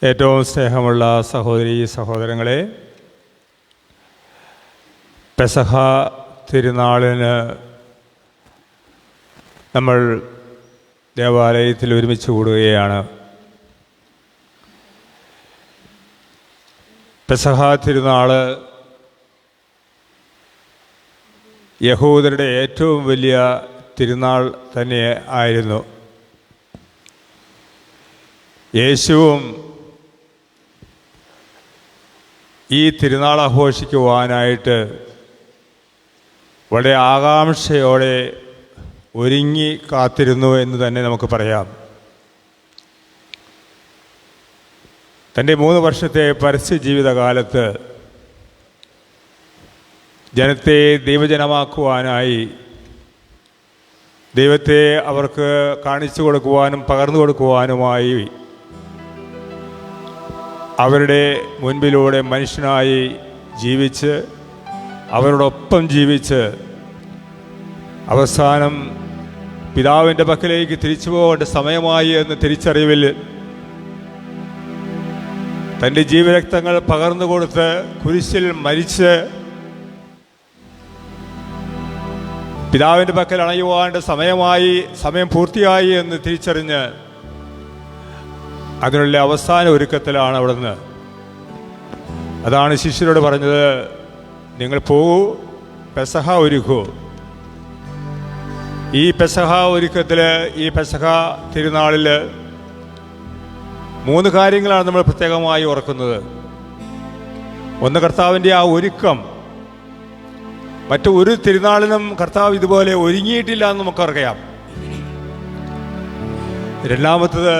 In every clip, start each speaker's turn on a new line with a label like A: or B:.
A: ഏറ്റവും സ്നേഹമുള്ള സഹോദരീ സഹോദരങ്ങളെ, പെസഹ തിരുനാളിന് നമ്മൾ ദേവാലയത്തിൽ ഒരുമിച്ച് കൂടുകയാണ്. പെസഹ തിരുനാൾ യഹൂദരുടെ ഏറ്റവും വലിയ തിരുനാൾ തന്നെ ആയിരുന്നു. യേശുവും ഈ തിരുനാൾ ആഘോഷിക്കുവാനായിട്ട് വളരെ ആകാംക്ഷയോടെ ഒരുങ്ങി കാത്തിരുന്നു എന്ന് തന്നെ നമുക്ക് പറയാം. തൻ്റെ 3 വർഷത്തെ പരസ്യ ജീവിതകാലത്ത് ജനത്തെ ദൈവജനമാക്കുവാനായി, ദൈവത്തെ അവർക്ക് കാണിച്ചു കൊടുക്കുവാനും പകർന്നു കൊടുക്കുവാനുമായി അവരുടെ മുൻപിലൂടെ മനുഷ്യനായി ജീവിച്ച് അവരോടൊപ്പം ജീവിച്ച് അവസാനം പിതാവിൻ്റെ പക്കലേക്ക് തിരിച്ചു പോകേണ്ട സമയമായി എന്ന തിരിച്ചറിവിൽ തൻ്റെ ജീവരക്തങ്ങൾ പകർന്നു കൊടുത്ത് കുരിശിൽ മരിച്ച് പിതാവിൻ്റെ പക്കൽ അണയുവാൻ്റെ സമയം പൂർത്തിയായി എന്ന് തിരിച്ചറിഞ്ഞ് അതിനുള്ള അവസാന ഒരുക്കത്തിലാണ് അവിടുന്ന്. അതാണ് ശിഷ്യരോട് പറഞ്ഞത്, നിങ്ങൾ പോകൂ, പെസഹ ഒരുക്കൂ. ഈ പെസഹ ഒരുക്കത്തിൽ, ഈ പെസഹ തിരുനാളിൽ 3 കാര്യങ്ങളാണ് നമ്മൾ പ്രത്യേകമായി ഓർക്കുന്നത്. ഒന്ന്, കർത്താവിൻ്റെ ആ ഒരുക്കം. മറ്റു ഒരു തിരുനാളിനും കർത്താവ് ഇതുപോലെ ഒരുങ്ങിയിട്ടില്ല എന്ന് നമുക്കറിയാം. രണ്ടാമത്തത്,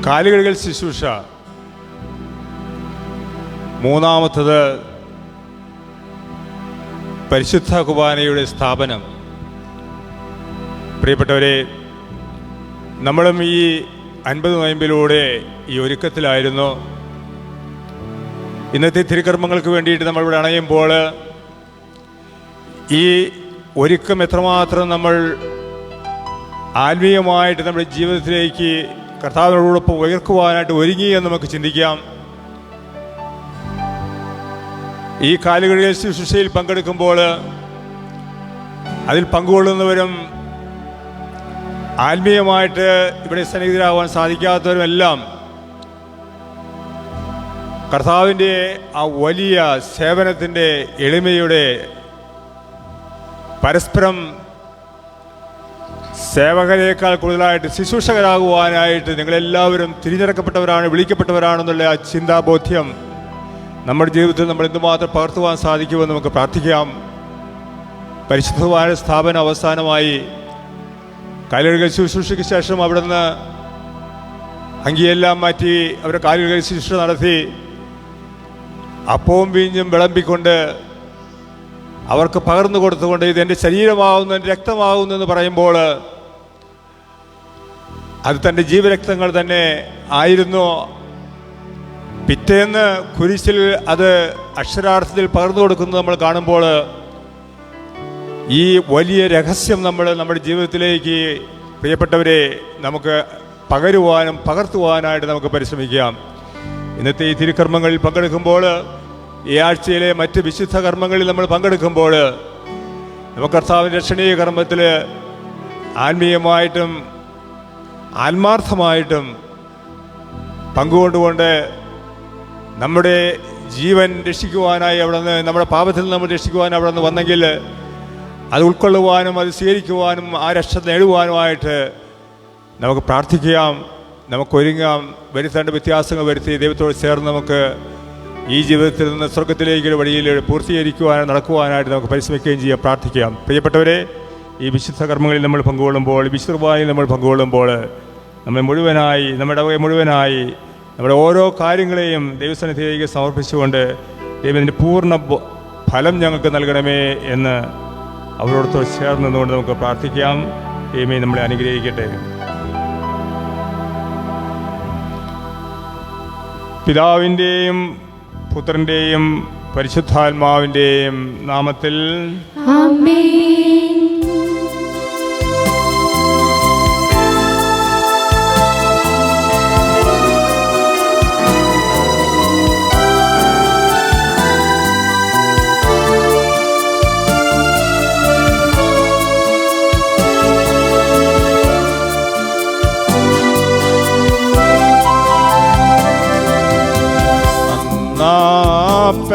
A: കാലുകഴുകൽ ശുശ്രൂഷ. മൂന്നാമത്തത്, പരിശുദ്ധ കുർബാനയുടെ സ്ഥാപനം. പ്രിയപ്പെട്ടവരെ, നമ്മളും ഈ 50 നോയമ്പിലൂടെ ഈ ഒരുക്കത്തിലായിരുന്നു. ഇന്നത്തെ തിരുക്കർമ്മങ്ങൾക്ക് വേണ്ടിയിട്ട് നമ്മളിവിടെ അണയുമ്പോൾ ഈ ഒരുക്കം എത്രമാത്രം നമ്മൾ ആത്മീയമായിട്ട് നമ്മുടെ ജീവിതത്തിലേക്ക് കർത്താവിനോടൊപ്പം ഉയർക്കുവാനായിട്ട് ഒരുങ്ങി എന്ന് നമുക്ക് ചിന്തിക്കാം. ഈ കാലുകളിലെ ശുശ്രൂഷയിൽ പങ്കെടുക്കുമ്പോൾ അതിൽ പങ്കുകൊള്ളുന്നവരും ആത്മീയമായിട്ട് ഇവിടെ സന്നിഹിതരാകുവാൻ സാധിക്കാത്തവരും എല്ലാം കർത്താവിൻ്റെ ആ വലിയ സേവനത്തിൻ്റെ എളിമയുടെ പരസ്പരം സേവകരേക്കാൾ കൂടുതലായിട്ട് ശുശ്രൂഷകരാകുവാനായിട്ട് നിങ്ങളെല്ലാവരും തിരഞ്ഞെടുക്കപ്പെട്ടവരാണ്, വിളിക്കപ്പെട്ടവരാണെന്നുള്ള ആ ചിന്താബോധ്യം നമ്മുടെ ജീവിതത്തിൽ നമ്മൾ എന്തുമാത്രം പകർത്തുവാൻ സാധിക്കുമെന്ന് നമുക്ക് പ്രാർത്ഥിക്കാം. പരിശുദ്ധ കുർബാന സ്ഥാപനം അവസാനമായി കാലുകഴുകൽ ശുശ്രൂഷയ്ക്ക് ശേഷം അവിടുന്ന് അങ്കിയെല്ലാം മാറ്റി അവരുടെ കാലുകഴുകൽ ശുശ്രൂഷ നടത്തി അപ്പവും വീഞ്ഞും വിളമ്പിക്കൊണ്ട് അവർക്ക് പകർന്നു കൊടുത്തുകൊണ്ട് ഇത് എൻ്റെ ശരീരമാകുന്നു, എൻ്റെ രക്തമാകുന്നു എന്ന് പറയുമ്പോൾ അത് തൻ്റെ ജീവരക്തങ്ങൾ തന്നെ ആയിരുന്നു. പിറ്റേന്ന് കുരിശിൽ അത് അക്ഷരാർത്ഥത്തിൽ പകർന്നു കൊടുക്കുന്നത് നമ്മൾ കാണുമ്പോൾ ഈ വലിയ രഹസ്യം നമ്മുടെ ജീവിതത്തിലേക്ക് പ്രിയപ്പെട്ടവരെ നമുക്ക് പകരുവാനും പകർത്തുവാനായിട്ട് നമുക്ക് പരിശ്രമിക്കാം. ഇന്നത്തെ ഈ തിരുക്കർമ്മങ്ങളിൽ പങ്കെടുക്കുമ്പോൾ, ഈ ആഴ്ചയിലെ മറ്റ് വിശുദ്ധ കർമ്മങ്ങളിൽ നമ്മൾ പങ്കെടുക്കുമ്പോൾ നമുക്ക് കർത്താവിൻ്റെ രക്ഷണീയ കർമ്മത്തിൽ ആത്മീയമായിട്ടും ആത്മാർത്ഥമായിട്ടും പങ്കുകൊണ്ടുകൊണ്ട് നമ്മുടെ ജീവൻ രക്ഷിക്കുവാനായി അവിടുന്ന്, നമ്മുടെ പാപത്തിൽ നിന്ന് നമ്മൾ രക്ഷിക്കുവാൻ അവിടുന്ന് വന്നെങ്കിൽ അത് ഉൾക്കൊള്ളുവാനും അത് സ്വീകരിക്കുവാനും ആ രക്ഷ നേടുവാനുമായിട്ട് നമുക്ക് പ്രാർത്ഥിക്കാം, നമുക്കൊരുങ്ങാം. വരുത്തേണ്ട വ്യത്യാസങ്ങൾ വരുത്തി ദൈവത്തോട് ചേർന്ന് നമുക്ക് ഈ ജീവിതത്തിൽ നിന്ന് സ്വർഗത്തിലേക്ക് വഴിയിൽ പൂർത്തീകരിക്കുവാനും നടക്കുവാനായിട്ട് നമുക്ക് പരിശ്രമിക്കുകയും ചെയ്യാം, പ്രാർത്ഥിക്കാം. പ്രിയപ്പെട്ടവരെ, ഈ വിശുദ്ധ കർമ്മങ്ങളിൽ നമ്മൾ പങ്കുകൊള്ളുമ്പോൾ, വിശുദ്ധ കുർബാനയിൽ നമ്മൾ പങ്കുകൊള്ളുമ്പോൾ നമ്മൾ മുഴുവനായി, നമ്മുടെ ഇടവക മുഴുവനായി നമ്മുടെ ഓരോ കാര്യങ്ങളെയും ദൈവസന്നിധിയിലേക്ക് സമർപ്പിച്ചുകൊണ്ട് ദൈവത്തിൻ്റെ പൂർണ്ണ ഫലം ഞങ്ങൾക്ക് നൽകണമേ എന്ന് അവരോട് ചേർന്ന് നിന്നുകൊണ്ട് നമുക്ക് പ്രാർത്ഥിക്കാം. ദൈവമേ നമ്മളെ അനുഗ്രഹിക്കട്ടെ. പിതാവിൻ്റെയും പുത്രൻ്റെയും പരിശുദ്ധാത്മാവിൻ്റെയും നാമത്തിൽ
B: ആമേൻ.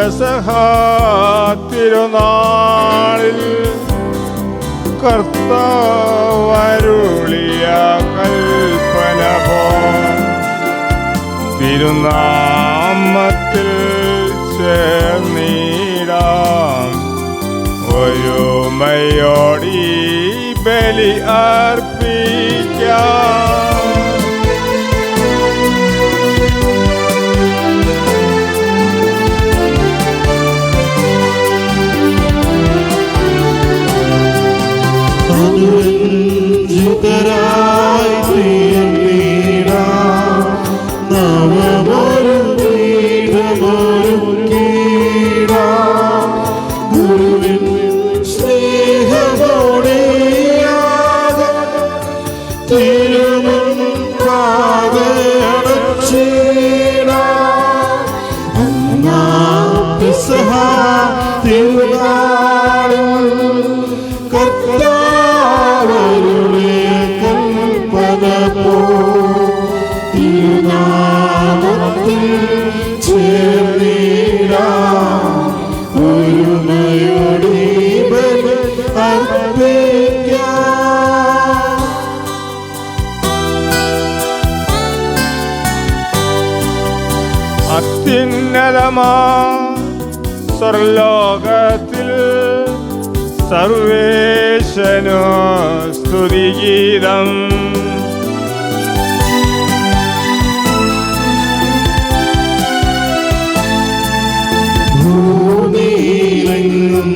A: പെസഹ തിരുനാളിൽ കർത്താവരുളിയ കൽപ്പന പോൽ തിരുനാമത്തിൽ ചേർന്നിടാം ഒരുമയോടി ബലി അർപ്പിക്കാം.
B: അനുരഞ്ജിതരായി തീർന്നിടാം നവമൊരു പീഠമൊരുക്കിടാം. ഗുരുവിൻ സ്നേഹമോടെ തിരുമുൻപാകെ അടച്ചിടാം. പെസഹ തിരുനാളിൽ കർത്താവരുളിയ കൽപ്പന പോൽ തിരുനാമത്തിൽ ചേർന്നിടാം ഒരുമയോടെ ബലി അർപ്പിക്കാം.
A: അത്യുന്നതമാ സ്വർലോകത്തിൽ സർവേശനോ സ്തുതിഗീതം.
B: ഭൂമിയിലെങ്ങും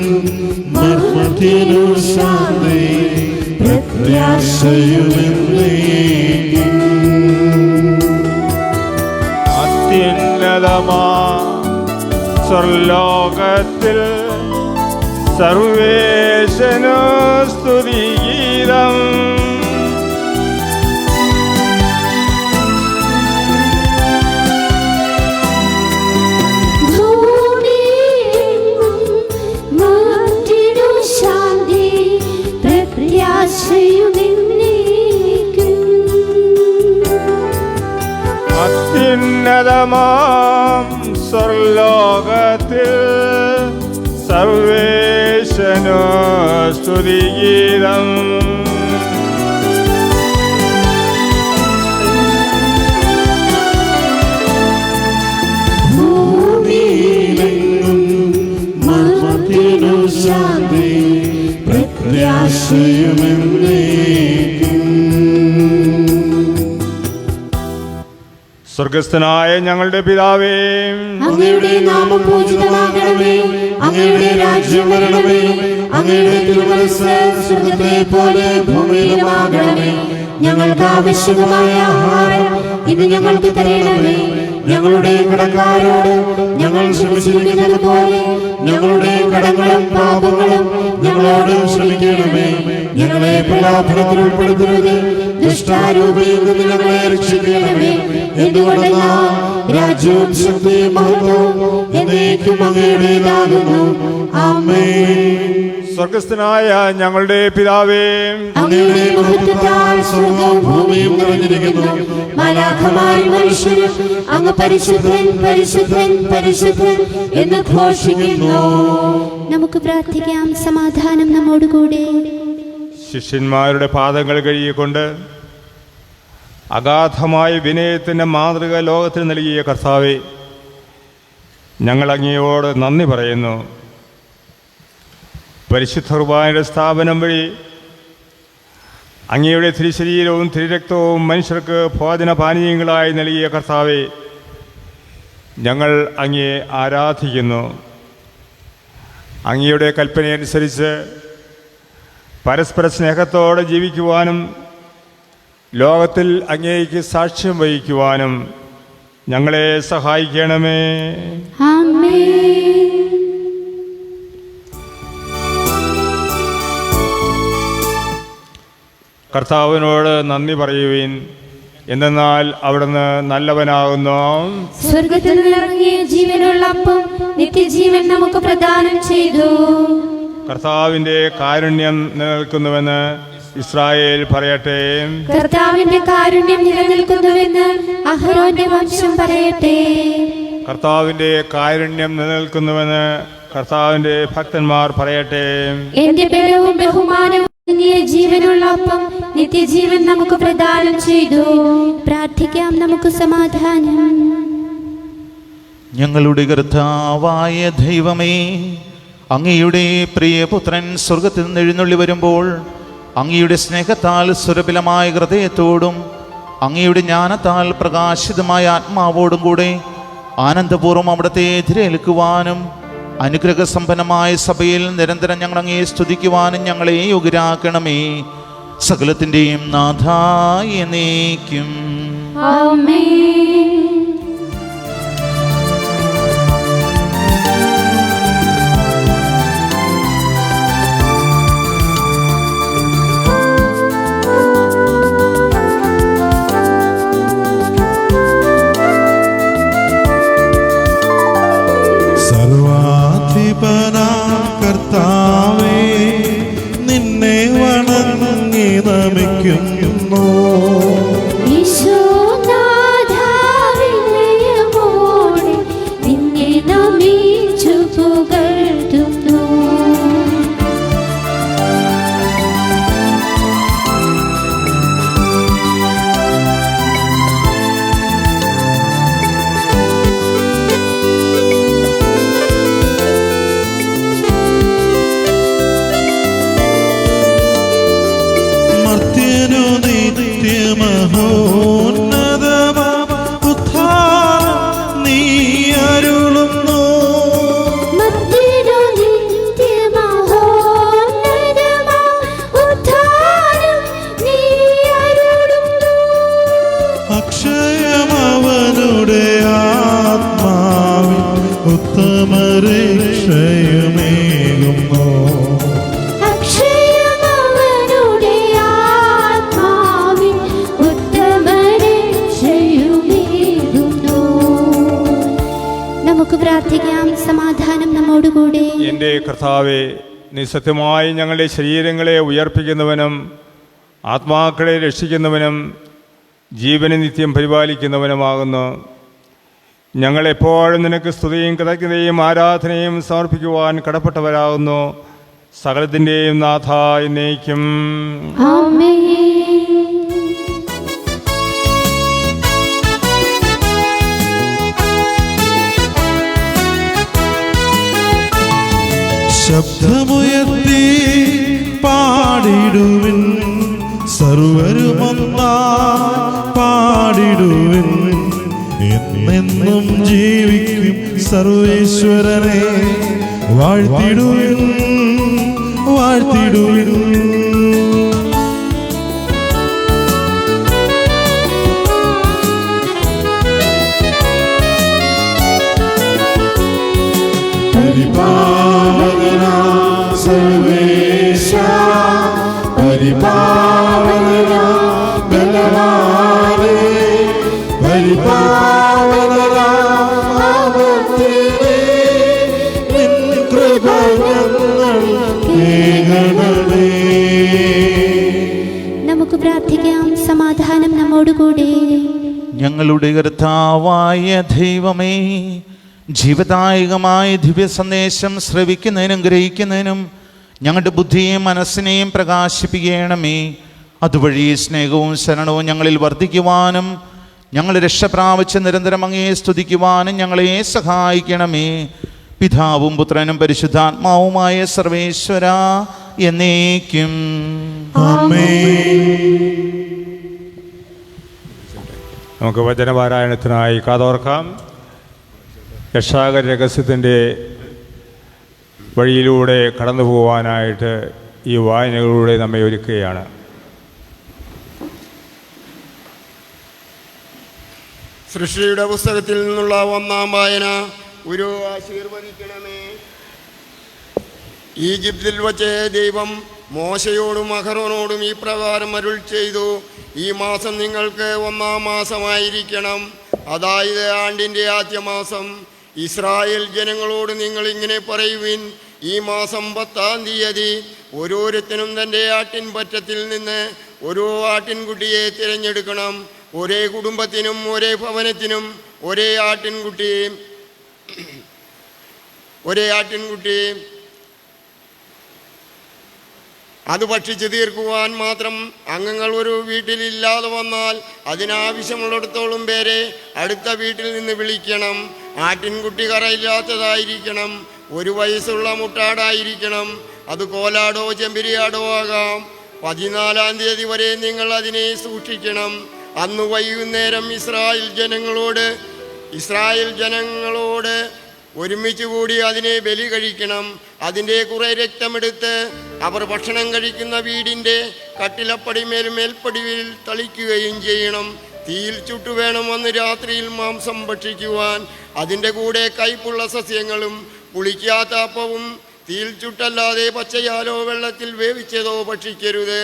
B: മർത്യനു ശാന്തി പ്രത്യാശയുമെന്നേക്കും.
A: അത്യുന്നതമാ സ്വർലോകത്തിൽ സർവേശനോ സ്തുതിഗീതം. അത്യുന്നതമാം സ്വർലോകത്തിൽ സർവേശനോ സ്തുതിഗീതം.
B: ഭൂമിയിലെങ്ങും മർത്യനു ശാന്തി പ്രത്യാശയുമെന്നേക്കും.
A: സ്വർഗസ്ഥനായ ഞങ്ങളുടെ പിതാവേ,
C: അങ്ങയുടെ നാമം പൂജിതമാകണമേ. അങ്ങയുടെ രാജ്യം വരണമേ. അങ്ങയുടെ തിരുമനസ്സ് സ്വർഗ്ഗത്തെ പോലെ ഭൂമിയിലുമാകണമേ. ഞങ്ങൾക്ക് ആവശ്യമായ ആഹാരം ഇന്ന് ഞങ്ങൾക്ക് തരണമേ. ഞങ്ങളുടെ കടക്കാരോട് ഞങ്ങൾ ക്ഷമിച്ചിരിക്കുന്നത് പോലെ ഞങ്ങളുടെ കടങ്ങളും പാപങ്ങളും ഞങ്ങളോട് ക്ഷമിക്കണമേ. ഞങ്ങളെ പ്രലോഭനത്തിൽ ഉൾപ്പെടുത്തരുത്, ദുഷ്ടാരൂപയിൽ നിന്ന് ഞങ്ങളെ രക്ഷിക്കണമേ. എന്തുകൊണ്ടെന്നാൽ രാജ്യവും ശക്തിയും മഹത്വവും എന്നേക്കും അങ്ങയുടേതാകുന്നു. ആമേൻ.
A: സ്വർഗസ്ഥനായ ഞങ്ങളുടെ പിതാവേ,
C: അങ്ങയുടെ മഹത്വത്താൽ സ്വർഗ്ഗവും ഭൂമിയും നിറഞ്ഞിരിക്കുന്നു. മാലാഖമാരും മനുഷ്യരും അങ്ങ് പരിശുദ്ധൻ പരിശുദ്ധൻ പരിശുദ്ധൻ എന്ന് ഘോഷിക്കുന്നു.
D: നമുക്ക് പ്രാർത്ഥിക്കാം. സമാധാനം നമ്മോടുകൂടെ.
A: ശിഷ്യന്മാരുടെ പാദങ്ങൾ കഴുകിക്കൊണ്ട് അഗാധമായ വിനയത്തിൻ്റെ മാതൃക ലോകത്തിന് നൽകിയ കർത്താവേ, ഞങ്ങൾ അങ്ങയോട് നന്ദി പറയുന്നു. പരിശുദ്ധ കുർബാനയുടെ സ്ഥാപനം വഴി അങ്ങയുടെ തിരുശരീരവും തിരുരക്തവും മനുഷ്യർക്ക് ഭോജനപാനീയങ്ങളായി നൽകിയ കർത്താവേ, ഞങ്ങൾ അങ്ങയെ ആരാധിക്കുന്നു. അങ്ങയുടെ കൽപ്പനയനുസരിച്ച് പരസ്പര സ്നേഹത്തോടെ ജീവിക്കുവാനും ലോകത്തിൽ അങ്ങേക്ക് സാക്ഷ്യം വഹിക്കുവാനും ഞങ്ങളെ സഹായിക്കണമേ.
D: ആമേൻ.
A: കർത്താവിനോട് നന്ദി പറയുവിൻ, എന്തെന്നാൽ അവിടുന്ന് നല്ലവനാകുന്നു.
D: സ്വർഗ്ഗത്തിൽ നിന്നിറങ്ങിയ ജീവനുള്ള അപ്പം നിത്യജീവൻ നമുക്ക് പ്രദാനം ചെയ്തു.
A: കർത്താവിൻ്റെ കാരുണ്യം നിലനിൽക്കുന്നുവെന്ന് ഇസ്രായേൽ പറയട്ടെ.
D: കർത്താവിന്റെ കാരുണ്യം നിലനിൽക്കുന്നുവെന്ന് അഹരോന്റെ വംശം പറയട്ടെ.
A: കർത്താവിൻ്റെ കാരുണ്യം നിലനിൽക്കുന്നുവെന്ന് കർത്താവിൻ്റെ ഭക്തന്മാർ പറയട്ടെ.
D: എന്റെ ബലവും ബഹുമാനവും ജീവനുള്ള അപ്പം നിത്യജീവൻ നമുക്ക് പ്രദാനം ചെയ്തു. പ്രാർത്ഥിക്കാം, നമുക്ക് സമാധാനം.
E: ഞങ്ങളുടെ കർത്താവായ ദൈവമേ, അങ്ങയുടെ പ്രിയപുത്രൻ സ്വർഗത്തിൽ നിന്ന് എഴുന്നള്ളി വരുമ്പോൾ അങ്ങയുടെ സ്നേഹത്താൽ സുരഭിലമായ ഹൃദയത്തോടും അങ്ങയുടെ ജ്ഞാനത്താൽ പ്രകാശിതമായ ആത്മാവോടും കൂടെ ആനന്ദപൂർവ്വം അവിടത്തെ എതിരേൽക്കുവാനും അനുഗ്രഹസമ്പന്നമായ സഭയിൽ നിരന്തരം ഞങ്ങൾ അങ്ങയെ സ്തുതിക്കുവാനും ഞങ്ങളെ യോഗ്യരാക്കണമേ. സകലത്തിൻ്റെയും നാഥായ എന്നേക്കും.
D: ആമേൻ.
B: കർത്താവേ, നിന്നെ വണങ്ങി നമിക്കുന്നു.
D: നിന്നെ നമിച്ചു പുകഴ്ത്തുന്നു.
B: അക്ഷയമവനുടെ ആത്മാവിൽ ഉത്തമരക്ഷയമേകുന്നു.
D: നമുക്ക് പ്രാർത്ഥിക്കാം, സമാധാനം നമ്മോടുകൂടെ.
A: എൻ്റെ കർത്താവേ, നീ സത്യമായി ഞങ്ങളുടെ ശരീരങ്ങളെ ഉയർപ്പിക്കുന്നവനും ആത്മാക്കളെ രക്ഷിക്കുന്നവനും ജീവനെ നിത്യം പരിപാലിക്കുന്നവനുമാകുന്നു. ഞങ്ങളെപ്പോഴും നിനക്ക് സ്തുതിയും കൃതജ്ഞതയും ആരാധനയും സമർപ്പിക്കുവാൻ കടപ്പെട്ടവരാകുന്നു. സകലത്തിൻ്റെയും നാഥ എന്നേക്കും.
D: ആമേൻ.
B: ശബ്ദമുയർത്തി പാടിടുവിൻ, സർവരുമൊന്നായി പാടിടുവിൻ. എന്നെന്നും ജീവിക്കും സർവേശ്വരനെ വാഴ്ത്തിടുവിൻ, വാഴ്ത്തിടുവിൻ.
C: പരിപാലനാ സർവേശ, പരിപാലനാ ബലവാനേ, പരിപാലനാ ആവത്തിനേ, നിൻ കൃപ ഞങ്ങൾ കേൾക്കണമേ.
D: നമുക്ക് പ്രാർത്ഥിക്കാം, സമാധാനം നമ്മോടുകൂടെ.
E: ഞങ്ങളുടെ കർത്താവായ ദൈവമേ, ജീവദായകമായ ദിവ്യ സന്ദേശം ശ്രവിക്കുന്നതിനും ഗ്രഹിക്കുന്നതിനും ഞങ്ങളുടെ ബുദ്ധിയെയും മനസ്സിനെയും പ്രകാശിപ്പിക്കണമേ. അതുവഴി സ്നേഹവും ശരണവും ഞങ്ങളിൽ വർദ്ധിക്കുവാനും ഞങ്ങൾ രക്ഷ പ്രാപിച്ച് നിരന്തരം അങ്ങയെ സ്തുതിക്കുവാനും ഞങ്ങളെ സഹായിക്കണമേ. പിതാവും പുത്രനും പരിശുദ്ധാത്മാവുമായ സർവേശ്വരാ എന്നേക്കും.
A: നമുക്ക് വചനപാരായണത്തിനായി കാതോർക്കാം. രക്ഷാകര രഹസ്യത്തിൻ്റെ വഴിയിലൂടെ കടന്നു പോകാനായിട്ട് ഈ വായനകളിലൂടെ നമ്മെ ഒരുക്കുകയാണ്.
F: സൃഷ്ടിയുടെ പുസ്തകത്തിൽ നിന്നുള്ള ഒന്നാം വായന. ഒരു ആശീർവദിക്കണമേ. ഈജിപ്തിൽ വച്ച് ദൈവം മോശയോടും അഹറോനോടും ഈ പ്രകാരം അരുൾ ചെയ്തു: ഈ മാസം നിങ്ങൾക്ക് ഒന്നാം മാസമായിരിക്കണം, അതായത് ആണ്ടിൻ്റെ ആദ്യമാസം. ഇസ്രായേൽ ജനങ്ങളോട് നിങ്ങൾ ഇങ്ങനെ പറയുവിൻ: ഈ മാസം 10-ാം തീയതി ഓരോരുത്തരും തൻ്റെ ആട്ടിൻ പറ്റത്തിൽ നിന്ന് ഓരോ ആട്ടിൻകുട്ടിയെ തിരഞ്ഞെടുക്കണം. ഒരേ കുടുംബത്തിനും ഒരേ ഭവനത്തിനും ഒരേ ആട്ടിൻകുട്ടി. ഒരേ ആട്ടിൻകുട്ടി അത് ഭക്ഷിച്ച് തീർക്കുവാൻ മാത്രം അംഗങ്ങൾ ഒരു വീട്ടിലില്ലാതെ വന്നാൽ അതിനാവശ്യമുള്ളിടത്തോളം പേരെ അടുത്ത വീട്ടിൽ നിന്ന് വിളിക്കണം. ആട്ടിൻകുട്ടി കറയില്ലാത്തതായിരിക്കണം. 1 വയസ്സുള്ള മുട്ടാടായിരിക്കണം. അത് കോലാടോ ചെമ്പരിയാടോ ആകാം. 14-ാം തീയതി വരെ നിങ്ങൾ അതിനെ സൂക്ഷിക്കണം. അന്ന് വൈകുന്നേരം ഇസ്രായേൽ ജനങ്ങളോട് ഒരുമിച്ച് കൂടി അതിനെ ബലി കഴിക്കണം. അതിൻ്റെ കുറെ രക്തമെടുത്ത് അവർ ഭക്ഷണം കഴിക്കുന്ന വീടിൻ്റെ കട്ടിലപ്പടിമേൽ മേൽപ്പടിയിൽ തളിക്കുകയും ചെയ്യണം. തീയിൽ ചുട്ടു വേണം അന്ന് രാത്രിയിൽ മാംസം ഭക്ഷിക്കുവാൻ. അതിൻ്റെ കൂടെ കയ്പുള്ള സസ്യങ്ങളും പുളിക്കാത്ത അപ്പവും തീയിൽ ചുട്ടല്ലാതെ പച്ചയാലോ വെള്ളത്തിൽ വേവിച്ചതോ ഭക്ഷിക്കരുത്.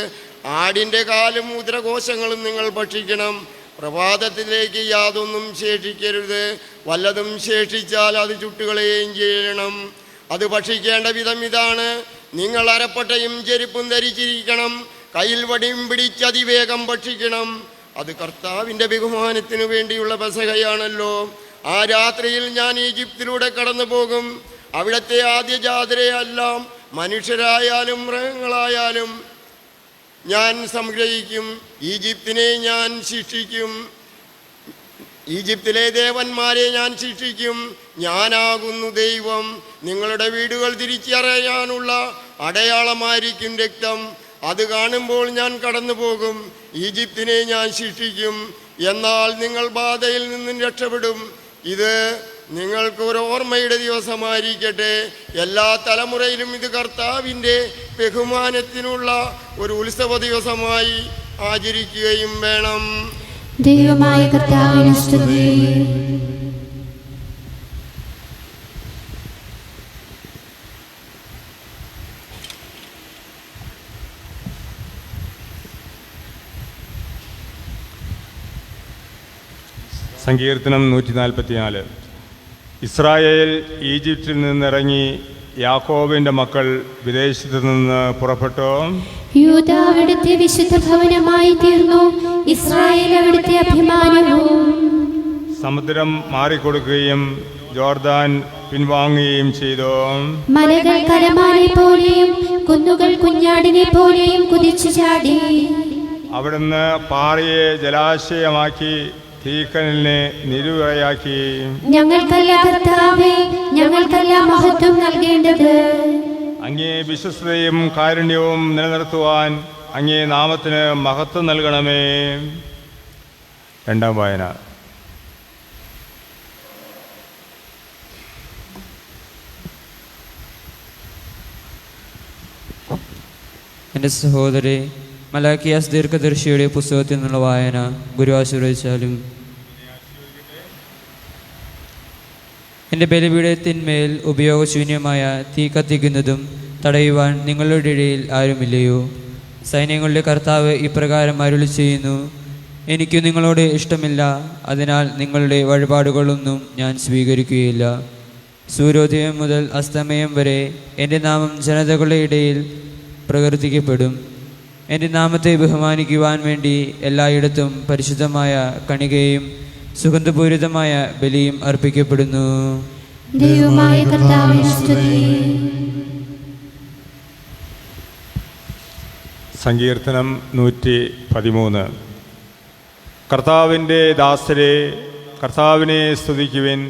F: ആടിൻ്റെ കാലും ഉദരകോശങ്ങളും നിങ്ങൾ ഭക്ഷിക്കണം. പ്രഭാതത്തിലേക്ക് യാതൊന്നും ശേഷിക്കരുത്. വല്ലതും ശേഷിച്ചാൽ അത് ചുട്ടുകളയുകയും ചെയ്യണം. അത് ഭക്ഷിക്കേണ്ട വിധം ഇതാണ്: നിങ്ങൾ അരപ്പട്ടയും ചെരുപ്പും ധരിച്ചിരിക്കണം. കയ്യിൽ വടിയും പിടിച്ച് അതിവേഗം ഭക്ഷിക്കണം. അത് കർത്താവിൻ്റെ ബഹുമാനത്തിനു വേണ്ടിയുള്ള പെസഹയാണല്ലോ. ആ രാത്രിയിൽ ഞാൻ ഈജിപ്തിലൂടെ കടന്നു പോകും. അവിടുത്തെ ആദ്യജാതരെ എല്ലാം, മനുഷ്യരായാലും മൃഗങ്ങളായാലും ഞാൻ സംഗ്രഹിക്കും. ഈജിപ്തിനെ ഞാൻ ശിക്ഷിക്കും. ഈജിപ്തിലെ ദേവന്മാരെ ഞാൻ ശിക്ഷിക്കും. ഞാനാകുന്നു ദൈവം. നിങ്ങളുടെ വീടുകൾ തിരിച്ചറിയാനുള്ള അടയാളമായിരിക്കും രക്തം. അത് കാണുമ്പോൾ ഞാൻ കടന്നു പോകും. ഈജിപ്തിനെ ഞാൻ ശിക്ഷിക്കും. എന്നാൽ നിങ്ങൾ ബാധയിൽ നിന്നും രക്ഷപ്പെടും. ഇത് നിങ്ങൾക്ക് ഒരു ഓർമ്മയുടെ ദിവസമായിരിക്കട്ടെ. എല്ലാ തലമുറയിലും ഇത് കർത്താവിൻ്റെ ബഹുമാനത്തിനുള്ള ഒരു ഉത്സവ ദിവസമായി ആചരിക്കുകയും വേണം.
D: ദൈവമായ കർത്താവിനെ സ്തുതി.
A: സങ്കീർത്തനം 144. ഇസ്രായേൽ ഈജിപ്തിൽ നിന്നിറങ്ങി, യാക്കോബിൻ്റെ മക്കൾ വിദേശത്തു നിന്ന് പുറപ്പെട്ടു.
D: യൂദ അവിടുത്തെ വിശുദ്ധ ഭവനമായി തീർന്നു, ഇസ്രായേൽ അവിടുത്തെ അഭിമാനവും.
A: സമുദ്രം മാറിക്കൊടുക്കുകയും ജോർദാൻ പിൻവാങ്ങുകയും ചെയ്തു.
D: മലകൾ കലമാനെ പോലെയും കുന്നുകൾ കുഞ്ഞാടിനെ പോലെയും കുതിച്ചു ചാടി.
A: അവിടുന്ന് പാറയെ ജലാശയമാക്കി, തീക്കനലിനെ നിരുവറയാക്കി.
D: ഞങ്ങൾക്കല്ല കർത്താവേ, ഞങ്ങൾക്കല്ല മഹത്വം നൽകേണ്ടത്.
A: അങ്ങേ വിശ്വസ്തയും കാരുണ്യവും നിലനിർത്തുവാൻ അങ്ങേ നാമത്തിന് മഹത്വം നൽകണമേ. രണ്ടാം വായന.
G: എൻ്റെ സഹോദരി, മലാക്കിയാസ് ദീർഘദർശിയുടെ പുസ്തകത്തിൽ നിന്നുള്ള വായന ഗുരു ആശീർവദിച്ചാലും. എൻ്റെ ബലിപീഠത്തിന്മേൽ ഉപയോഗശൂന്യമായ തീ കത്തിക്കുന്നതും തടയുവാൻ നിങ്ങളുടെ ഇടയിൽ ആരുമില്ലയോ? സൈന്യങ്ങളുടെ കർത്താവ് ഇപ്രകാരം അരുളി ചെയ്യുന്നു: എനിക്ക് നിങ്ങളോട് ഇഷ്ടമില്ല, അതിനാൽ നിങ്ങളുടെ വഴിപാടുകളൊന്നും ഞാൻ സ്വീകരിക്കുകയില്ല. സൂര്യോദയം മുതൽ അസ്തമയം വരെ എൻ്റെ നാമം ജനതകളുടെ ഇടയിൽ പ്രകീർത്തിക്കപ്പെടും. എൻ്റെ നാമത്തെ ബഹുമാനിക്കുവാൻ വേണ്ടി എല്ലായിടത്തും പരിശുദ്ധമായ കണികയും സുഗന്ധപൂരിതമായ ബലിയും അർപ്പിക്കപ്പെടുന്നു.
D: ദൈവമായ കർത്താവിനെ സ്തുതി.
A: സങ്കീർത്തനം 113. കർത്താവിൻ്റെ ദാസരെ, കർത്താവിനെ സ്തുതിക്കുവിൻ,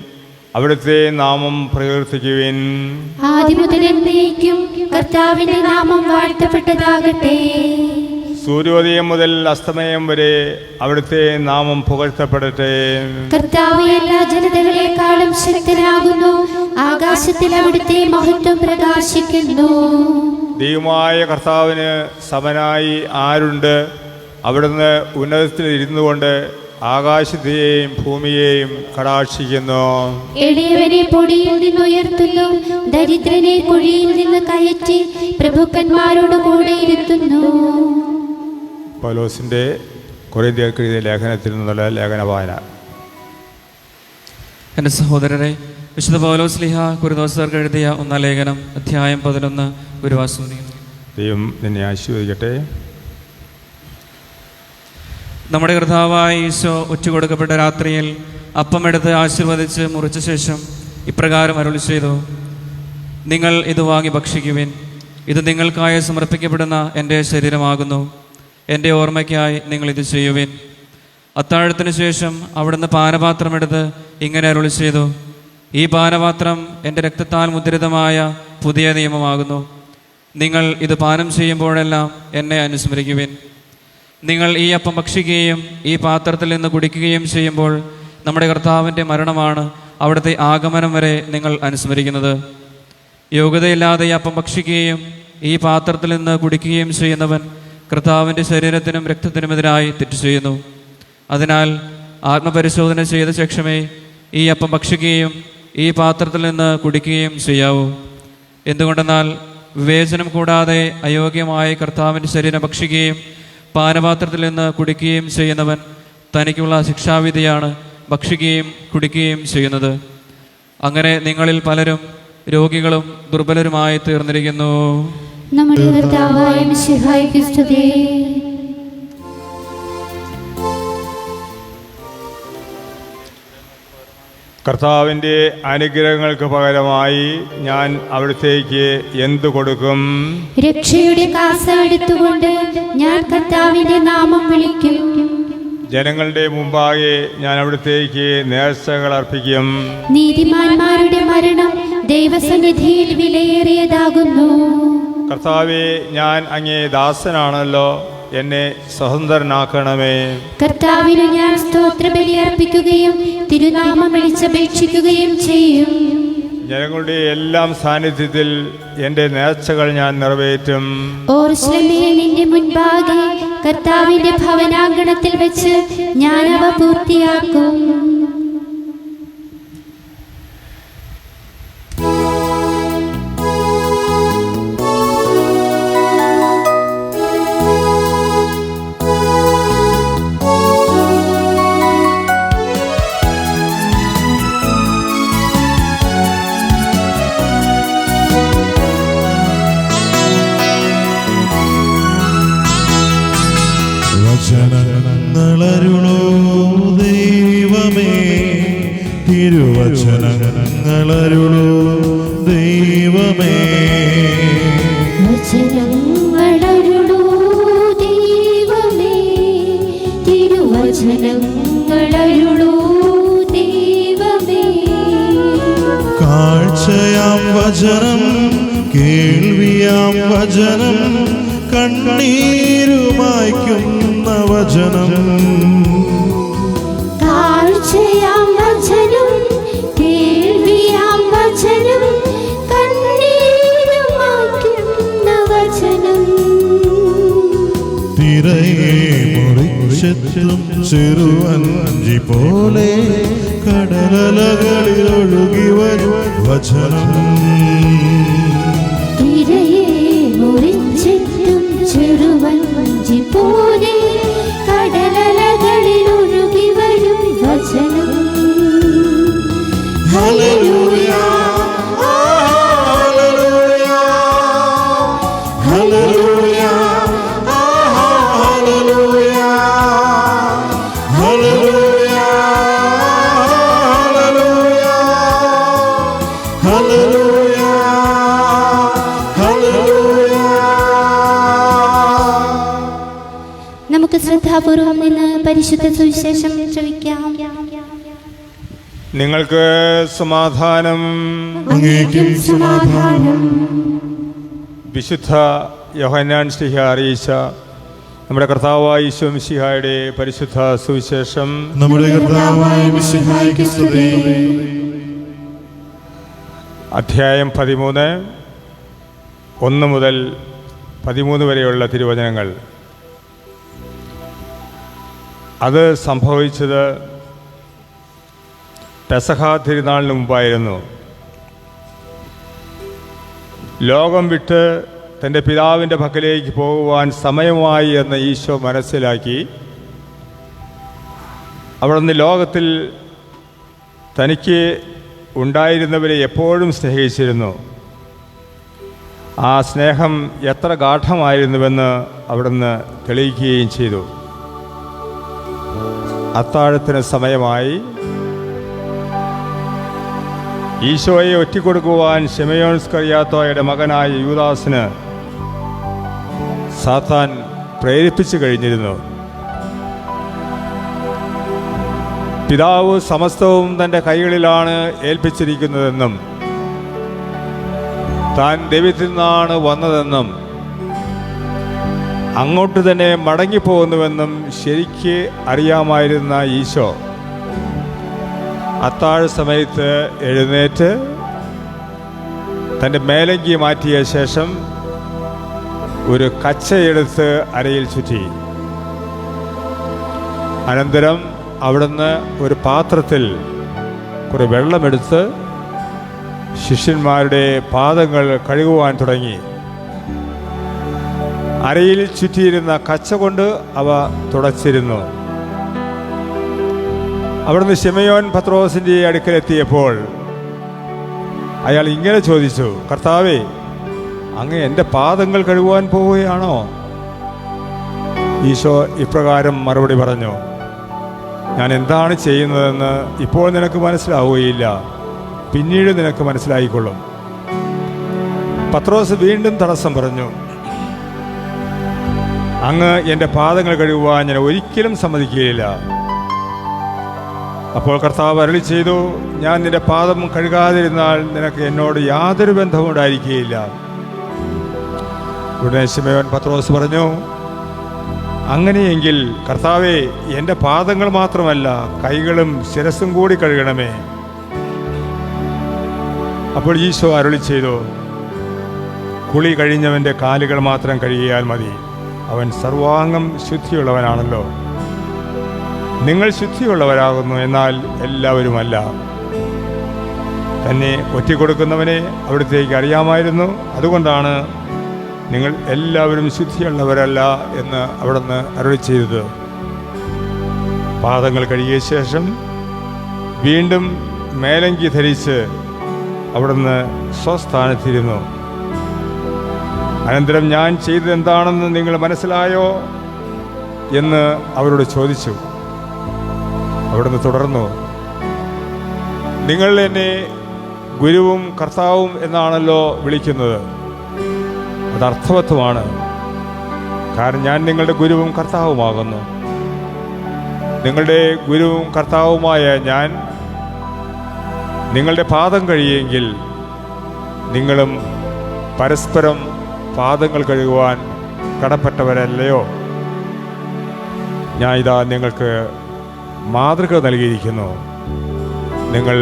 A: അവിടുത്തെ നാമം പ്രകീർത്തിക്കുവിൻ.
D: ആദിമുതൽ എന്നേക്കും കർത്താവിന്റെ നാമം വാഴ്ത്തപ്പെട്ടതാകട്ടെ.
A: സൂര്യോദയം മുതൽ അസ്തമയം വരെ അവിടുത്തെ നാമം പുകഴ്ത്തപ്പെടട്ടെ.
D: കർത്താവ് എല്ലാ ജനതകളെക്കാളും ശക്തനാകുന്നു, ആകാശത്തിൽ അവിടുത്തെ മഹത്വം പ്രകാശിക്കുന്നു.
A: ദൈവമായ കർത്താവിന് സമനായി ആരുണ്ട്? അവിടുന്ന് ഉന്നതത്തിൽ ഇരുന്നു കൊണ്ട് ആകാശത്തെയും ഭൂമിയെയും കടാക്ഷിക്കുന്നു.
D: എളിയവനെ പൊടിയിൽ നിന്ന് ഉയർത്തുന്നു, ദരിദ്രനെ കുഴിയിൽ നിന്ന് കയറ്റി പ്രഭുക്കന്മാരോട് കൂടെ ഇരുത്തുന്നു.
A: പൗലോസിൻ്റെ കൊരിന്ത്യർക്ക് എഴുതിയ ലേഖനത്തിൽ നിന്നുള്ള ലേഖന വായന.
G: എൻ്റെ സഹോദരരെ, വിശുദ്ധ പൗലോസ് ശ്ലീഹ കൊരിന്തോസ്യർക്ക് എഴുതിയ 1 ലേഖനം, അധ്യായം 11. ഗുരുവാസൂനി.
A: ദൈവം നിന്നെ ആശീർവദിക്കട്ടെ.
G: നമ്മുടെ കർത്താവായ ഈശോ ഉച്ചകൊടുക്കപ്പെട്ട രാത്രിയിൽ അപ്പമെടുത്ത് ആശീർവദിച്ച് മുറിച്ച ശേഷം ഇപ്രകാരം അരുളി ചെയ്തു: നിങ്ങൾ ഇത് വാങ്ങി ഭക്ഷിക്കുവിൻ. ഇത് നിങ്ങൾക്കായി സമർപ്പിക്കപ്പെടുന്ന എൻ്റെ ശരീരമാകുന്നു. എൻ്റെ ഓർമ്മയ്ക്കായി നിങ്ങൾ ഇത് ചെയ്യുവിൻ. അത്താഴത്തിന് ശേഷം അവിടുന്ന് പാനപാത്രമെടുത്ത് ഇങ്ങനെ അരുളി ചെയ്തു: ഈ പാനപാത്രം എൻ്റെ രക്തത്താൽ മുദ്രിതമായ പുതിയ നിയമമാകുന്നു. നിങ്ങൾ ഇത് പാനം ചെയ്യുമ്പോഴെല്ലാം എന്നെ അനുസ്മരിക്കുവിൻ. നിങ്ങൾ ഈ അപ്പം ഭക്ഷിക്കുകയും ഈ പാത്രത്തിൽ നിന്ന് കുടിക്കുകയും ചെയ്യുമ്പോൾ നമ്മുടെ കർത്താവിൻ്റെ മരണമാണ് അവിടുത്തെ ആഗമനം വരെ നിങ്ങൾ അനുസ്മരിക്കുന്നത്. യോഗ്യതയില്ലാതെ ഈ അപ്പം ഭക്ഷിക്കുകയും ഈ പാത്രത്തിൽ നിന്ന് കുടിക്കുകയും ചെയ്യുന്നവൻ കർത്താവിൻ്റെ ശരീരത്തിനും രക്തത്തിനുമെതിരായി തെറ്റ് ചെയ്യുന്നു. അതിനാൽ ആത്മപരിശോധന ചെയ്ത ശേഷമേ ഈ അപ്പം ഭക്ഷിക്കുകയും ഈ പാത്രത്തിൽ നിന്ന് കുടിക്കുകയും ചെയ്യാവൂ. എന്തുകൊണ്ടെന്നാൽ വിവേചനം കൂടാതെ അയോഗ്യമായി കർത്താവിൻ്റെ ശരീരം ഭക്ഷിക്കുകയും പാനപാത്രത്തിൽ നിന്ന് കുടിക്കുകയും ചെയ്യുന്നവൻ തനിക്കുള്ള ശിക്ഷാവിധിയാണ് ഭക്ഷിക്കുകയും കുടിക്കുകയും ചെയ്യുന്നത്. അങ്ങനെ നിങ്ങളിൽ പലരും രോഗികളും ദുർബലരുമായി തീർന്നിരിക്കുന്നു.
D: നമ്മുടെ കർത്താവായ മിശിഹായ്ക്ക് സ്തുതി.
A: കർത്താവിൻ്റെ അനുഗ്രഹങ്ങൾക്ക് പകരമായി ഞാൻ അവിടുത്തേക്ക് എന്തു കൊടുക്കും?
D: രക്ഷയുടെ കാസ എടുത്തുകൊണ്ട് ഞാൻ കർത്താവിന്റെ നാമം വിളിക്കും.
A: ജനങ്ങളുടെ മുമ്പാകെ ഞാൻ അവിടുത്തേക്ക് നേർച്ചകൾ അർപ്പിക്കും.
D: നീതിമാന്മാരുടെ മരണം ദൈവസന്നിധിയിൽ വിലയേറിയതാകുന്നു.
A: കർത്താവേ, ഞാൻ അങ്ങേ ദാസനാണല്ലോ, എന്നെ സ്വതന്ത്രനാക്കണമേ.
D: കർത്താവിന് ഞാൻ സ്തോത്രബലി അർപ്പിക്കുകയും തിരുനാമം വിളിച്ചപേക്ഷിക്കുകയും ചെയ്യും.
A: ജനങ്ങളുടെ എല്ലാം സാന്നിധ്യത്തിൽ എൻ്റെ നേർച്ചകൾ ഞാൻ നിറവേറ്റും.
D: ഓർശ്ലേമേ, നിന്റെ മുൻപാകെ കർത്താവിന്റെ ഭവനാങ്കണത്തിൽ വെച്ച് ഞാൻ അവ പൂർത്തിയാക്കും.
B: വചനങ്ങളരുളോ ദൈവമേ, തിരുവചനങ്ങളരുളോ ദൈവമേ.
D: വചനങ്ങളരുളോ ദൈവമേ, തിരുവചനങ്ങളരുളോ ദൈവമേ.
B: കാഴ്ചയാം വചനം, കേൾവിയാം വചനം, കണ്ണീരുമായ്ക്കുന്ന വചനം.
D: കാഴ്ചയാം വചനം, കേൾവിയാം വചനം, കണ്ണീരുമായ്ക്കുന്ന വചനം.
B: തിരയെ മുറിച്ചെത്തും ചെറുവഞ്ചി പോലെ കടലലകളിൽ ഒഴുകി വരും വചനം.
D: തിരയെ മുറിച്ചെത്തും ചെറുവഞ്ചി പോലെ കടലലകളിൽ ഒഴുകി വരും വചനം.
B: Hallelujah, hallelujah, hallelujah, hallelujah, hallelujah, hallelujah, hallelujah.
D: നമുക്ക് ശ്രദ്ധാപൂർവം നിന്ന് പരിശുദ്ധ സുവിശേഷം ശ്രവിക്കാം.
A: നിങ്ങൾക്ക് സമാധാനം.
B: അങ്ങേക്കും സമാധാനം.
A: വിശുദ്ധ യോഹന്നാൻ ശ്ലീഹ അറിയിച്ച നമ്മുടെ കർത്താവായ ഈശോ മിശിഹായുടെ പരിശുദ്ധ സുവിശേഷം.
B: നമ്മുടെ കർത്താവായ മിശിഹായ്ക്ക് സ്തുതി.
A: അധ്യായം 13, 1 മുതൽ 13 വരെയുള്ള തിരുവചനങ്ങൾ. അത് സംഭവിച്ചത് പെസഹ തിരുനാളിന് മുമ്പായിരുന്നു. ലോകം വിട്ട് തൻ്റെ പിതാവിൻ്റെ പക്കലേക്ക് പോകുവാൻ സമയമായി എന്ന് ഈശോ മനസ്സിലാക്കി അവിടുന്ന് ലോകത്തിൽ തനിക്ക് ഉണ്ടായിരുന്നവരെ എപ്പോഴും സ്നേഹിച്ചിരുന്നു. ആ സ്നേഹം എത്ര ഗാഢമായിരുന്നുവെന്ന് അവിടുന്ന് തെളിയിക്കുകയും ചെയ്തു. അത്താഴത്തിന് സമയമായി. ഈശോയെ ഒറ്റിക്കൊടുക്കുവാൻ ശിമയോൻ സ്കറിയാത്തോയുടെ മകനായ യൂദാസിന് സാത്താൻ പ്രേരിപ്പിച്ചു കഴിഞ്ഞിരുന്നു. പിതാവ് സമസ്തവും തൻ്റെ കൈകളിലാണ് ഏൽപ്പിച്ചിരിക്കുന്നതെന്നും താൻ ദൈവത്തിൽ നിന്നാണ് വന്നതെന്നും അങ്ങോട്ട് തന്നെ മടങ്ങിപ്പോകുന്നുവെന്നും ശരിക്ക് അറിയാമായിരുന്ന ഈശോ അത്താഴ സമയത്ത് എഴുന്നേറ്റ് തൻ്റെ മേലങ്കി മാറ്റിയ ശേഷം ഒരു കച്ചയെടുത്ത് അരയിൽ ചുറ്റി. അനന്തരം അവിടുന്ന് ഒരു പാത്രത്തിൽ കുറേ വെള്ളമെടുത്ത് ശിഷ്യന്മാരുടെ പാദങ്ങൾ കഴുകുവാൻ തുടങ്ങി. അരയിൽ ചുറ്റിയിരുന്ന കച്ച കൊണ്ട് അവ തുടച്ചിരുന്നു. അവിടുന്ന് ശിമയോൻ പത്രോസിൻ്റെ അടുക്കലെത്തിയപ്പോൾ അയാൾ ഇങ്ങനെ ചോദിച്ചു, കർത്താവേ, അങ്ങ് എൻ്റെ പാദങ്ങൾ കഴുകുവാൻ പോവുകയാണോ? ഈശോ ഇപ്രകാരം മറുപടി പറഞ്ഞു, ഞാൻ എന്താണ് ചെയ്യുന്നതെന്ന് ഇപ്പോൾ നിനക്ക് മനസ്സിലാവുകയില്ല, പിന്നീട് നിനക്ക് മനസ്സിലായിക്കൊള്ളും. പത്രോസ് വീണ്ടും തടസ്സം പറഞ്ഞു, അങ്ങ് എൻ്റെ പാദങ്ങൾ കഴുകുവാൻ ഞാൻ ഒരിക്കലും സമ്മതിക്കുകയില്ല. അപ്പോൾ കർത്താവ് അരുളി ചെയ്തു, ഞാൻ നിന്റെ പാദം കഴുകാതിരുന്നാൽ നിനക്ക് എന്നോട് യാതൊരു ബന്ധവും ഉണ്ടായിരിക്കുകയില്ല. ഉടനെ ശിമയോൻ പത്രോസ് പറഞ്ഞു, അങ്ങനെയെങ്കിൽ കർത്താവേ, എൻ്റെ പാദങ്ങൾ മാത്രമല്ല കൈകളും ശിരസ്സും കൂടി കഴുകണമേ. അപ്പോൾ ഈശോ അരുളി ചെയ്തു, കുളി കഴിഞ്ഞവൻ്റെ കാലുകൾ മാത്രം കഴുകിയാൽ മതി, അവൻ സർവാംഗം ശുദ്ധിയുള്ളവനാണല്ലോ. നിങ്ങൾ ശുദ്ധിയുള്ളവരാകുന്നു, എന്നാൽ എല്ലാവരുമല്ല. തന്നെ ഒറ്റിക്കൊടുക്കുന്നവനെ അവിടുത്തേക്ക് അറിയാമായിരുന്നു. അതുകൊണ്ടാണ് നിങ്ങൾ എല്ലാവരും ശുദ്ധിയുള്ളവരല്ല എന്ന് അവിടുന്ന് അരുളി ചെയ്തത്. പാദങ്ങൾ കഴുകിയ ശേഷം വീണ്ടും മേലങ്കി ധരിച്ച് അവിടുന്ന് സ്വസ്ഥാനത്തിരുന്നു. അനന്തരം ഞാൻ ചെയ്തതെന്താണെന്ന് നിങ്ങൾ മനസ്സിലായോ എന്ന് അവരോട് ചോദിച്ചു. അവിടുന്ന് തുടർന്നു, നിങ്ങൾ എന്നെ ഗുരുവും കർത്താവും എന്നാണല്ലോ വിളിക്കുന്നത്. അത് അർത്ഥവത്വമാണ്, കാരണം ഞാൻ നിങ്ങളുടെ ഗുരുവും കർത്താവുമാകുന്നു. നിങ്ങളുടെ ഗുരുവും കർത്താവുമായ ഞാൻ നിങ്ങളുടെ പാദം കഴിയെങ്കിൽ നിങ്ങളും പരസ്പരം പാദങ്ങൾ കഴുകുവാൻ കടപ്പെട്ടവരല്ലയോ? ഞാൻ ഇതാ നിങ്ങൾക്ക് മാതൃക നൽകിയിരിക്കുന്നു. നിങ്ങൾ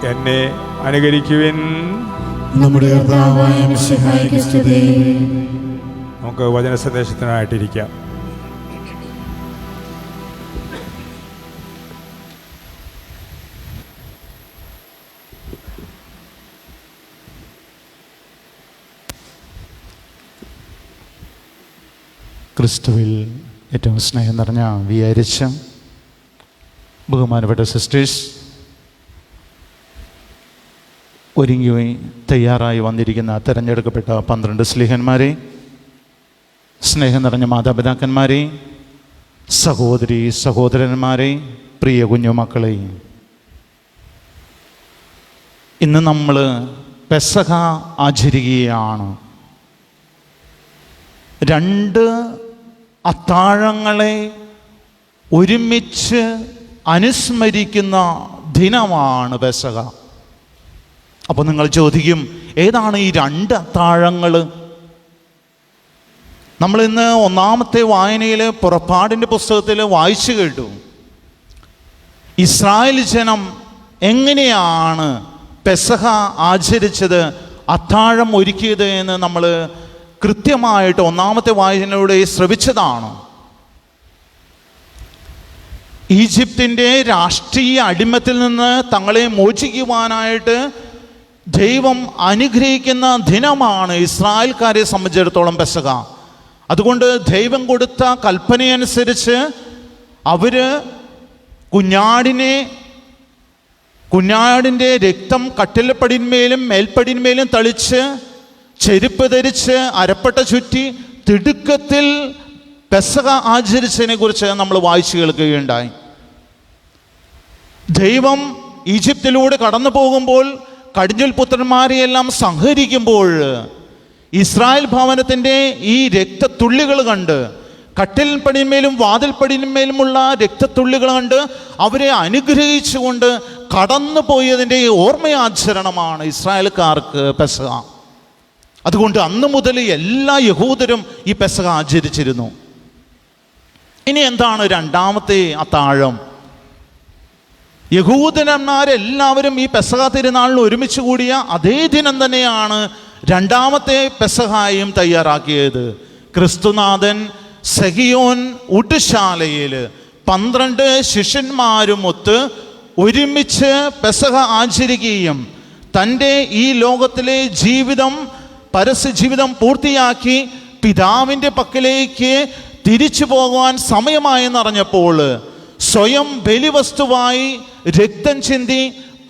A: എന്നെ അനുകരിക്കുവിൻ.
B: നമ്മുടെ കർത്താവായ മിശിഹായ്ക്ക് സ്തുതി.
A: നമുക്ക് വചന സന്ദേശത്തിനായിട്ടിരിക്കാം.
E: ക്രിസ്തുവിൽ ഏറ്റവും സ്നേഹം നിറഞ്ഞ വിചാരിച്ച ബഹുമാനപ്പെട്ട സിസ്റ്റേഴ്സ്, ഒരുങ്ങി തയ്യാറായി വന്നിരിക്കുന്ന തിരഞ്ഞെടുക്കപ്പെട്ട 12 സ്ലീഹന്മാരെ, സ്നേഹം നിറഞ്ഞ മാതാപിതാക്കന്മാരെ, സഹോദരി സഹോദരന്മാരെ, പ്രിയ കുഞ്ഞുമക്കളെ, ഇന്ന് നമ്മൾ പെസഹ ആചരിക്കുകയാണ്. 2 അത്താഴങ്ങളെ ഒരുമിച്ച് അനുസ്മരിക്കുന്ന ദിനമാണ് പെസഹ. അപ്പോൾ നിങ്ങൾ ചോദിക്കും, ഏതാണ് ഈ 2 അത്താഴങ്ങൾ? നമ്മളിന്ന് ഒന്നാമത്തെ വായനയിൽ പുറപ്പാടിൻ്റെ പുസ്തകത്തിൽ വായിച്ചു കേട്ടു, ഇസ്രായേൽ ജനം എങ്ങനെയാണ് പെസഹ ആചരിച്ചത്, അത്താഴം ഒരുക്കിയത് എന്ന് നമ്മൾ കൃത്യമായിട്ട് ഒന്നാമത്തെ വായനയിലൂടെ ശ്രവിച്ചതാണ്. ഈജിപ്തിൻ്റെ രാഷ്ട്രീയ അടിമത്തിൽ നിന്ന് തങ്ങളെ മോചിക്കുവാനായിട്ട് ദൈവം അനുഗ്രഹിക്കുന്ന ദിനമാണ് ഇസ്രായേൽക്കാരെ സംബന്ധിച്ചിടത്തോളം പെസഹ. അതുകൊണ്ട് ദൈവം കൊടുത്ത കൽപ്പനയനുസരിച്ച് അവർ കുഞ്ഞാടിൻ്റെ രക്തം കട്ടിലപ്പടിന്മേലും മേൽപ്പടിന്മേലും തളിച്ച്, ചെരുപ്പ് ധരിച്ച്, അരപ്പട്ട ചുറ്റി തിടുക്കത്തിൽ പെസഹ ആചരിച്ചതിനെ കുറിച്ച് നമ്മൾ വായിച്ചു കേൾക്കുകയുണ്ടായി. ദൈവം ഈജിപ്തിലൂടെ കടന്നു പോകുമ്പോൾ കടിഞ്ഞൂൽ പുത്രന്മാരെയെല്ലാം സംഹരിക്കുമ്പോൾ ഇസ്രായേൽ ഭവനത്തിൻ്റെ ഈ രക്തത്തുള്ളികൾ കണ്ട്, കട്ടിൽപ്പടിന്മേലും വാതിൽപ്പടിന്മേലുമുള്ള രക്തത്തുള്ളികൾ കണ്ട് അവരെ അനുഗ്രഹിച്ചുകൊണ്ട് കടന്നു പോയതിൻ്റെ ഓർമ്മയാചരണമാണ് ഇസ്രായേൽക്കാർക്ക് പെസഹ. അതുകൊണ്ട് അന്ന് മുതൽ എല്ലാ യഹൂദരും ഈ പെസഹ ആചരിച്ചിരുന്നു. ഇനി എന്താണ് രണ്ടാമത്തെ അത്താഴം? യഹൂദന്മാരെല്ലാവരും ഈ പെസഹ തിരുനാളിന് ഒരുമിച്ച് കൂടിയ അതേ ദിനം തന്നെയാണ് രണ്ടാമത്തെ പെസഹായും തയ്യാറാക്കിയത്. ക്രിസ്തുനാഥൻ സഹിയോൻ ഊട്ടുശാലയിൽ 12 ശിഷ്യന്മാരുമൊത്ത് ഒരുമിച്ച് പെസഹ ആചരിക്കുകയും തൻ്റെ ഈ ലോകത്തിലെ ജീവിതം, പരസ്യ ജീവിതം പൂർത്തിയാക്കി പിതാവിൻ്റെ പക്കലേക്ക് തിരിച്ചു പോകുവാൻ സമയമായെന്നറിഞ്ഞപ്പോൾ സ്വയം ബലിവസ്തുവായി രക്തം ചിന്തി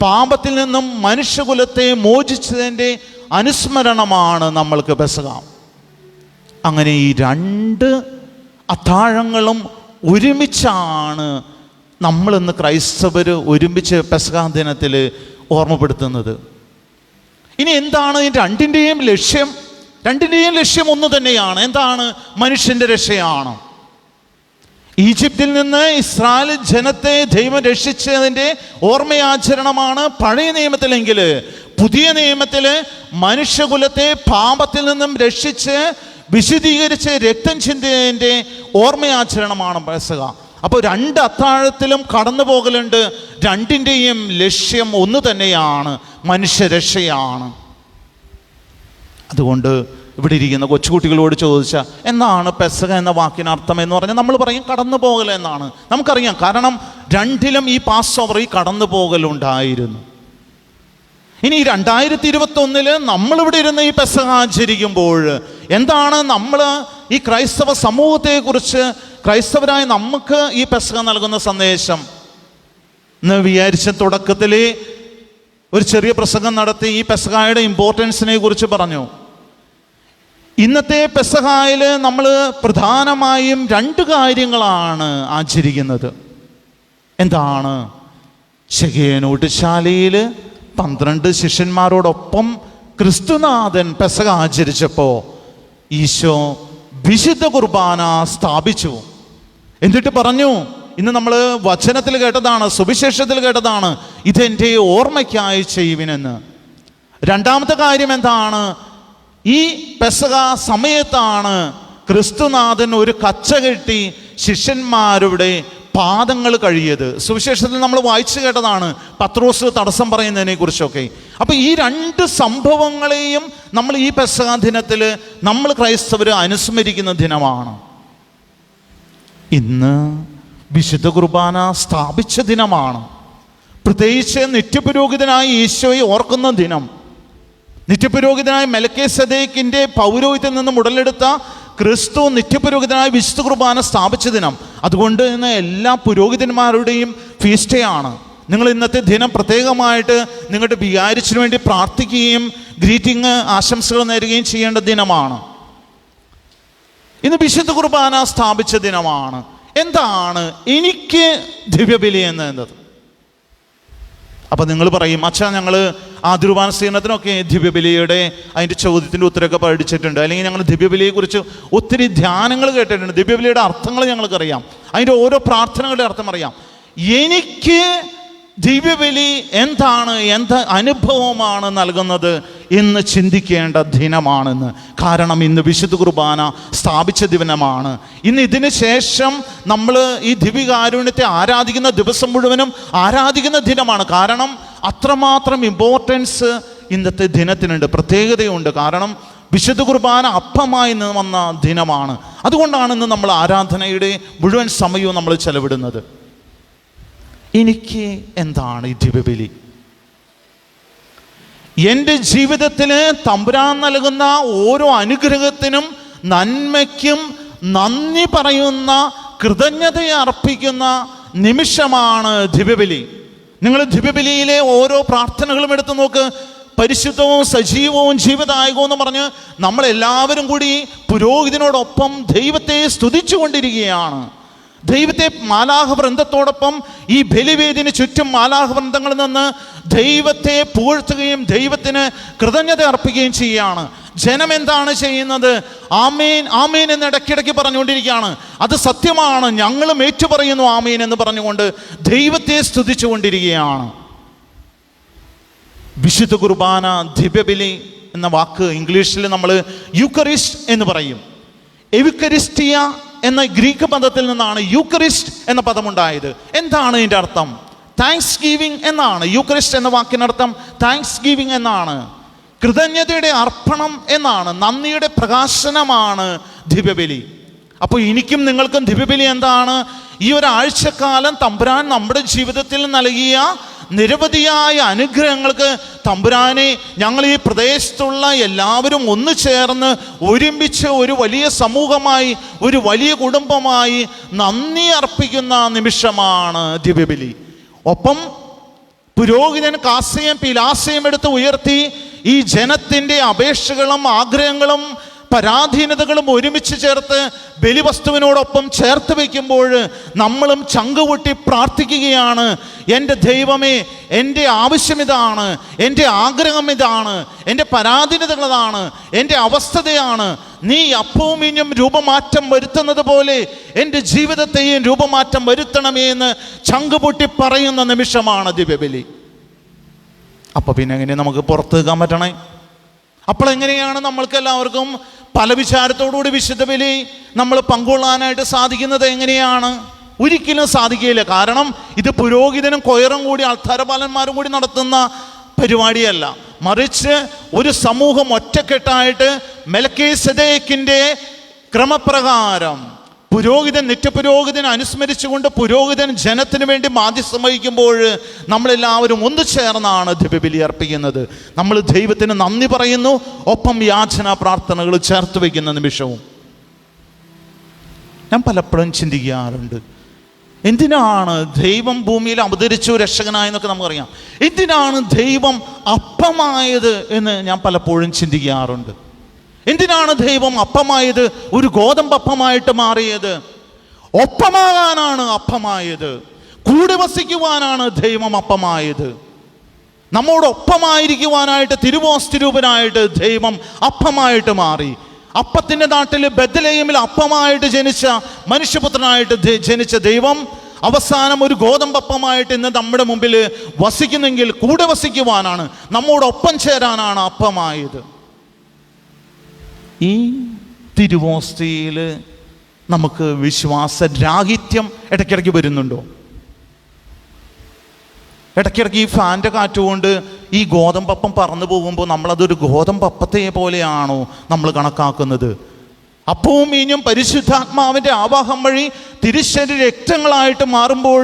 E: പാപത്തിൽ നിന്നും മനുഷ്യകുലത്തെ മോചിച്ചതിൻ്റെ അനുസ്മരണമാണ് നമ്മൾക്ക് പെസഹ. അങ്ങനെ ഈ 2 അത്താഴങ്ങളും ഒരുമിച്ചാണ് നമ്മളിന്ന് ക്രൈസ്തവർ ഒരുമിച്ച് പെസഹ ദിനത്തിൽ ഓർമ്മപ്പെടുത്തുന്നത്. ഇനി എന്താണ് ഈ രണ്ടിൻ്റെയും ലക്ഷ്യം? രണ്ടിൻ്റെയും ലക്ഷ്യം ഒന്ന് തന്നെയാണ്. എന്താണ്? മനുഷ്യൻ്റെ രക്ഷയാണ്. ഈജിപ്തിൽ നിന്ന് ഇസ്രായേൽ ജനത്തെ ദൈവം രക്ഷിച്ചതിൻ്റെ ഓർമ്മയാചരണമാണ് പഴയ നിയമത്തിലെങ്കിൽ, പുതിയ നിയമത്തിൽ മനുഷ്യകുലത്തെ പാപത്തിൽ നിന്നും രക്ഷിച്ച് വിശുദ്ധീകരിച്ച് രക്തം ചിന്തിയതിൻ്റെ ഓർമ്മയാചരണമാണ് പെസഹ. അപ്പോൾ 2 അത്താഴത്തിലും കടന്നു പോകലുണ്ട്. രണ്ടിൻ്റെയും ലക്ഷ്യം ഒന്ന് തന്നെയാണ്, മനുഷ്യരക്ഷയാണ്. അതുകൊണ്ട് ഇവിടെ ഇരിക്കുന്ന കൊച്ചുകുട്ടികളോട് ചോദിച്ചാൽ എന്താണ് പെസഹ എന്ന വാക്കിനർത്ഥം എന്ന് പറഞ്ഞാൽ നമ്മൾ പറയും കടന്നു പോകൽ എന്നാണ്. നമുക്കറിയാം, കാരണം രണ്ടിലും ഈ പാസ് ഓവർ, ഈ കടന്നു പോകലുണ്ടായിരുന്നു. ഇനി 2021 നമ്മളിവിടെ ഇരുന്ന് ഈ പെസഹ ആചരിക്കുമ്പോൾ എന്താണ് നമ്മൾ ഈ ക്രൈസ്തവ സമൂഹത്തെക്കുറിച്ച്, ക്രൈസ്തവരായ നമുക്ക് ഈ പെസഹ നൽകുന്ന സന്ദേശം? എന്ന് വിചാരിച്ച തുടക്കത്തിൽ ഒരു ചെറിയ പ്രസംഗം നടത്തി ഈ പെസഹായുടെ ഇമ്പോർട്ടൻസിനെ കുറിച്ച് പറഞ്ഞു. ഇന്നത്തെ പെസഹായിൽ നമ്മൾ പ്രധാനമായും 2 കാര്യങ്ങളാണ് ആചരിക്കുന്നത്. എന്താണ്? ശകേനൂട്ടുശാലയിൽ 12 ശിഷ്യന്മാരോടൊപ്പം ക്രിസ്തുനാഥൻ പെസഹ ആചരിച്ചപ്പോൾ ഈശോ വിശുദ്ധ കുർബാന സ്ഥാപിച്ചു. എന്നിട്ട് പറഞ്ഞു, ഇന്ന് നമ്മൾ വചനത്തിൽ കേട്ടതാണ്, സുവിശേഷത്തിൽ കേട്ടതാണ്, ഇതെൻ്റെ ഓർമ്മയ്ക്കായി ചെയ്യുവിനെന്ന്. രണ്ടാമത്തെ കാര്യം എന്താണ്? ഈ പെസഹ സമയത്താണ് ക്രിസ്തുനാഥൻ ഒരു കച്ച കെട്ടി ശിഷ്യന്മാരുടെ പാദങ്ങൾ കഴിയത്. സുവിശേഷത്തിൽ നമ്മൾ വായിച്ചു കേട്ടതാണ്, പത്രോസ് തടസ്സം പറയുന്നതിനെ കുറിച്ചൊക്കെ. അപ്പോൾ ഈ 2 സംഭവങ്ങളെയും നമ്മൾ ഈ പെസഹ ദിനത്തിൽ നമ്മൾ ക്രൈസ്തവർ അനുസ്മരിക്കുന്ന ദിനമാണ്. ഇന്ന് വിശുദ്ധ കുർബാന സ്ഥാപിച്ച ദിനമാണ്. പ്രത്യേകിച്ച് നിത്യപുരോഹിതനായി ഈശോയെ ഓർക്കുന്ന ദിനം. നിത്യപുരോഹിതനായ മെൽക്കിസേദെക്കിന്റെ പൗരോഹിത്യത്തിൽ നിന്നും ഉടലെടുത്ത ക്രിസ്തു നിത്യപുരോഹിതനായ വിശുദ്ധ കുർബാന സ്ഥാപിച്ച ദിനം. അതുകൊണ്ട് ഇന്ന് എല്ലാ പുരോഹിതന്മാരുടെയും ഫീസ്റ്റേയാണ്. നിങ്ങൾ ഇന്നത്തെ ദിനം പ്രത്യേകമായിട്ട് നിങ്ങളുടെ വികാരിച്ചിന് വേണ്ടി പ്രാർത്ഥിക്കുകയും ഗ്രീറ്റിംഗ് ആശംസകൾ നേരുകയും ചെയ്യേണ്ട ദിനമാണ്. ഇന്ന് വിശുദ്ധ കുർബാന സ്ഥാപിച്ച ദിനമാണ്. എന്താണ് എനിക്ക് ദിവ്യബലി എന്നത്? അപ്പം നിങ്ങൾ പറയും, അച്ഛാ ഞങ്ങൾ ആതിർവാന സ്വീകരണത്തിനൊക്കെ ദിവ്യബലിയുടെ അതിൻ്റെ ചോദ്യത്തിൻ്റെ ഉത്തരമൊക്കെ പഠിച്ചിട്ടുണ്ട്, അല്ലെങ്കിൽ ഞങ്ങൾ ദിവ്യബലിയെക്കുറിച്ച് ഒത്തിരി ധ്യാനങ്ങൾ കേട്ടിട്ടുണ്ട്, ദിവ്യബലിയുടെ അർത്ഥങ്ങൾ ഞങ്ങൾക്കറിയാം, അതിൻ്റെ ഓരോ പ്രാർത്ഥനകളുടെ അർത്ഥം അറിയാം. എനിക്ക് ദിവ്യബലി എന്താണ്, എന്ത് അനുഭവമാണ് നൽകുന്നത് എന്ന് ചിന്തിക്കേണ്ട ദിനമാണെന്ന്. കാരണം ഇന്ന് വിശുദ്ധ കുർബാന സ്ഥാപിച്ച ദിനമാണ്. ഇന്ന് ഇതിന് ശേഷം നമ്മൾ ഈ ദിവ്യകാരുണ്യത്തെ ആരാധിക്കുന്ന ദിവസം മുഴുവനും ആരാധിക്കുന്ന ദിനമാണ്. കാരണം അത്രമാത്രം ഇമ്പോർട്ടൻസ് ഇന്നത്തെ ദിനത്തിനുണ്ട്, പ്രത്യേകതയുണ്ട്. കാരണം വിശുദ്ധ കുർബാന അപ്പമായി വന്ന ദിനമാണ്. അതുകൊണ്ടാണ് ഇന്ന് നമ്മൾ ആരാധനയുടെ മുഴുവൻ സമയവും നമ്മൾ ചെലവിടുന്നത്. എനിക്ക് എന്താണ് ഈ ദിവ്യബലി? എൻ്റെ ജീവിതത്തിൽ തമ്പുരാൻ നൽകുന്ന ഓരോ അനുഗ്രഹത്തിനും നന്മയ്ക്കും നന്ദി പറയുന്ന, കൃതജ്ഞതയെ അർപ്പിക്കുന്ന നിമിഷമാണ് ദിവ്യബലി. നിങ്ങൾ ദിവ്യബലിയിലെ ഓരോ പ്രാർത്ഥനകളും എടുത്തു നോക്ക്. പരിശുദ്ധവും സജീവവും ജീവദായകവും എന്ന് പറഞ്ഞ് നമ്മളെല്ലാവരും കൂടി പുരോഹിതനോടൊപ്പം ദൈവത്തെ സ്തുതിച്ചു കൊണ്ടിരിക്കുകയാണ്. ദൈവത്തെ മാലാഹവൃന്ദത്തോടൊപ്പം ഈ ബലിവേദിന് ചുറ്റും മാലാഹവൃന്ദങ്ങളിൽ നിന്ന് ദൈവത്തെ പുകഴ്ത്തുകയും ദൈവത്തിന് കൃതജ്ഞത അർപ്പിക്കുകയും ചെയ്യുകയാണ്. ജനം എന്താണ് ചെയ്യുന്നത്? ആമേൻ ആമേൻ എന്ന് ഇടയ്ക്കിടയ്ക്ക് പറഞ്ഞുകൊണ്ടിരിക്കുകയാണ്. അത് സത്യമാണ്, ഞങ്ങളും ഏറ്റുപറയുന്നു ആമേൻ എന്ന് പറഞ്ഞുകൊണ്ട് ദൈവത്തെ സ്തുതിച്ചുകൊണ്ടിരിക്കുകയാണ്. വിശുദ്ധ കുർബാന, ദിവ്യബലി എന്ന വാക്ക് ഇംഗ്ലീഷിൽ നമ്മൾ യൂക്കറിസ്റ്റ് എന്ന് പറയും. എവിക്കരിസ്റ്റിയ എന്ന ഗ്രീക്ക് പദത്തിൽ നിന്നാണ് യൂക്കറിസ്റ്റ് എന്ന പദമുണ്ടായത്. എന്താണ് ഇതിൻ്റെ അർത്ഥം? താങ്ക്സ് ഗീവിങ് എന്നാണ്. യൂക്കറിസ്റ്റ് എന്ന വാക്കിനർത്ഥം താങ്ക്സ് ഗീവിങ് എന്നാണ്. കൃതജ്ഞതയുടെ അർപ്പണം എന്നാണ്. നന്ദിയുടെ പ്രകാശനമാണ് ദിവ്യബലി. അപ്പോൾ എനിക്കും നിങ്ങൾക്കും ദിവ്യബലി എന്താണ്? ഈ ഒരാഴ്ചക്കാലം തമ്പുരാൻ നമ്മുടെ ജീവിതത്തിൽ നൽകിയ നിരവധിയായ അനുഗ്രഹങ്ങൾക്ക് തമ്പുരാനെ ഞങ്ങൾ ഈ പ്രദേശത്തുള്ള എല്ലാവരും ഒന്നു ചേർന്ന് ഒരുമിച്ച് ഒരു വലിയ സമൂഹമായി, ഒരു വലിയ കുടുംബമായി നന്ദി അർപ്പിക്കുന്ന നിമിഷമാണ് ദിവ്യബലി. ഒപ്പം പുരോഹിതൻ കാസയും പിലാസയും എടുത്ത് ഉയർത്തി ഈ ജനത്തിൻ്റെ അപേക്ഷകളും ആഗ്രഹങ്ങളും പരാധീനതകളും ഒരുമിച്ച് ചേർത്ത് ബലിവസ്തുവിനോടൊപ്പം ചേർത്ത് വയ്ക്കുമ്പോൾ നമ്മളും ചങ്കുപൊട്ടി പ്രാർത്ഥിക്കുകയാണ്. എൻ്റെ ദൈവമേ, എൻ്റെ ആവശ്യം ഇതാണ്, എൻ്റെ ആഗ്രഹം ഇതാണ്, എൻ്റെ പരാധീനതകളാണ്, എൻ്റെ അവസ്ഥതയാണ്. നീ അപ്പവും ഇഞ്ഞും രൂപമാറ്റം വരുത്തുന്നത് പോലെ എൻ്റെ ജീവിതത്തെയും രൂപമാറ്റം വരുത്തണമേ എന്ന് ചങ്കുപൊട്ടി പറയുന്ന നിമിഷമാണ് ദിവ്യബലി. അപ്പോൾ പിന്നെ എങ്ങനെ നമുക്ക് പുറത്ത് നിൽക്കാൻ പറ്റണേ? അപ്പോൾ എങ്ങനെയാണ് നമ്മൾക്ക് എല്ലാവർക്കും പല വിചാരത്തോടുകൂടി വിശുദ്ധ ബലി നമ്മൾ പങ്കുകൊള്ളാനായിട്ട് സാധിക്കുന്നത്? എങ്ങനെയാണ്? ഒരിക്കലും സാധിക്കുകയില്ല. കാരണം ഇത് പുരോഹിതനും കൊയറും കൂടി അൾത്താരപാലന്മാരും കൂടി നടത്തുന്ന പരിപാടിയല്ല. മറിച്ച് ഒരു സമൂഹം ഒറ്റക്കെട്ടായിട്ട് മെൽക്കീസേദെക്കിൻ്റെ ക്രമപ്രകാരം പുരോഹിതൻ, നിത്യപുരോഹിതൻ അനുസ്മരിച്ചുകൊണ്ട് പുരോഹിതൻ ജനത്തിന് വേണ്ടി മാധ്യസ്ഥം വഹിക്കുമ്പോൾ നമ്മളെല്ലാവരും ഒന്നു ചേർന്നാണ് ദിവ്യബലി അർപ്പിക്കുന്നത്. നമ്മൾ ദൈവത്തിന് നന്ദി പറയുന്നു, ഒപ്പം യാചന പ്രാർത്ഥനകൾ ചേർത്ത് വയ്ക്കുന്ന നിമിഷവും. ഞാൻ പലപ്പോഴും ചിന്തിക്കാറുണ്ട്, എന്തിനാണ് ദൈവം ഭൂമിയിൽ അവതരിച്ചു രക്ഷകനായെന്നൊക്കെ നമുക്കറിയാം. എന്തിനാണ് ദൈവം അപ്പമായത് എന്ന് ഞാൻ പലപ്പോഴും ചിന്തിക്കാറുണ്ട്. എന്തിനാണ് ദൈവം അപ്പമായത്, ഒരു ഗോതമ്പപ്പമായിട്ട് മാറിയത്? ഒപ്പമാകാനാണ് അപ്പമായത്. കൂടെ വസിക്കുവാനാണ് ദൈവം അപ്പമായത്. നമ്മോടൊപ്പമായിരിക്കുവാനായിട്ട് തിരുവോസ്തിരൂപനായിട്ട് ദൈവം അപ്പമായിട്ട് മാറി. അപ്പത്തിൻ്റെ നാട്ടിൽ ബെത്ലഹേമിൽ അപ്പമായിട്ട് ജനിച്ച മനുഷ്യപുത്രനായിട്ട് ജനിച്ച ദൈവം അവസാനം ഒരു ഗോതമ്പപ്പമായിട്ട് ഇന്ന് നമ്മുടെ മുമ്പിൽ വസിക്കുന്നെങ്കിൽ കൂടെ വസിക്കുവാനാണ്, നമ്മോടൊപ്പം ചേരാനാണ് അപ്പമായത്. ഈ തിരുവോസ്തിയിൽ നമുക്ക് വിശ്വാസരാഹിത്യം ഇടയ്ക്കിടയ്ക്ക് വരുന്നുണ്ടോ? ഇടയ്ക്കിടയ്ക്ക് ഈ ഫാൻ്റെ കാറ്റുകൊണ്ട് ഈ ഗോതമ്പപ്പം പറന്നു പോകുമ്പോൾ നമ്മളതൊരു ഗോതമ്പപ്പത്തെ പോലെയാണോ നമ്മൾ കണക്കാക്കുന്നത്? അപ്പവും മീനും പരിശുദ്ധാത്മാവിൻ്റെ ആവാഹം വഴി തിരുശരീര രക്തങ്ങളായിട്ട് മാറുമ്പോൾ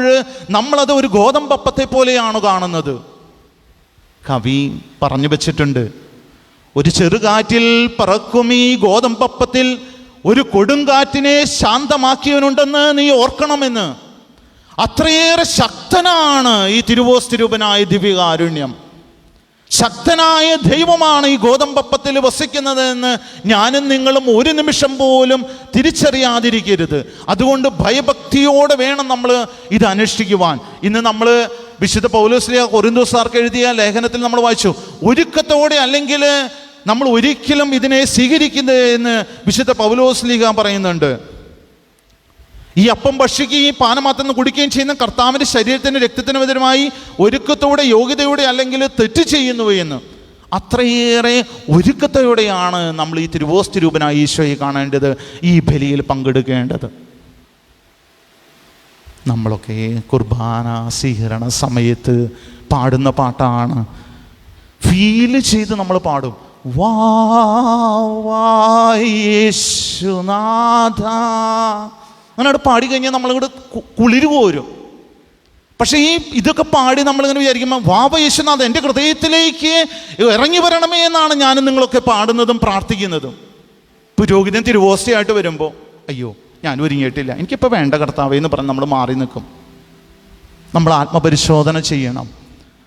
E: നമ്മളത് ഒരു ഗോതമ്പപ്പത്തെ പോലെയാണോ കാണുന്നത്? കവി പറഞ്ഞു വെച്ചിട്ടുണ്ട്, ഒരു ചെറുകാറ്റിൽ പറക്കും ഈ ഗോതമ്പപ്പത്തിൽ ഒരു കൊടുങ്കാറ്റിനെ ശാന്തമാക്കിയവനുണ്ടെന്ന് നീ ഓർക്കണമെന്ന്. അത്രയേറെ ശക്തനാണ് ഈ തിരുവോസ്തിരൂപനായ ദിവ്യകാരുണ്യം. ശക്തനായ ദൈവമാണ് ഈ ഗോതമ്പപ്പത്തിൽ വസിക്കുന്നത് എന്ന് ഞാനും നിങ്ങളും ഒരു നിമിഷം പോലും തിരിച്ചറിയാതിരിക്കരുത്. അതുകൊണ്ട് ഭയഭക്തിയോടെ വേണം നമ്മൾ ഇത് അനുഷ്ഠിക്കുവാൻ. ഇന്ന് നമ്മൾ വിശുദ്ധ പൗലോസ്ലീഹ കൊരിന്തോസാർക്ക് എഴുതിയ ലേഖനത്തിൽ നമ്മൾ വായിച്ചു, ഒരുക്കത്തോടെ അല്ലെങ്കിൽ നമ്മൾ ഒരിക്കലും ഇതിനെ സ്വീകരിക്കുന്നത് എന്ന് വിശുദ്ധ പൗലോസ്ലീഹ പറയുന്നുണ്ട്. ഈ അപ്പം ഭക്ഷിക്കുകയും പാനമാത്രം കുടിക്കുകയും ചെയ്യുന്ന കർത്താവിൻ്റെ ശരീരത്തിൻ്റെ രക്തത്തിന് വിധേയമായി ഒരുക്കത്തോടെ യോഗ്യതയോടെ അല്ലെങ്കിൽ തെറ്റ് ചെയ്യുന്നു എന്ന്. അത്രയേറെ ഒരുക്കത്തോടെയാണ് നമ്മൾ ഈ തിരുവോസ്തിരൂപനായ ഈശോയെ കാണേണ്ടത്, ഈ ബലിയിൽ പങ്കെടുക്കേണ്ടത്. നമ്മളൊക്കെ കുർബാന സ്വീകരണ സമയത്ത് പാടുന്ന പാട്ടാണ്, ഫീൽ ചെയ്ത് നമ്മൾ പാടും, വാ വാ യേശുനാഥ. അങ്ങനെ പാടിക്കഴിഞ്ഞാൽ നമ്മളിവിടെ കുളിര് പോരും. പക്ഷേ ഇതൊക്കെ പാടി നമ്മളിങ്ങനെ വിചാരിക്കുമ്പോൾ വാവ യേശുനാഥ എൻ്റെ ഹൃദയത്തിലേക്ക് ഇറങ്ങി വരണമേ എന്നാണ് ഞാനും നിങ്ങളൊക്കെ പാടുന്നതും പ്രാർത്ഥിക്കുന്നതും. പുരോഹിതൻ തിരുവോസ്തിയായിട്ട് വരുമ്പോൾ അയ്യോ ഞാൻ ഒരുങ്ങിയിട്ടില്ല, എനിക്കിപ്പോൾ വേണ്ട കർത്താവേ എന്ന് പറഞ്ഞ് നമ്മൾ മാറി നിൽക്കും. നമ്മൾ ആത്മപരിശോധന ചെയ്യണം.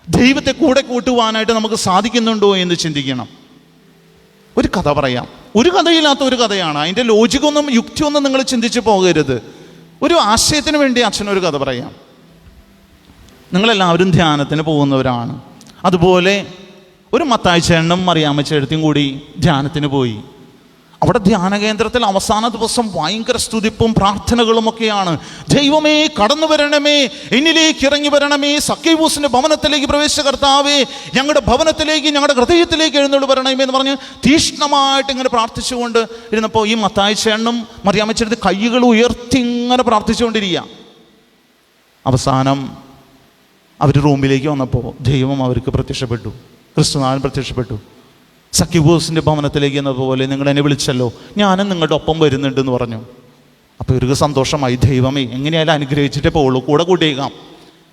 E: ദൈവത്തെ കൂടെ കൂട്ടുവാനായിട്ട് നമുക്ക് സാധിക്കുന്നുണ്ടോ എന്ന് ചിന്തിക്കണം. ഒരു കഥ പറയാം. ഒരു കഥയില്ലാത്ത ഒരു കഥയാണ്. അതിൻ്റെ ലോജിക്കൊന്നും യുക്തിയൊന്നും നിങ്ങൾ ചിന്തിച്ച് പോകരുത്. ഒരു ആശയത്തിന് വേണ്ടി അച്ഛനൊരു കഥ പറയാം. നിങ്ങളെല്ലാവരും ധ്യാനത്തിന് പോകുന്നവരാണ്. അതുപോലെ ഒരു മത്തായിച്ചേട്ടനും മറിയാമ്മച്ചേട്ടത്തിയും കൂടി ധ്യാനത്തിന് പോയി. അവിടെ ധ്യാന കേന്ദ്രത്തിൽ അവസാന ദിവസം ഭയങ്കര സ്തുതിപ്പും പ്രാർത്ഥനകളുമൊക്കെയാണ്. ദൈവമേ കടന്നു വരണമേ, എന്നിലേക്ക് ഇറങ്ങി വരണമേ, സക്കൈവൂസിൻ്റെ ഭവനത്തിലേക്ക് പ്രവേശിച്ച കർത്താവേ, ഞങ്ങളുടെ ഭവനത്തിലേക്ക്, ഞങ്ങളുടെ ഹൃദയത്തിലേക്ക് എഴുന്നള്ളി വരണമേ എന്ന് പറഞ്ഞ് തീക്ഷ്ണമായിട്ട് ഇങ്ങനെ പ്രാർത്ഥിച്ചുകൊണ്ട് ഇരുന്നപ്പോൾ ഈ മത്തായിച്ചേട്ടനും മറിയാമ്മച്ചേട്ടത്തി കൈകൾ ഉയർത്തി ഇങ്ങനെ പ്രാർത്ഥിച്ചുകൊണ്ടിരിക്കുക. അവസാനം അവർ റൂമിലേക്ക് വന്നപ്പോൾ ദൈവം അവർക്ക് പ്രത്യക്ഷപ്പെട്ടു, ക്രിസ്തുനാഥൻ പ്രത്യക്ഷപ്പെട്ടു. സക്കൈവൂസിൻ്റെ ഭവനത്തിലേക്ക് എന്നതുപോലെ നിങ്ങൾ എന്നെ വിളിച്ചല്ലോ, ഞാനും നിങ്ങളുടെ ഒപ്പം വരുന്നുണ്ടെന്ന് പറഞ്ഞു. അപ്പോൾ ഇവർക്ക് സന്തോഷമായി. ദൈവമേ എങ്ങനെയായാലും അനുഗ്രഹിച്ചിട്ടേ പോകുള്ളൂ, കൂടെ കൂട്ടിയേക്കാം.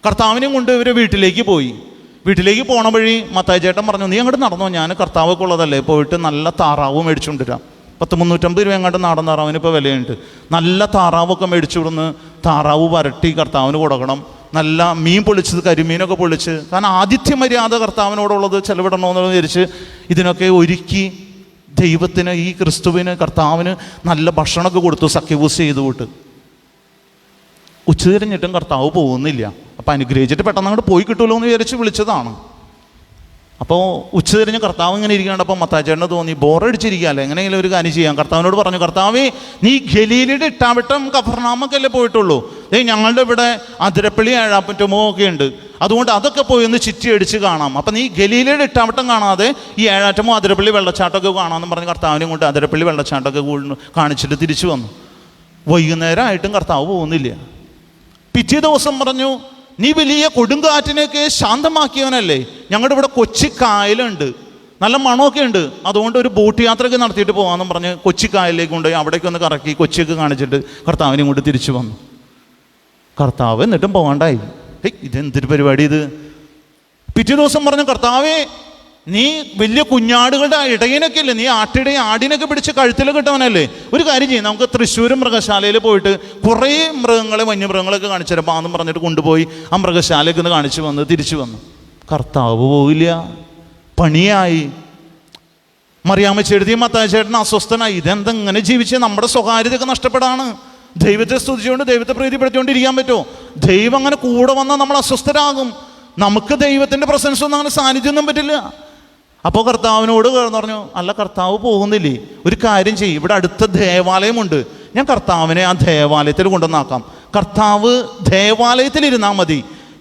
E: കർത്താവിനെയും കൊണ്ട് ഇവർ വീട്ടിലേക്ക് പോയി. വീട്ടിലേക്ക് പോണ വഴി മത്തായി ചേട്ടൻ പറഞ്ഞു, നീ അങ്ങോട്ട് നടന്നോ, ഞാൻ കർത്താവൊക്കെ ഉള്ളതല്ലേ, പോയിട്ട് നല്ല താറാവ് മേടിച്ചുകൊണ്ടിരാം. 350 രൂപ എങ്ങാണ്ട് നാടൻ താറാവിന് ഇപ്പോൾ വിലയുണ്ട്. നല്ല താറാവൊക്കെ മേടിച്ചു കൊടുന്ന് താറാവ് വരട്ടി കർത്താവിന് കൊടുക്കണം. നല്ല മീൻ പൊള്ളിച്ചത്, കരിമീനൊക്കെ പൊള്ളിച്ച്, കാരണം ആതിഥ്യ മര്യാദ കർത്താവിനോടുള്ളത് ചെലവിടണമെന്ന് വിചാരിച്ച് ഇതിനൊക്കെ ഒരുക്കി ദൈവത്തിന്, ഈ ക്രിസ്തുവിന്, കർത്താവിന് നല്ല ഭക്ഷണമൊക്കെ കൊടുത്തു. സഖ്യവൂസ് ചെയ്തു വിട്ട് ഉച്ചതിരിഞ്ഞിട്ടും കർത്താവ് പോകുന്നില്ല. അപ്പം അനുഗ്രഹിച്ചിട്ട് പെട്ടെന്ന് അങ്ങോട്ട് പോയി കിട്ടുമല്ലോ എന്ന് വിചാരിച്ച് വിളിച്ചതാണ്. അപ്പോൾ ഉച്ചതിരിഞ്ഞ് കർത്താവ് ഇങ്ങനെ ഇരിക്കേണ്ടപ്പോൾ മത്തായിച്ചേട്ടന് തോന്നി ബോറടിച്ചിരിക്കുകയല്ലേ, എങ്ങനെയെങ്കിലും ഒരു കാര്യം ചെയ്യാം. കർത്താവിനോട് പറഞ്ഞു, കർത്താവേ നീ ഗലീലയുടെ ഇട്ടാവട്ടം കഫർനാമൊക്കെയല്ലേ പോയിട്ടുള്ളൂ, ഞങ്ങളുടെ ഇവിടെ അതിരപ്പള്ളി ഏഴാപ്പറ്റമോ ഒക്കെ ഉണ്ട്, അതുകൊണ്ട് അതൊക്കെ പോയി ഒന്ന് ചുറ്റി അടിച്ച് കാണാം. അപ്പം നീ ഗലീലയുടെ ഇട്ടാവട്ടം കാണാതെ ഈ ഏഴാറ്റമോ അതിരപ്പള്ളി വെള്ളച്ചാട്ടമൊക്കെ കാണാമെന്ന് പറഞ്ഞ് കർത്താവിനെ കൊണ്ട് അതിരപ്പള്ളി വെള്ളച്ചാട്ടമൊക്കെ കാണിച്ചിട്ട് തിരിച്ചു വന്നു. വൈകുന്നേരമായിട്ടും കർത്താവ് പോകുന്നില്ല. പിറ്റേ ദിവസം പറഞ്ഞു, നീ വലിയ കൊടുങ്കാറ്റിനെയൊക്കെ ശാന്തമാക്കിയവനല്ലേ, ഞങ്ങളുടെ ഇവിടെ കൊച്ചി കായലുണ്ട്, നല്ല മണമൊക്കെ ഉണ്ട്, അതുകൊണ്ട് ഒരു ബോട്ട് യാത്രയൊക്കെ നടത്തിയിട്ട് പോകാമെന്നും പറഞ്ഞ് കൊച്ചി കായലിലേക്ക് കൊണ്ടുപോയി അവിടേക്ക് ഒന്ന് കറക്കി കൊച്ചിയൊക്കെ കാണിച്ചിട്ട് കർത്താവിനെ കൊണ്ട് തിരിച്ചു വന്നു. കർത്താവ് എന്നിട്ടും പോകാണ്ടായി. ഇതെന്തൊരു പരിപാടി ഇത്. പിറ്റേ ദിവസം പറഞ്ഞു, കർത്താവേ നീ വലിയ കുഞ്ഞാടുകളുടെ ഇടയനൊക്കെ അല്ലേ, നീ ആടിനൊക്കെ പിടിച്ച് കഴുത്തിലൊക്കെ ഇട്ടവനല്ലേ, ഒരു കാര്യം ചെയ്യും, നമുക്ക് തൃശ്ശൂർ മൃഗശാലയിൽ പോയിട്ട് കുറേ മൃഗങ്ങളെ, വന്യമൃഗങ്ങളൊക്കെ കാണിച്ചു തരാം എന്നും പറഞ്ഞിട്ട് കൊണ്ടുപോയി ആ മൃഗശാലയ്ക്ക് ഒന്ന് കാണിച്ചു വന്ന് തിരിച്ചു വന്നു. കർത്താവ് പോയില്ല, പണിയായി. മറിയാമ്മച്ചേട്ടത്തിയും മത്തായിച്ചേട്ടനും അസ്വസ്ഥനായി. ഇതെന്തെങ്ങനെ ജീവിച്ച് നമ്മുടെ സ്വകാര്യതയൊക്കെ നഷ്ടപ്പെടാണ്. ദൈവത്തെ സ്തുതിച്ചുകൊണ്ട് ദൈവത്തെ പ്രീതിപ്പെടുത്തിക്കൊണ്ടിരിക്കാൻ പറ്റുമോ? ദൈവം അങ്ങനെ കൂടെ വന്നാൽ നമ്മൾ അസ്വസ്ഥരാകും. നമുക്ക് ദൈവത്തിൻ്റെ പ്രസൻസ് ഒന്നും അങ്ങനെ സാന്നിധ്യമൊന്നും പറ്റില്ല. അപ്പോൾ കർത്താവിനോട് പറഞ്ഞു, അല്ല കർത്താവ് പോകുന്നില്ലേ, ഒരു കാര്യം ചെയ്യും, ഇവിടെ അടുത്ത ദേവാലയമുണ്ട്, ഞാൻ കർത്താവിനെ ആ ദേവാലയത്തിൽ കൊണ്ടുവന്നാക്കാം, കർത്താവ് ദേവാലയത്തിലിരുന്നാൽ മതി,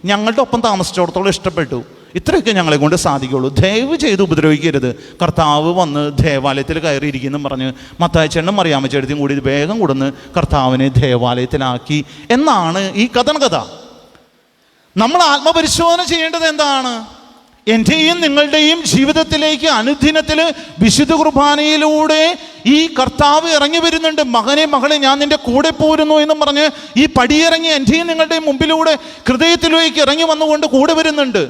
E: ഞങ്ങളുടെ ഒപ്പം താമസിച്ചിടത്തോളം ഇഷ്ടപ്പെട്ടു, ഇത്രയൊക്കെ ഞങ്ങളെ കൊണ്ട് സാധിക്കുള്ളൂ, ദയവ് ചെയ്ത് ഉപദ്രവിക്കരുത്. കർത്താവ് വന്ന് ദേവാലയത്തിൽ കയറിയിരിക്കുന്നു പറഞ്ഞ് മത്തായിച്ചേട്ടനും മറിയാമ്മച്ചേട്ടത്തിയും കൂടി വേഗം കൊടുന്ന് കർത്താവിനെ ദേവാലയത്തിലാക്കി എന്നാണ് ഈ കഥ. നമ്മൾ ആത്മപരിശോധന ചെയ്യേണ്ടത് എന്താണ്? എൻ്റെയും നിങ്ങളുടെയും ജീവിതത്തിലേക്ക് അനുദിനത്തിൽ വിശുദ്ധ കുർബാനയിലൂടെ ഈ കർത്താവ് ഇറങ്ങി വരുന്നുണ്ട്. മകനെ മകളെ ഞാൻ നിൻ്റെ കൂടെ പോരുന്നു എന്നും പറഞ്ഞ് ഈ പടിയിറങ്ങി എൻ്റെയും നിങ്ങളുടെയും മുമ്പിലൂടെ ഹൃദയത്തിലേക്ക് ഇറങ്ങി വന്നുകൊണ്ട് കൂടെ വരുന്നുണ്ട്.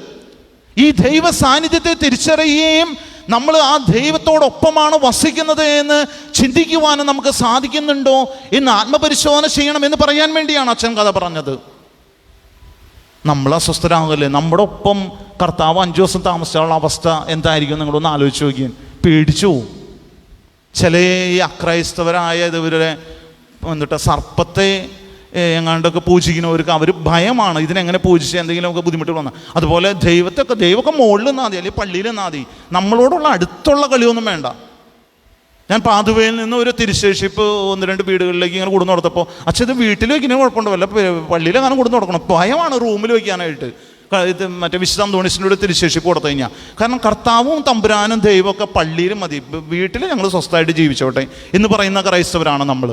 E: ഈ ദൈവ സാന്നിധ്യത്തെ തിരിച്ചറിയുകയും നമ്മൾ ആ ദൈവത്തോടൊപ്പമാണ് വസിക്കുന്നത് എന്ന് ചിന്തിക്കുവാനും നമുക്ക് സാധിക്കുന്നുണ്ടോ എന്ന് ആത്മപരിശോധന ചെയ്യണം എന്ന് പറയാൻ വേണ്ടിയാണ് അച്ഛൻ കഥ പറഞ്ഞത്. നമ്മൾ അസ്വസ്ഥരാകല്ലേ, നമ്മുടെ ഒപ്പം കർത്താവ് 5 ദിവസം താമസിച്ചുള്ള അവസ്ഥ എന്തായിരിക്കും നിങ്ങളൊന്ന് ആലോചിച്ച് നോക്കിയാൽ പേടിച്ചു പോവും. ചില ഈ അക്രൈസ്തവരായ ഇവരുടെ സർപ്പത്തെ എങ്ങാണ്ടൊക്കെ പൂജിക്കുന്നവർക്ക് അവർ ഭയമാണ്, ഇതിനെങ്ങനെ പൂജിച്ച് എന്തെങ്കിലുമൊക്കെ ബുദ്ധിമുട്ട് വന്നാൽ. അതുപോലെ ദൈവമൊക്കെ മുകളിൽ നിന്നാൽ മതി, അല്ലെങ്കിൽ പള്ളിയിൽ നിന്നാൽ മതി, നമ്മളോടുള്ള അടുത്തുള്ള കളിയൊന്നും വേണ്ട. ഞാൻ പാതുവയിൽ നിന്ന് ഒരു തിരുശേഷിപ്പ് 1-2 വീടുകളിലേക്ക് ഇങ്ങനെ കൊടുന്ന് കൊടുത്തപ്പോൾ അച്ഛൻ ഇത് വീട്ടിൽ വയ്ക്കുന്ന കുഴപ്പമുണ്ടല്ലോ, പള്ളിയിൽ അങ്ങനെ കൊടുന്ന് കൊടുക്കണം, ഭയമാണ് റൂമിൽ വയ്ക്കാനായിട്ട്. ഇത് മറ്റേ വിശുദ്ധ അന്തോണീസിൻ്റെ തിരുശേഷിപ്പ് കൊടുത്തു കഴിഞ്ഞാൽ, കാരണം കർത്താവും തമ്പുരാനും ദൈവമൊക്കെ പള്ളിയിലും മതി, വീട്ടിൽ ഞങ്ങൾ സ്വസ്ഥമായിട്ട് ജീവിച്ചോട്ടെ എന്ന് പറയുന്ന ക്രൈസ്തവരാണ് നമ്മൾ.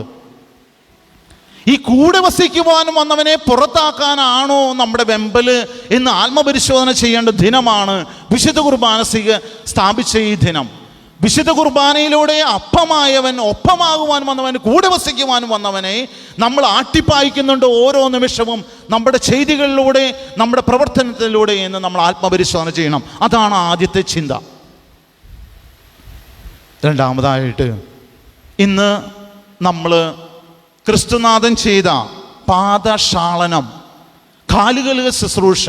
E: ഈ കൂടെ വസിക്കുവാനും വന്നവനെ പുറത്താക്കാനാണോ നമ്മുടെ വെമ്പല് എന്ന് ആത്മപരിശോധന ചെയ്യേണ്ട ദിനമാണ് വിശുദ്ധ കുർബാന സ്ഥാപിച്ച ഈ ദിനം. വിശുദ്ധ കുർബാനയിലൂടെ അപ്പമായവൻ, ഒപ്പമാകുവാൻ വന്നവൻ, കൂടെ വസിക്കുവാൻ വന്നവനെ നമ്മൾ ആട്ടിപ്പായിക്കുന്നുണ്ട് ഓരോ നിമിഷവും നമ്മുടെ ചെയ്തികളിലൂടെ, നമ്മുടെ പ്രവർത്തനത്തിലൂടെ എന്ന് നമ്മൾ ആത്മപരിശോധന ചെയ്യണം. അതാണ് ആദ്യത്തെ ചിന്ത. രണ്ടാമതായിട്ട് ഇന്ന് നമ്മൾ ക്രിസ്തുനാഥൻ ചെയ്ത പാദക്ഷാളനം, കാലുകളിൽ ശുശ്രൂഷ,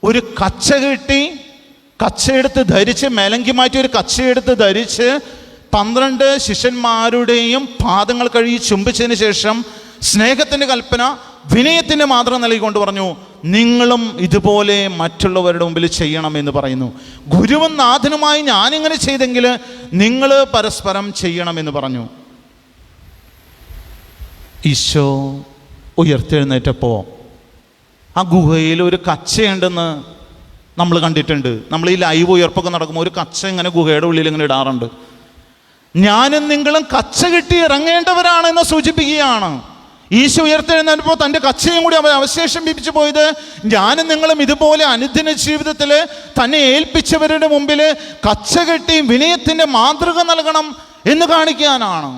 E: ഒരു കച്ച കെട്ടി കച്ചയെടുത്ത് ധരിച്ച്, മേലങ്കി മാറ്റി ഒരു കച്ചയെടുത്ത് ധരിച്ച് 12 ശിഷ്യന്മാരുടെയും പാദങ്ങൾ കഴുകി ചുംബിച്ചതിന് ശേഷം സ്നേഹത്തിൻ്റെ കൽപ്പന, വിനയത്തിൻ്റെ മാതൃക നൽകിക്കൊണ്ട് പറഞ്ഞു, നിങ്ങളും ഇതുപോലെ മറ്റുള്ളവരുടെ മുമ്പിൽ ചെയ്യണമെന്ന് പറയുന്നു. ഗുരുവും നാഥനുമായി ഞാനിങ്ങനെ ചെയ്തെങ്കിൽ നിങ്ങൾ പരസ്പരം ചെയ്യണമെന്ന് പറഞ്ഞു. ഈശോ ഉയർത്തെഴുന്നേറ്റപ്പോൾ ആ ഗുഹയിൽ ഒരു കച്ചയുണ്ടെന്ന് നമ്മൾ കണ്ടിട്ടുണ്ട്. നമ്മൾ ഈ ലൈവ് ഉയർപ്പൊക്കെ നടക്കുമ്പോൾ ഒരു കച്ച ഇങ്ങനെ ഗുഹയുടെ ഉള്ളിൽ ഇങ്ങനെ ഇടാറുണ്ട്. ഞാനും നിങ്ങളും കച്ച കിട്ടി ഇറങ്ങേണ്ടവരാണെന്ന് സൂചിപ്പിക്കുകയാണ്. ഈശോ ഉയർത്തെഴുന്നേറ്റപ്പോൾ തൻ്റെ കച്ചയും കൂടി അവർ അവശേഷിപ്പിച്ചു പോയത് ഞാനും നിങ്ങളും ഇതുപോലെ അനുദിന ജീവിതത്തിൽ തന്നെ ഏൽപ്പിച്ചവരുടെ മുമ്പിൽ കച്ച കെട്ടി വിനയത്തിൻ്റെ മാതൃക നൽകണം എന്ന് കാണിക്കാനാണ്.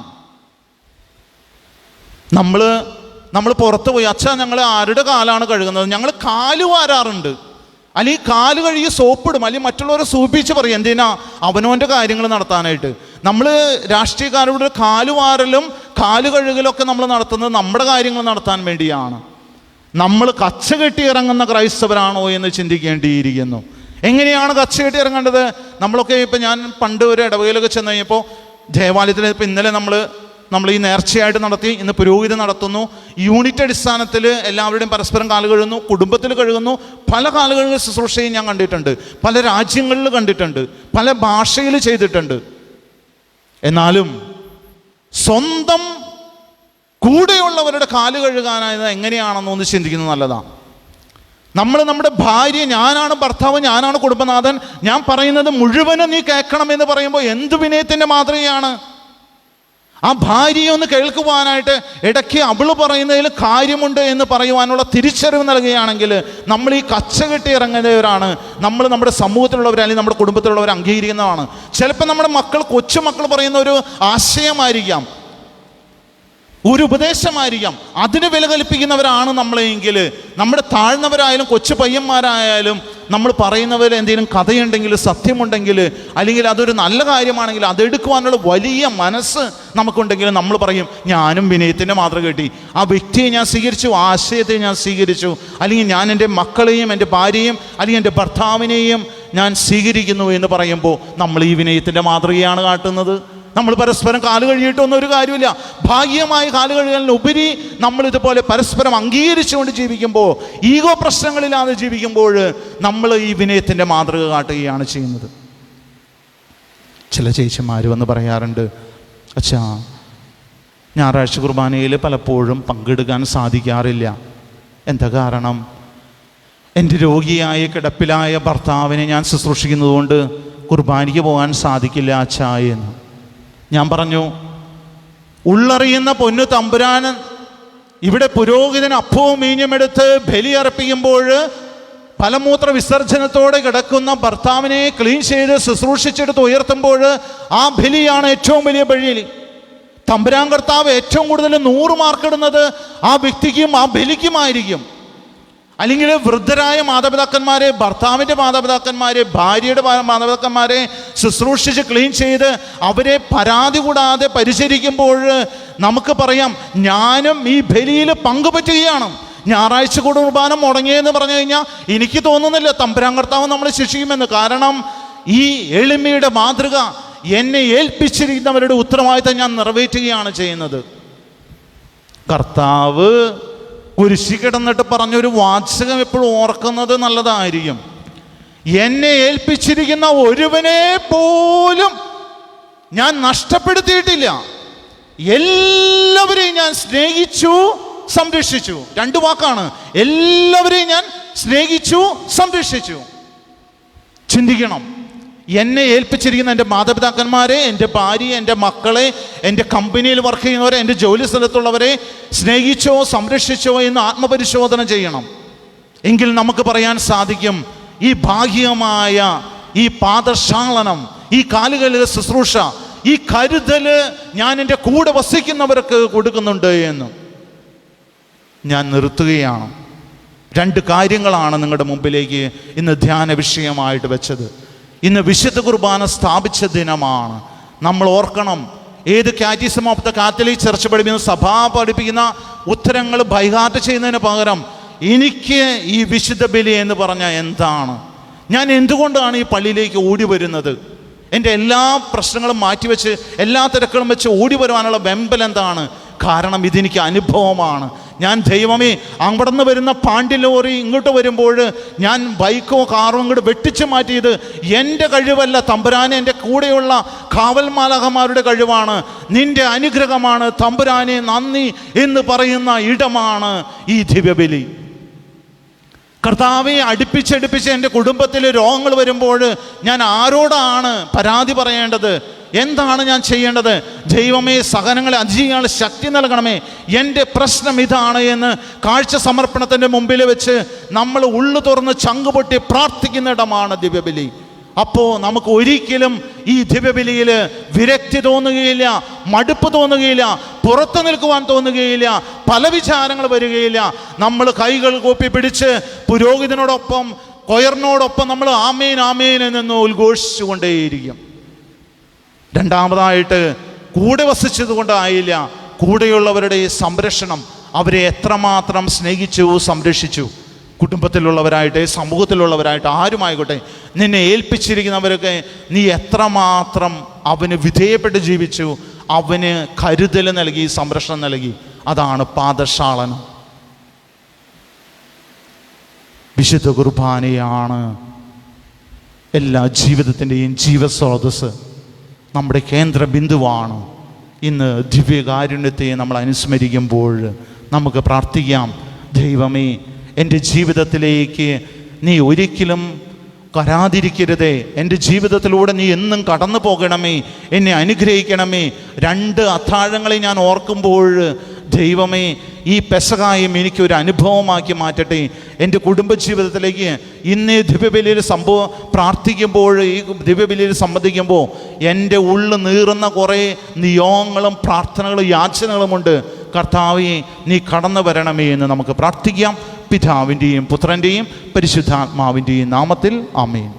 E: നമ്മൾ പുറത്ത് പോയി, അച്ഛാ ഞങ്ങൾ ആരുടെ കാലാണ് കഴുകുന്നത്? ഞങ്ങൾ കാല് വാരാറുണ്ട്, അല്ലെങ്കിൽ കാല് കഴുകി സോപ്പിടും, അല്ലെങ്കിൽ മറ്റുള്ളവരെ സൂപ്പിച്ച് പറയും. എന്തിനാ? അവനവൻ്റെ കാര്യങ്ങൾ നടത്താനായിട്ട്. നമ്മൾ രാഷ്ട്രീയക്കാരുടെ കാല് വാരലും കാല് കഴുകലൊക്കെ നമ്മൾ നടത്തുന്നത് നമ്മുടെ കാര്യങ്ങൾ നടത്താൻ വേണ്ടിയാണ്. നമ്മൾ കച്ച കെട്ടി ഇറങ്ങുന്ന ക്രൈസ്തവരാണോ എന്ന് ചിന്തിക്കേണ്ടിയിരിക്കുന്നു. എങ്ങനെയാണ് കച്ച കെട്ടി ഇറങ്ങേണ്ടത്? നമ്മളൊക്കെ ഇപ്പം ഞാൻ പണ്ട് ഒരു ഇടവകയിലൊക്കെ ചെന്ന് കഴിഞ്ഞപ്പോൾ ദേവാലയത്തിൽ ഇപ്പം ഇന്നലെ നമ്മൾ ഈ നേർച്ചയായിട്ട് നടത്തി, ഇന്ന് പുരോഹിതം നടത്തുന്നു. യൂണിറ്റ് അടിസ്ഥാനത്തിൽ എല്ലാവരുടെയും പരസ്പരം കാല് കഴുകുന്നു, കുടുംബത്തിൽ കഴുകുന്നു. പല കാലുകഴുകൽ ശുശ്രൂഷയും ഞാൻ കണ്ടിട്ടുണ്ട്, പല രാജ്യങ്ങളിൽ കണ്ടിട്ടുണ്ട്, പല ഭാഷയിൽ ചെയ്തിട്ടുണ്ട്. എന്നാലും സ്വന്തം കൂടെയുള്ളവരുടെ കാല് കഴുകാനായത് എങ്ങനെയാണെന്നൊന്ന് ചിന്തിക്കുന്നത് നല്ലതാണ്. നമ്മുടെ ഭാര്യ, ഞാനാണ് ഭർത്താവ്, ഞാനാണ് കുടുംബനാഥൻ, ഞാൻ പറയുന്നത് മുഴുവനും നീ കേൾക്കണം എന്ന് പറയുമ്പോൾ എന്ത് വിനയത്തിൻ്റെ മാതൃകയാണ്. ആ ഭാര്യയെ ഒന്ന് കേൾക്കുവാനായിട്ട് ഇടയ്ക്ക് അവൾ പറയുന്നതിൽ കാര്യമുണ്ട് എന്ന് പറയുവാനുള്ള തിരിച്ചറിവ് നൽകുകയാണെങ്കിൽ നമ്മൾ ഈ കച്ച കെട്ടി ഇറങ്ങുന്നവരാണ്. നമ്മൾ നമ്മുടെ സമൂഹത്തിലുള്ളവർ അല്ലെങ്കിൽ നമ്മുടെ കുടുംബത്തിലുള്ളവർ അംഗീകരിക്കുന്നതാണ്. ചിലപ്പോൾ നമ്മുടെ കൊച്ചുമക്കൾ പറയുന്ന ഒരു ആശയമായിരിക്കാം, ഒരു ഉപദേശമായിരിക്കാം, അതിന് വില കൽപ്പിക്കുന്നവരാണ് നമ്മളെങ്കിൽ, നമ്മുടെ താഴ്ന്നവരായാലും കൊച്ചു പയ്യന്മാരായാലും നമ്മൾ പറയുന്നവർ എന്തെങ്കിലും കഥയുണ്ടെങ്കിൽ, സത്യമുണ്ടെങ്കിൽ, അല്ലെങ്കിൽ അതൊരു നല്ല കാര്യമാണെങ്കിൽ അതെടുക്കുവാനുള്ള വലിയ മനസ്സ് നമുക്കുണ്ടെങ്കിൽ നമ്മൾ പറയും, ഞാനും വിനയത്തിൻ്റെ മാതൃക കിട്ടി, ആ വ്യക്തിയെ ഞാൻ സ്വീകരിച്ചു, ആ ആശയത്തെ ഞാൻ സ്വീകരിച്ചു, അല്ലെങ്കിൽ ഞാൻ എൻ്റെ മക്കളെയും എൻ്റെ ഭാര്യയും അല്ലെങ്കിൽ എൻ്റെ ഭർത്താവിനെയും ഞാൻ സ്വീകരിക്കുന്നു എന്ന് പറയുമ്പോൾ നമ്മൾ ഈ വിനയത്തിൻ്റെ മാതൃകയാണ് കാട്ടുന്നത്. നമ്മൾ പരസ്പരം കാല് കഴുകിയിട്ടൊന്നും ഒരു കാര്യമില്ല. ഭാഗ്യമായി കാല് കഴുകലിനുപരി നമ്മളിതുപോലെ പരസ്പരം അംഗീകരിച്ചുകൊണ്ട് ജീവിക്കുമ്പോൾ, ഈഗോ പ്രശ്നങ്ങളില്ലാതെ ജീവിക്കുമ്പോൾ നമ്മൾ ഈ വിനയത്തിൻ്റെ മാതൃക കാട്ടുകയാണ് ചെയ്യുന്നത്. ചില ചേച്ചിമാർ വന്ന് പറയാറുണ്ട്, അച്ഛാ ഞായറാഴ്ച കുർബാനയിൽ പലപ്പോഴും പങ്കെടുക്കാൻ സാധിക്കാറില്ല. എന്താ കാരണം? എൻ്റെ രോഗിയായ കിടപ്പിലായ ഭർത്താവിനെ ഞാൻ ശുശ്രൂഷിക്കുന്നതുകൊണ്ട് കുർബാനയ്ക്ക് പോകാൻ സാധിക്കില്ല അച്ഛാ എന്ന്. ഞാൻ പറഞ്ഞു, ഉള്ളറിയുന്ന പൊന്നു തമ്പുരാൻ ഇവിടെ പുരോഹിതൻ അപ്പവും മീഞ്ഞുമെടുത്ത് ബലിയർപ്പിക്കുമ്പോൾ ഫലമൂത്ര വിസർജനത്തോടെ കിടക്കുന്ന ഭർത്താവിനെ ക്ലീൻ ചെയ്ത് ശുശ്രൂഷിച്ചെടുത്ത് ഉയർത്തുമ്പോൾ ആ ബലിയാണ് ഏറ്റവും വലിയ ബലി. തമ്പുരാൻ കർത്താവ് ഏറ്റവും കൂടുതൽ 100 മാർക്കിടുന്നത് ആ വ്യക്തിക്കും ആ ബലിക്കുമായിരിക്കും. അല്ലെങ്കിൽ വൃദ്ധരായ മാതാപിതാക്കന്മാരെ, ഭർത്താവിൻ്റെ മാതാപിതാക്കന്മാരെ, ഭാര്യയുടെ മാതാപിതാക്കന്മാരെ ശുശ്രൂഷിച്ച് ക്ലീൻ ചെയ്ത് അവരെ പരാതി കൂടാതെ പരിചരിക്കുമ്പോൾ നമുക്ക് പറയാം, ഞാനും ഈ ബലിയിൽ പങ്കുപറ്റുകയാണ്. ഞായറാഴ്ച കുർബാന മുടങ്ങിയെന്ന് പറഞ്ഞു കഴിഞ്ഞാൽ എനിക്ക് തോന്നുന്നില്ല തമ്പുരാൻ കർത്താവ് നമ്മളെ ശിക്ഷിക്കുമെന്ന്. കാരണം ഈ എളിമയുടെ മാതൃക, എന്നെ ഏൽപ്പിച്ചിരിക്കുന്നവരുടെ ഉത്തരവാദിത്തം ഞാൻ നിറവേറ്റുകയാണ് ചെയ്യുന്നത്. കർത്താവ് കുരിശി കിടന്നിട്ട് പറഞ്ഞൊരു വാചകം എപ്പോഴും ഓർക്കുന്നത് നല്ലതായിരിക്കും. എന്നെ ഏൽപ്പിച്ചിരിക്കുന്ന ഒരുവനെ പോലും ഞാൻ നഷ്ടപ്പെടുത്തിയിട്ടില്ല, എല്ലാവരെയും ഞാൻ സ്നേഹിച്ചു സംരക്ഷിച്ചു. 2 വാക്കാണ്, എല്ലാവരെയും ഞാൻ സ്നേഹിച്ചു സംരക്ഷിച്ചു. ചിന്തിക്കണം, എന്നെ ഏൽപ്പിച്ചിരിക്കുന്ന എൻ്റെ മാതാപിതാക്കന്മാരെ, എൻ്റെ ഭാര്യയെ, എൻ്റെ മക്കളെ, എൻ്റെ കമ്പനിയിൽ വർക്ക് ചെയ്യുന്നവരെ, എൻ്റെ ജോലി സ്ഥലത്തുള്ളവരെ സ്നേഹിച്ചോ സംരക്ഷിച്ചോ എന്ന് ആത്മപരിശോധന ചെയ്യണം. എങ്കിൽ നമുക്ക് പറയാൻ സാധിക്കും, ഈ ഭാഗികമായ ഈ പാദശാളനം, ഈ കാലുകളിലെ ശുശ്രൂഷ, ഈ കരുതൽ ഞാൻ എൻ്റെ കൂടെ വസിക്കുന്നവർക്ക് കൊടുക്കുന്നുണ്ട് എന്ന്. ഞാൻ നിർത്തുകയാണ്. 2 കാര്യങ്ങളാണ് നിങ്ങളുടെ മുമ്പിലേക്ക് ഇന്ന് ധ്യാന വിഷയമായിട്ട് വെച്ചത്. ഇന്ന് വിശുദ്ധ കുർബാന സ്ഥാപിച്ച ദിനമാണ്. നമ്മൾ ഓർക്കണം, ഏത് catechism of the Catholic church പഠിപ്പിക്കുന്ന, സഭ പഠിപ്പിക്കുന്ന ഉത്തരങ്ങൾ ബൈഹാർട്ട് ചെയ്യുന്നതിന് പകരം എനിക്ക് ഈ വിശുദ്ധ ബലി എന്ന് പറഞ്ഞാൽ എന്താണ്, ഞാൻ എന്തുകൊണ്ടാണ് ഈ പള്ളിയിലേക്ക് ഓടി വരുന്നത്, എൻ്റെ എല്ലാ പ്രശ്നങ്ങളും മാറ്റിവെച്ച് എല്ലാ തിരക്കുകളും വെച്ച് ഓടി വരുവാനുള്ള വെമ്പൽ എന്താണ്, കാരണം ഇതെനിക്ക് അനുഭവമാണ്. ഞാൻ ദൈവമേ അവിടെ നിന്ന് വരുന്ന പാണ്ടി ലോറി ഇങ്ങോട്ട് വരുമ്പോൾ ഞാൻ ബൈക്കോ കാറോ ഇങ്ങോട്ട് വെട്ടിച്ചു മാറ്റിയത് എൻ്റെ കഴിവല്ല തമ്പുരാനെ, എൻ്റെ കൂടെയുള്ള കാവൽമാലാഖമാരുടെ കഴിവാണ്, നിൻ്റെ അനുഗ്രഹമാണ് തമ്പുരാനെ നന്ദി എന്ന് പറയുന്ന ഇടമാണ് ഈ ദിവ്യബലി. കർത്താവെ, അടുപ്പിച്ചടുപ്പിച്ച് എൻ്റെ കുടുംബത്തിൽ രോഗങ്ങൾ വരുമ്പോൾ ഞാൻ ആരോടാണ് പരാതി പറയേണ്ടത്? എന്താണ് ഞാൻ ചെയ്യേണ്ടത്? ദൈവമേ, സഹനങ്ങളെ അതിജീവിക്കാനുള്ള ശക്തി നൽകണമേ, എൻ്റെ പ്രശ്നം ഇതാണ് എന്ന് കാഴ്ച സമർപ്പണത്തിൻ്റെ മുമ്പിൽ വെച്ച് നമ്മൾ ഉള്ളു തുറന്ന് ചങ്കുപൊട്ടി പ്രാർത്ഥിക്കുന്ന ഇടമാണ് ദിവ്യബലി. അപ്പോൾ നമുക്ക് ഒരിക്കലും ഈ ദിവ്യബലിയിൽ വിരക്തി തോന്നുകയില്ല, മടുപ്പ് തോന്നുകയില്ല, പുറത്തു നിൽക്കുവാൻ തോന്നുകയില്ല, പല വിചാരങ്ങൾ വരികയില്ല. നമ്മൾ കൈകൾ കൂപ്പി പിടിച്ച് പുരോഹിതനോടൊപ്പം കൊയറിനോടൊപ്പം നമ്മൾ ആമേൻ ആമേൻ എന്ന് ഉദ്ഘോഷിച്ചുകൊണ്ടേയിരിക്കും. രണ്ടാമതായിട്ട് കൂടെ വസിച്ചത് കൊണ്ടായില്ല, കൂടെയുള്ളവരുടെ സംരക്ഷണം, അവരെ എത്രമാത്രം സ്നേഹിച്ചു സംരക്ഷിച്ചു. കുടുംബത്തിലുള്ളവരായിട്ട് സമൂഹത്തിലുള്ളവരായിട്ട് ആരുമായിക്കോട്ടെ, നിന്നെ ഏൽപ്പിച്ചിരിക്കുന്നവരൊക്കെ നീ എത്രമാത്രം അവന് വിധേയപ്പെട്ട് ജീവിച്ചു, അവന് കരുതൽ നൽകി, സംരക്ഷണം നൽകി. അതാണ് പാദശാളനം. വിശുദ്ധ കുർബാനയാണ് എല്ലാ ജീവിതത്തിൻ്റെയും ജീവസ്രോതസ്, നമ്മുടെ കേന്ദ്ര ബിന്ദുവാണ്. ഇന്ന് ദിവ്യകാരുണ്യത്തെ നമ്മൾ അനുസ്മരിക്കുമ്പോൾ നമുക്ക് പ്രാർത്ഥിക്കാം, ദൈവമേ, എൻ്റെ ജീവിതത്തിലേക്ക് നീ ഒരിക്കലും വരാതിരിക്കരുതേ, എൻ്റെ ജീവിതത്തിലൂടെ നീ എന്നും കടന്നു പോകണമേ, എന്നെ അനുഗ്രഹിക്കണമേ. 2 അത്താഴങ്ങളെ ഞാൻ ഓർക്കുമ്പോൾ ദൈവമേ, ഈ പെസഹായും എനിക്കൊരു അനുഭവമാക്കി മാറ്റട്ടെ. എൻ്റെ കുടുംബജീവിതത്തിലേക്ക് ഇന്നേ ദിവ്യബലിയിൽ പ്രാർത്ഥിക്കുമ്പോൾ, ഈ ദിവ്യബലിയിൽ സംബന്ധിക്കുമ്പോൾ എൻ്റെ ഉള്ളിൽ നീറുന്ന കുറേ നിയോഗങ്ങളും പ്രാർത്ഥനകളും യാചനകളുമുണ്ട്. കർത്താവേ, നീ കടന്നു വരണമേ എന്ന് നമുക്ക് പ്രാർത്ഥിക്കാം. പിതാവിൻ്റെയും പുത്രൻ്റെയും പരിശുദ്ധാത്മാവിൻ്റെയും നാമത്തിൽ ആമേൻ.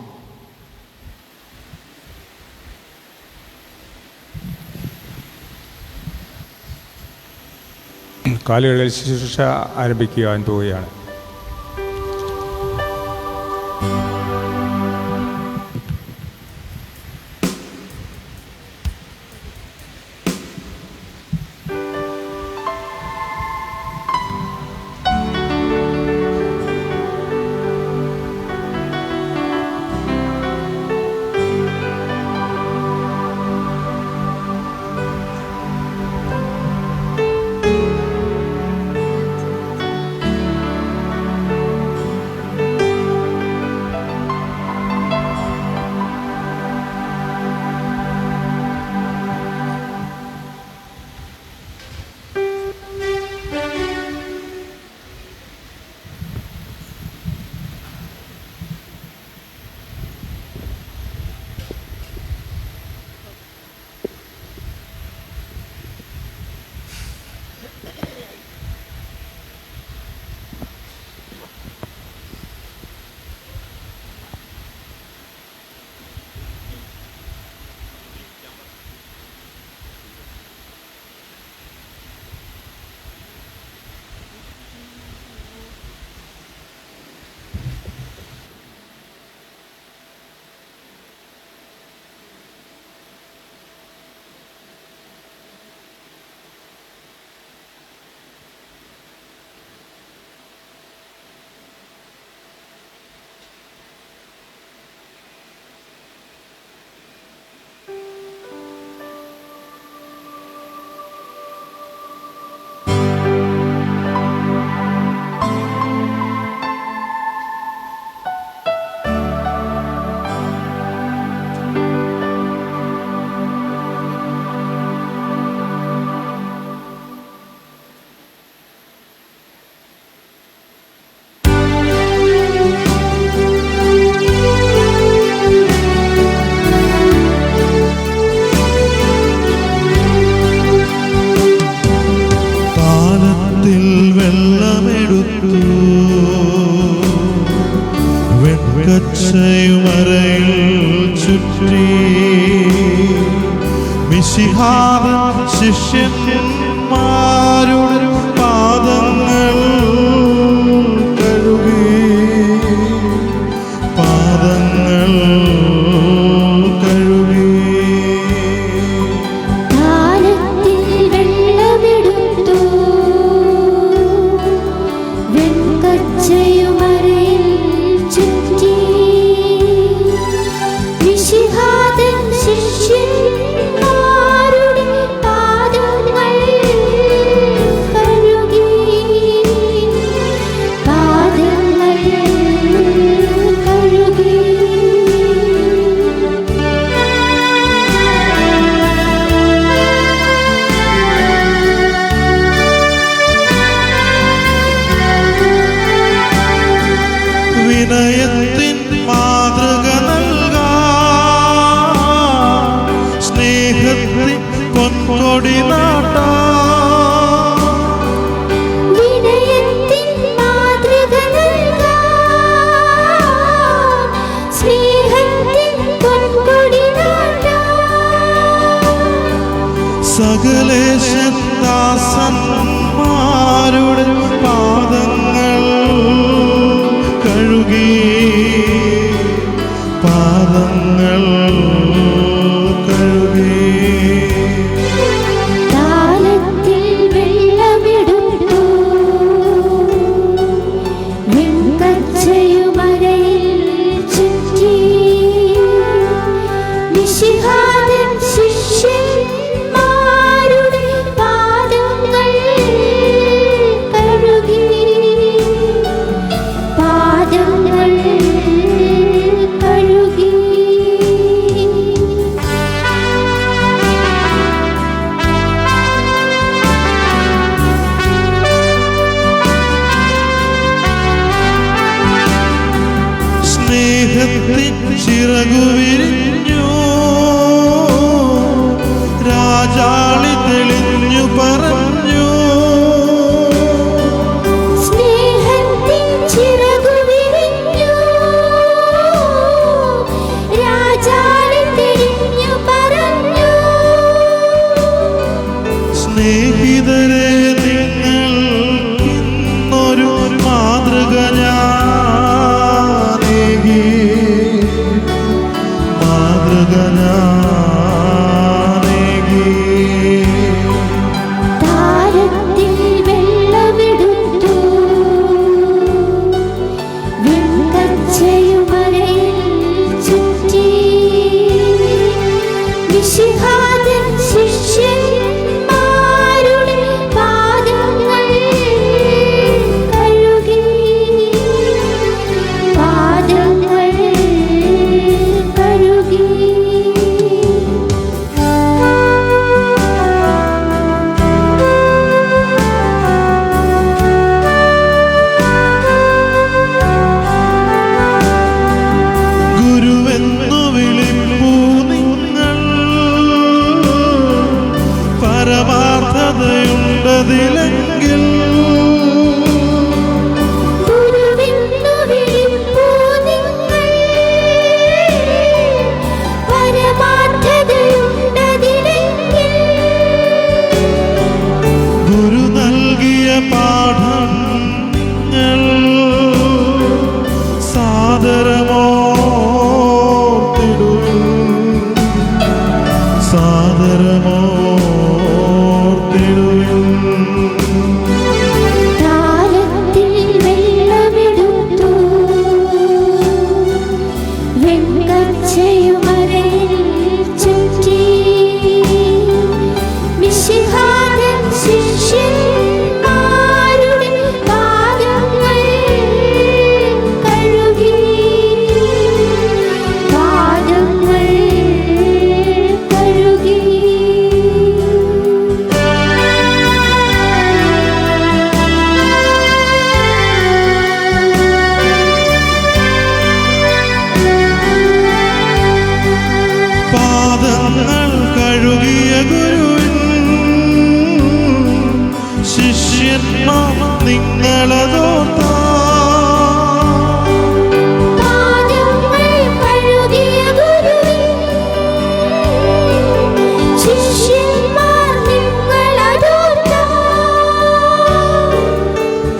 A: കാലുകളിൽ ശുശ്രൂഷ ആരംഭിക്കുവാൻ പോവുകയാണ്.
C: വെൺകച്ചയുമറയിൽ ചുറ്റി മിശിഹാവൻ ശിഷ്യന്മാരുടെ പാദങ്ങൾ കഴുകി പാദങ്ങൾ കഴുകി
D: കാലത്തിൽ വെള്ളമെടുത്തു
C: വിനയത്തിൻ മാതൃക നൽകാൻ സ്നേഹത്തിൻ പൊൻകൊടി നാട്ടാൻ സകലേശദാസന്മാരുടെ പാദങ്ങൾ കഴുകി പാദങ്ങൾ കഴുകി ചിറകു വിരിഞ്ഞു രാജാളി തെളിഞ്ഞു പറഞ്ഞു സ്നേഹിതരെ നിങ്ങൾ ഇന്നൊരു മാതൃക ഞാനേകി പരമാർത്ഥതയുണ്ടതിലെങ്കിൽ ഗുരു നൽകിയ പാഠം നിങ്ങൾ സാദരമോ പാദങ്ങൾ കഴുകിയ ഗുരുവിൻ ശിഷ്യന്മാർ നിങ്ങളതോർത്താ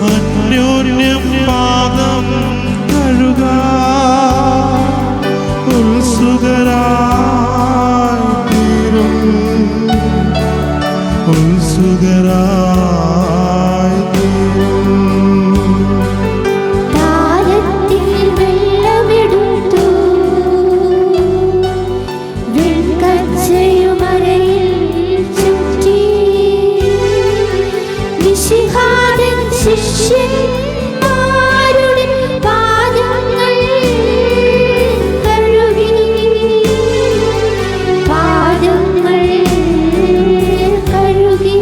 C: അന്യോന്യം പാദം കഴുകാ ഉത്സുകരായി
D: താരത്തിൽ വെള്ളമെടുത്തു വെൺകച്ചയുമരയിൽ ചുറ്റി വിശിഹാദൻ ശിഷ്യന്മാരുടെ പാദങ്ങൾ കഴുകി പാദങ്ങൾ കഴുകി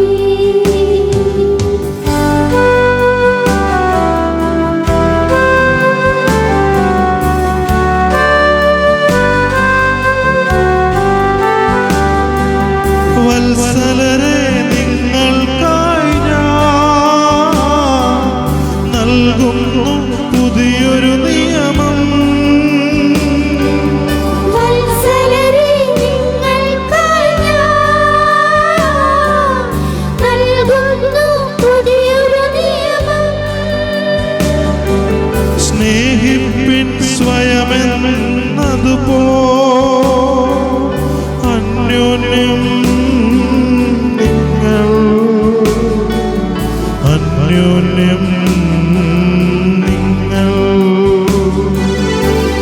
C: നൽകുന്നു പുതിയൊരു നിയമം.
D: വത്സലരേ, നിങ്ങൾക്കായി ഞാൻ നൽകുന്നു പുതിയൊരു നിയമം.
C: സ്നേഹിപ്പിൻ സ്വയമെന്നതുപോ അന്യോന്യം നിങ്ങൾ അന്യോന്യം നിങ്ങൾ.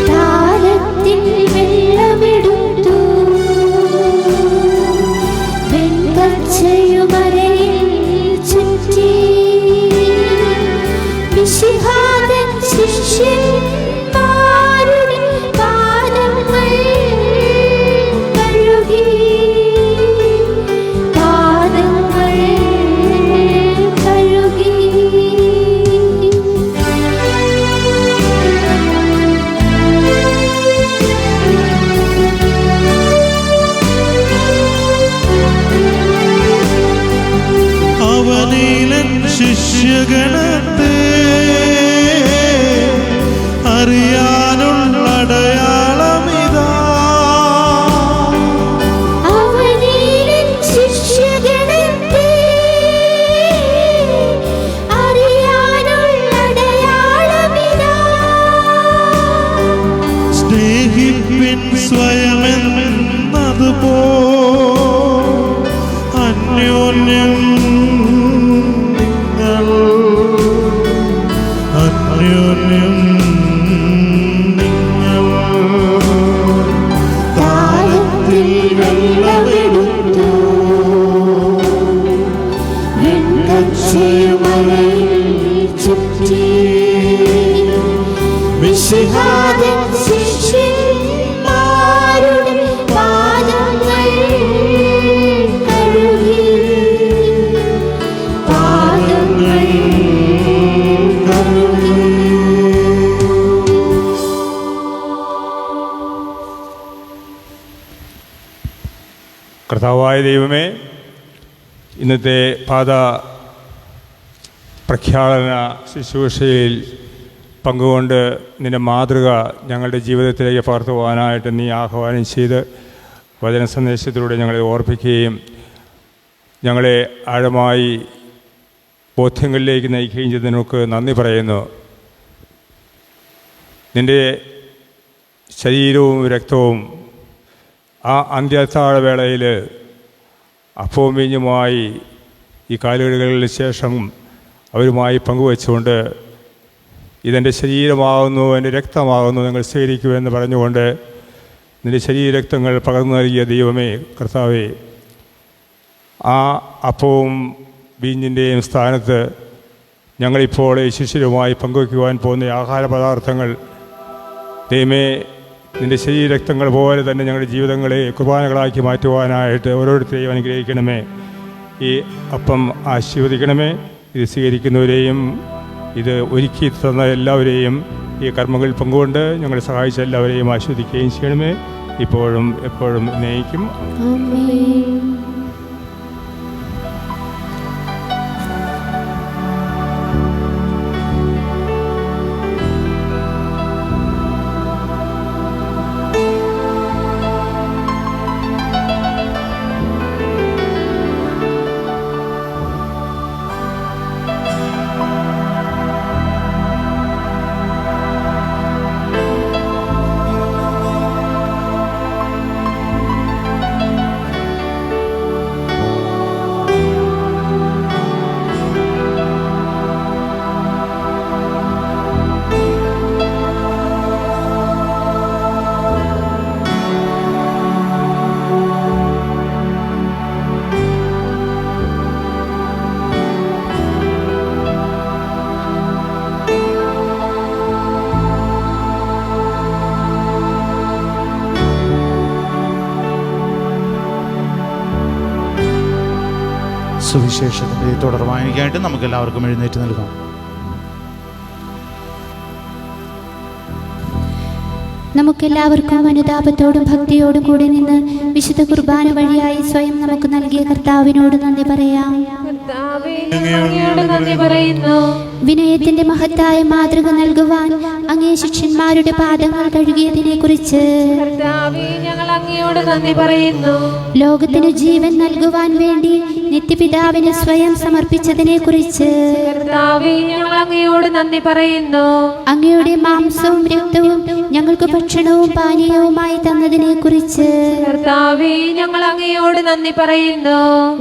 D: താരത്തിൽ വെള്ളമെടുത്തു വെൺകച്ചയുമരയിൽ ചുറ്റി മിശിഹാതൻ ശിഷ്യന്മാരുടെ പാദങ്ങൾ കഴുകി പാദങ്ങൾ കഴുകി.
C: അവനിലൻ ശിഷ്യഗണത്തെ അറിയാനുള്ള അടയാളമിതാ.
D: അവനിലൻ ശിഷ്യഗണത്തെ അറിയാനുള്ള അടയാളമിതാ.
C: സ്നേഹിപ്പിൻ സ്വയമെന്നതുപോ അന്യോന്യം നിങ്ങൾ അന്യോന്യം നിങ്ങൾ.
D: താരത്തിൽ വെള്ളമെടുത്തു വെൺകച്ചയുമരയിൽ ചുറ്റി മിശിഹാതൻ ശിഷ്യന്മാരുടെ പാദങ്ങൾ കഴുകി പാദങ്ങൾ കഴുകി.
A: കർത്താവായ ദൈവമേ, ഇന്നത്തെ പാത പ്രഖ്യാപന ശുശ്രൂഷയിൽ പങ്കുകൊണ്ട് നിൻ്റെ മാതൃക ഞങ്ങളുടെ ജീവിതത്തിലേക്ക് പകർത്തുവാനായിട്ട് നീ ആഹ്വാനം ചെയ്ത് വചന സന്ദേശത്തിലൂടെ ഞങ്ങളെ ഓർപ്പിക്കുകയും ഞങ്ങളെ ആഴമായി ബോധ്യങ്ങളിലേക്ക് നയിക്കുകയും ചെയ്തതിനൊക്കെ നന്ദി പറയുന്നു. നിൻ്റെ ശരീരവും രക്തവും ആ അന്ത്യത്താഴവേളയിൽ അപ്പവും വീഞ്ഞുമായി ഈ കാലുകഴുകലിന് ശേഷം അവരുമായി പങ്കുവെച്ചുകൊണ്ട് ഇതെൻ്റെ ശരീരമാകുന്നു, എൻ്റെ രക്തമാകുന്നു, നിങ്ങൾ സ്വീകരിക്കുമെന്ന് പറഞ്ഞുകൊണ്ട് നിൻ്റെ ശരീരരക്തങ്ങൾ പകർന്നു നൽകിയ ദൈവമേ, കർത്താവേ, ആ അപ്പവും വീഞ്ഞിൻ്റെയും സ്ഥാനത്ത് ഞങ്ങളിപ്പോൾ ഈ ശിഷ്യരുമായി പങ്കുവയ്ക്കുവാൻ പോകുന്ന ആഹാര പദാർത്ഥങ്ങൾ ദൈവമേ, നിൻ്റെ ശരീരരക്തങ്ങൾ പോലെ തന്നെ ഞങ്ങളുടെ ജീവിതങ്ങളെ കുർബാനകളാക്കി മാറ്റുവാനായിട്ട് ഓരോരുത്തരെയും അനുഗ്രഹിക്കണമേ. ഈ അപ്പം ആശീർവദിക്കണമേ. ഇത് സ്വീകരിക്കുന്നവരെയും ഇത് ഒരുക്കി തന്ന എല്ലാവരെയും ഈ കർമ്മങ്ങളിൽ പങ്കുകൊണ്ട് ഞങ്ങളെ സഹായിച്ച എല്ലാവരെയും ആസ്വദിക്കുകയും ചെയ്യണമേ, ഇപ്പോഴും എപ്പോഴും നയിക്കും.
D: ആമേൻ.
E: സുവിശേഷത്തിൻ്റെ തുടർ വായനയ്ക്കായിട്ട് നമുക്ക് എല്ലാവർക്കും എഴുന്നേറ്റ് നൽകാം.
D: നമുക്കെല്ലാവർക്കും അനുതാപത്തോടും ഭക്തിയോടും കൂടി നിന്ന് വിശുദ്ധ കുർബാന വഴിയായി സ്വയം നമുക്ക് നൽകിയ കർത്താവിനോട് നന്ദി പറയാം.
H: കർത്താവേ, അങ്ങയോട് നന്ദി പറയുന്നു.
D: വിനയത്തിന്റെ മഹത്തായ മാതൃക നൽകുവാൻ അങ്ങേ ശിഷ്യന്മാരുടെ പാദങ്ങൾ കഴുകിയതിനെ കുറിച്ച്
H: കർത്താവേ, ഞങ്ങൾ അങ്ങയോട് നന്ദി പറയുന്നു.
D: ലോകത്തിനു ജീവൻ നൽകുവാൻ വേണ്ടി നിത്യപിതാവിന് സ്വയം സമർപ്പിച്ചതിനെ കുറിച്ച്
H: കർത്താവേ, ഞങ്ങൾ അങ്ങയോട് നന്ദി പറയുന്നു.
D: അങ്ങയുടെ മാംസവും രക്തവും ഞങ്ങൾക്ക് ഭക്ഷണവും പാനീയവുമായി തന്നതിനെ കുറിച്ച്
H: കർത്താവേ, ഞങ്ങൾ അങ്ങയോട് നന്ദി പറയുന്നു.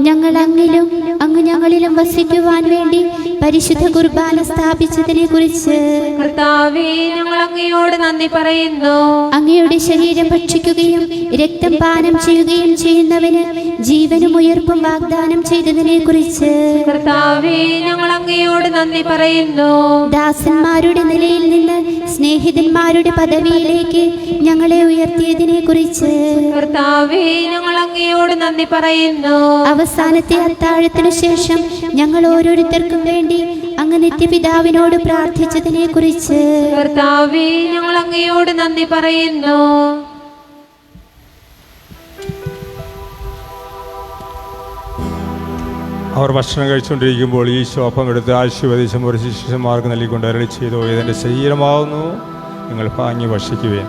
D: ഞങ്ങൾ അങ്ങിലും അങ്ങ് ഞങ്ങളിലും വസിക്കുവാൻ വേണ്ടി പരിശുദ്ധ കുർബാന സ്ഥാപിച്ചതിനെ കുറിച്ച്
H: കർത്താവേ, ഞങ്ങൾ അങ്ങയോട് നന്ദി പറയുന്നു.
D: അങ്ങയുടെ ശരീരം ഭക്ഷിക്കുകയും രക്തം പാനം ചെയ്യുകയും ചെയ്യുന്നവന് ജീവനും ഉയർപ്പും വാഗ്ദാനം ചെയ്തതിനെ കുറിച്ച്
H: കർത്താവേ, ഞങ്ങൾ അങ്ങയോട് നന്ദി പറയുന്നു.
D: ദാസന്മാരുടെ നിലയിൽ നിന്ന് സ്നേഹിതന്മാരുടെ പദവിയിലേക്ക് ഞങ്ങളെ ഉയർത്തിയതിനെ കുറിച്ച്
H: കർത്താവേ, ഞങ്ങൾ അങ്ങയോട് നന്ദി പറയുന്നു.
D: അവസാനത്തെ അത്താഴത്തിനു ശേഷം ഞങ്ങൾ ഓരോരുത്തർക്കും വേണ്ടി അങ്ങ് നിത്യപിതാവിനോട് പ്രാർത്ഥിച്ചതിനെ കുറിച്ച്
H: കർത്താവേ, ഞങ്ങൾ അങ്ങയോട് നന്ദി പറയുന്നു.
A: അവർ ഭക്ഷണം കഴിച്ചുകൊണ്ടിരിക്കുമ്പോൾ ഈശോ അപ്പം എടുത്ത് ആശീർവദിച്ച് മുറിച്ച് ശിഷ്യന്മാർക്ക് നൽകിക്കൊണ്ട് അരുളി ചെയ്തു, ഇതെൻ്റെ ശരീരമാവുന്നു, നിങ്ങൾ വാങ്ങി ഭക്ഷിക്കുവേൻ.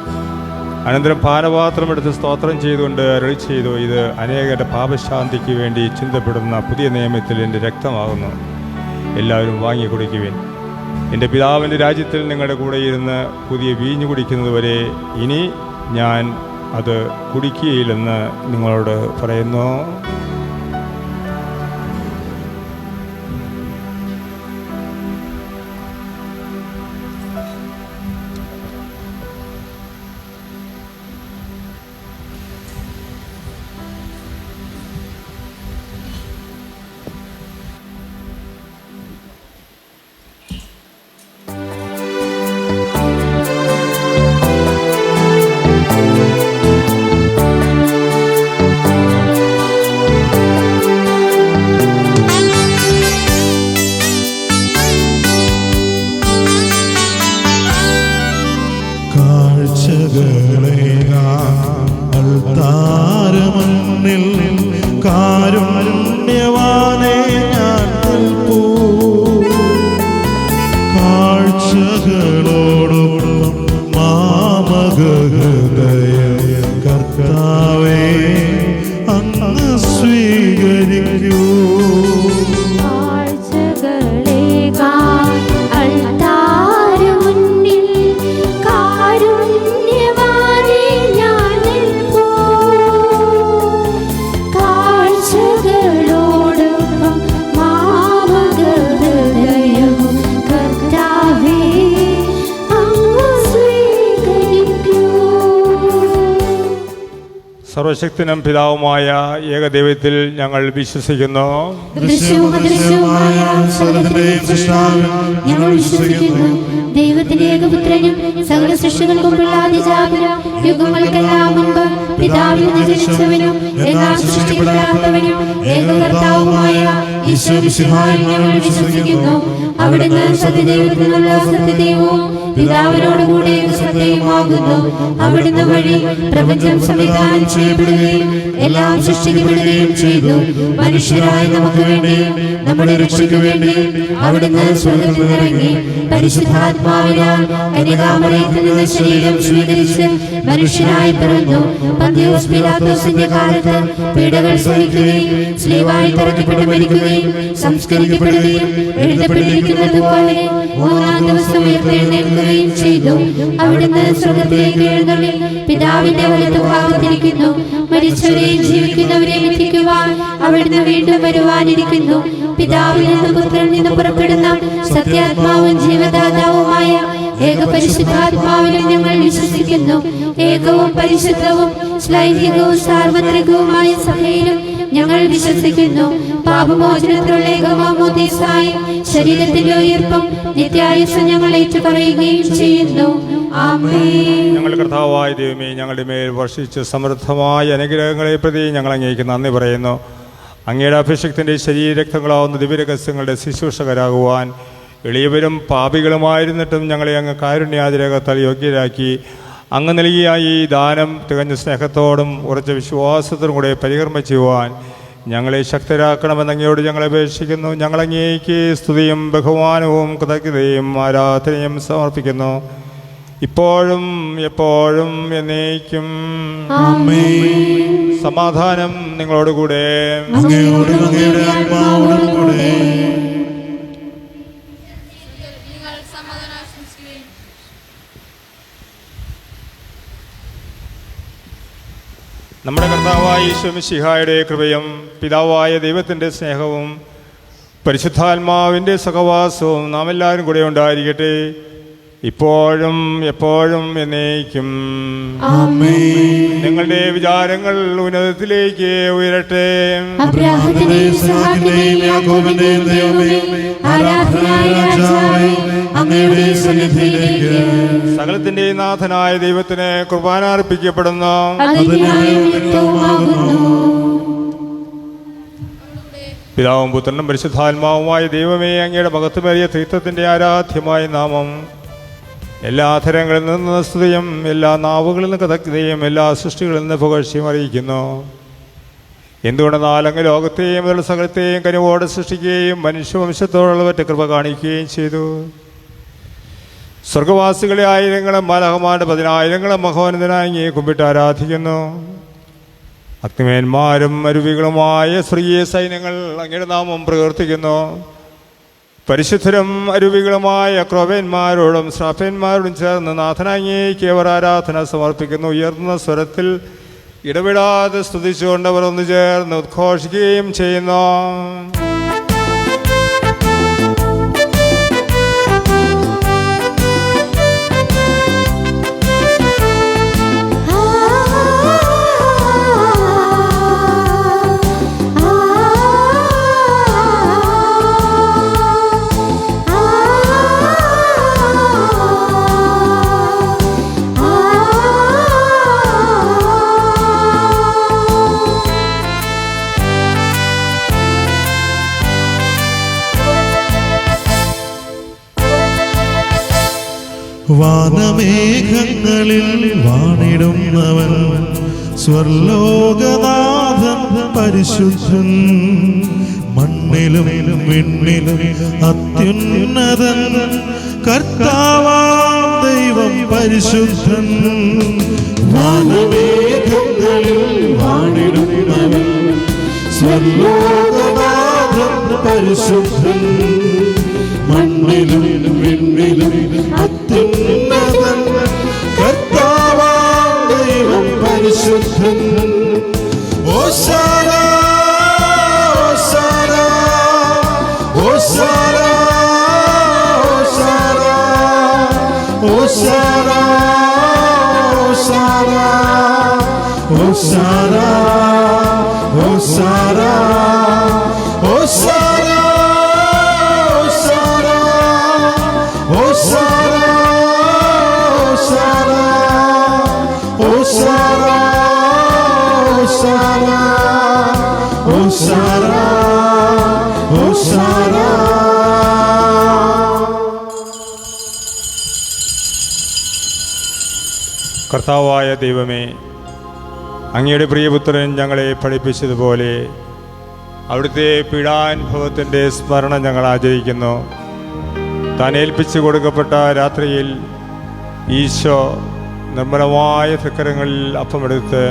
A: അനന്തരം പാനപാത്രം എടുത്ത് സ്തോത്രം ചെയ്തുകൊണ്ട് അരുളി ചെയ്തു, ഇത് അനേകരുടെ പാപശാന്തിക്ക് വേണ്ടി ചിന്തപ്പെടുന്ന പുതിയ നിയമത്തിൽ എൻ്റെ രക്തമാകുന്നു, എല്ലാവരും വാങ്ങി കുടിക്കുവേൻ. എൻ്റെ പിതാവിൻ്റെ രാജ്യത്തിൽ നിങ്ങളുടെ കൂടെ ഇരുന്ന് പുതിയ വീഞ്ഞു കുടിക്കുന്നതുവരെ ഇനി ഞാൻ അത് കുടിക്കുകയില്ലെന്ന് നിങ്ങളോട് പറയുന്നു.
C: അൾത്താരമണ്ണിൽ കാരുണ്യവാനേ ഞാൻ നൽകൂ. കാഴ്ചകളോടൊപ്പം മാമകഹൃദയം കർത്താവേ അങ്ങ് സ്വീകരിക്കൂ.
A: സർവശക്തനും പിതാവുമായ ഏകദൈവത്തിൽ ഞങ്ങൾ വിശ്വസിക്കുന്നു.
D: ദൈവത്തിന്റെ ഏകപുത്രനും സകല സൃഷ്ടികൾക്കും യുഗങ്ങൾക്കെല്ലാം മുമ്പ് പിതാവിൽ നിന്ന് ജനിച്ചവനും എന്നാൽ സൃഷ്ടിക്കപ്പെടാത്തവനും ഏകകർത്താവുമായ ഈശോ മിശിഹായിൽ ഞങ്ങൾ വിശ്വസിക്കുന്നു. അവിടുന്ന് സത്യദൈവത്തിനുള്ള സത്യദൈവവും പിതാവിനോടുകൂടെ സത്യവുമാകുന്നു. അവിടുന്ന് വഴി പ്രപഞ്ചം സംവിധാനം ചെയ്യപ്പെടുകയും എല്ലാം സൃഷ്ടിക്കപ്പെടുകയും ചെയ്തു. മനുഷ്യരായ നമുക്ക് വേണ്ടിയും നമ്മുടെ രക്ഷയ്ക്ക് വേണ്ടിയും അവിടുന്ന് സ്വർഗ്ഗത്തിൽ നിന്നിറങ്ങി പരിശുദ്ധാത്മാവിനാൽ കന്യകാമറിയത്തിൽ നിന്ന് ശരീരം സ്വീകരിച്ച് മനുഷ്യനായി പിറന്നു. പന്തിയോസ് പീലാത്തോസിന്റെ കാലത്ത് പീഡകൾ സഹിക്കുകയും സ്ലീവായി തറയ്ക്കപ്പെട്ട് മരിക്കുകയും സംസ്കരിക്കപ്പെടുകയും എഴുതപ്പെട്ടിരിക്കുന്നതുപോലെ മൂന്നാം ദിവസം ഉയർത്തെഴുന്നേൽക്കുകയും ചെയ്തു. അവിടുന്ന് സ്വർഗ്ഗത്തിലേക്ക് എഴുന്നള്ളി പിതാവിന്റെ വലത്തുഭാഗത്തിരിക്കുന്നു. മരിച്ചവരെയും ജീവിക്കുന്നവരെയും വിധിക്കുവാൻ അവിടുന്ന് വീണ്ടും വരുവാനിരിക്കുന്നു. പിതാവിൽ നിന്നും പുത്രനിൽ നിന്നും പുറപ്പെടുന്ന സത്യാത്മാവും ജീവദാതാവുമായ ഏകപരിശുദ്ധാത്മാവിലും ഞങ്ങൾ വിശ്വസിക്കുന്നു. ഏകവും പരിശുദ്ധവും ശ്ലൈഹികവും സാർവത്രികവുമായ സഭയിലും ഞങ്ങൾ വിശ്വസിക്കുന്നു. പാപമോചനത്തിലുള്ള ഏകമാമോദീസായും ശരീരത്തിന്റെ ഉയർപ്പും നിത്യായുസ്സും ഞങ്ങൾ ഏറ്റുപറയുകയും ചെയ്യുന്നു. ആമേൻ.
A: ഞങ്ങളുടെ കർത്താവായ ദൈവമേ, ഞങ്ങളുടെ മേൽ വർഷിച്ച് സമൃദ്ധമായ അനുഗ്രഹങ്ങളെ പ്രതി ഞങ്ങൾ അങ്ങേക്ക് നന്ദി പറയുന്നു. അങ്ങയുടെ അഭിഷേകത്തിൻ്റെ ശരീരരക്തങ്ങളാവുന്ന ദിവ്യരഹസ്യങ്ങളുടെ ശുശ്രൂഷകരാകുവാൻ എളിയവരും പാപികളുമായിരുന്നിട്ടും ഞങ്ങളെ അങ്ങ് കാരുണ്യാതിരകത്താൽ യോഗ്യരാക്കി അങ്ങ് നൽകിയ ഈ ദാനം തികഞ്ഞ സ്നേഹത്തോടും ഉറച്ച വിശ്വാസത്തോടും കൂടെ പരികർമ്മ ചെയ്യുവാൻ ഞങ്ങളെ ശക്തരാക്കണമെന്ന് അങ്ങയോട് ഞങ്ങൾ അപേക്ഷിക്കുന്നു. ഞങ്ങളങ്ങേക്ക് സ്തുതിയും ബഹുമാനവും കൃതജ്ഞതയും ആരാധനയും സമർപ്പിക്കുന്നു, ഇപ്പോഴും എപ്പോഴും എന്നേക്കും. സമാധാനം നിങ്ങളോടുകൂടെ.
C: അങ്ങയോടും അങ്ങയുടെ ആത്മാവോടും കൂടെ.
A: നമ്മുടെ കർത്താവായ ഈശോ മിശിഹായുടെ കൃപയും പിതാവായ ദൈവത്തിൻ്റെ സ്നേഹവും പരിശുദ്ധാത്മാവിൻ്റെ സഹവാസവും നാം എല്ലാവരും കൂടെ ഉണ്ടായിരിക്കട്ടെ, ഇപ്പോഴും എപ്പോഴും എന്നേക്കും. നിങ്ങളുടെ വിചാരങ്ങൾ ഉന്നതത്തിലേക്ക് ഉയരട്ടെ. സകലത്തിന്റെ നാഥനായ ദൈവത്തിന് കുർബാന അർപ്പിക്കപ്പെടുന്നു. പിതാവും പുത്രനും പരിശുദ്ധാത്മാവുമായ ദൈവമേ, അങ്ങയുടെ മഹത്വമേറിയ ത്രിത്വത്തിന്റെ ആരാധ്യമായ നാമം എല്ലാ അധരങ്ങളിൽ നിന്ന് സ്തുതിയും എല്ലാ നാവുകളിൽ നിന്ന് കഥക്കുകയും എല്ലാ സൃഷ്ടികളിൽ നിന്ന് പുകഴ്ചയും അറിയിക്കുന്നു. എന്തുകൊണ്ടെന്നാൽ അങ്ങ് ലോകത്തെയും അതിലുള്ള സകലത്തെയും കനിവോടെ സൃഷ്ടിക്കുകയും മനുഷ്യവംശത്തോടുള്ളവറ്റ കൃപ കാണിക്കുകയും ചെയ്തു. സ്വർഗവാസികളെ ആയിരങ്ങളും മാലാഖമാരുടെ പതിനായിരങ്ങളും മഹോന്നതനായി കുമ്പിട്ട് ആരാധിക്കുന്നു. അഗ്നിമേന്മാരും അരുവികളുമായ സ്വർഗീയ സൈന്യങ്ങൾ അങ്ങയുടെ നാമം പ്രകീർത്തിക്കുന്നു. പരിശുദ്ധരും അരുവികളുമായ ക്രോവേന്മാരോടും ശ്രാപ്പന്മാരോടും ചേർന്ന് നാഥനാങ്ങേക്ക് അവർ ആരാധന സമർപ്പിക്കുന്നു. ഉയർന്ന സ്വരത്തിൽ ഇടപെടാതെ സ്തുതിച്ചുകൊണ്ട് അവർ ഒന്നു ചേർന്ന് ഉദ്ഘോഷിക്കുകയും ചെയ്യുന്നു.
C: വാനമേഘങ്ങളിൽ വാണിടുന്നവൻ സ്വർലോകനാഥൻ പരിശുദ്ധൻ, മണ്ണിലും വിണ്ണിലും അത്യുന്നതൻ കർത്താവാം ദൈവം പരിശുദ്ധൻ. വാനമേഘങ്ങളിൽ വാണിടുന്നവൻ സ്വർലോകനാഥൻ പരിശുദ്ധൻ, മണ്ണിലും വിണ്ണിലും അത്യുന്നതൻ കർത്താവാം ദൈവം പരിശുദ്ധൻ. ഓശാന ഓശാന ഓശാന ഓശാന ഓശാന ഓശാന ഓശാന ഓശാന
A: കർത്താവായ ദൈവമേ, അങ്ങയുടെ പ്രിയപുത്രൻ ഞങ്ങളെ പഠിപ്പിച്ചതുപോലെ അവിടുത്തെ പീഡാനുഭവത്തിൻ്റെ സ്മരണ ഞങ്ങൾ ആചരിക്കുന്നു. താൻ ഏൽപ്പിച്ചു കൊടുക്കപ്പെട്ട രാത്രിയിൽ ഈശോ നിർമ്മലമായ തൃക്കരങ്ങളിൽ അപ്പമെടുത്ത്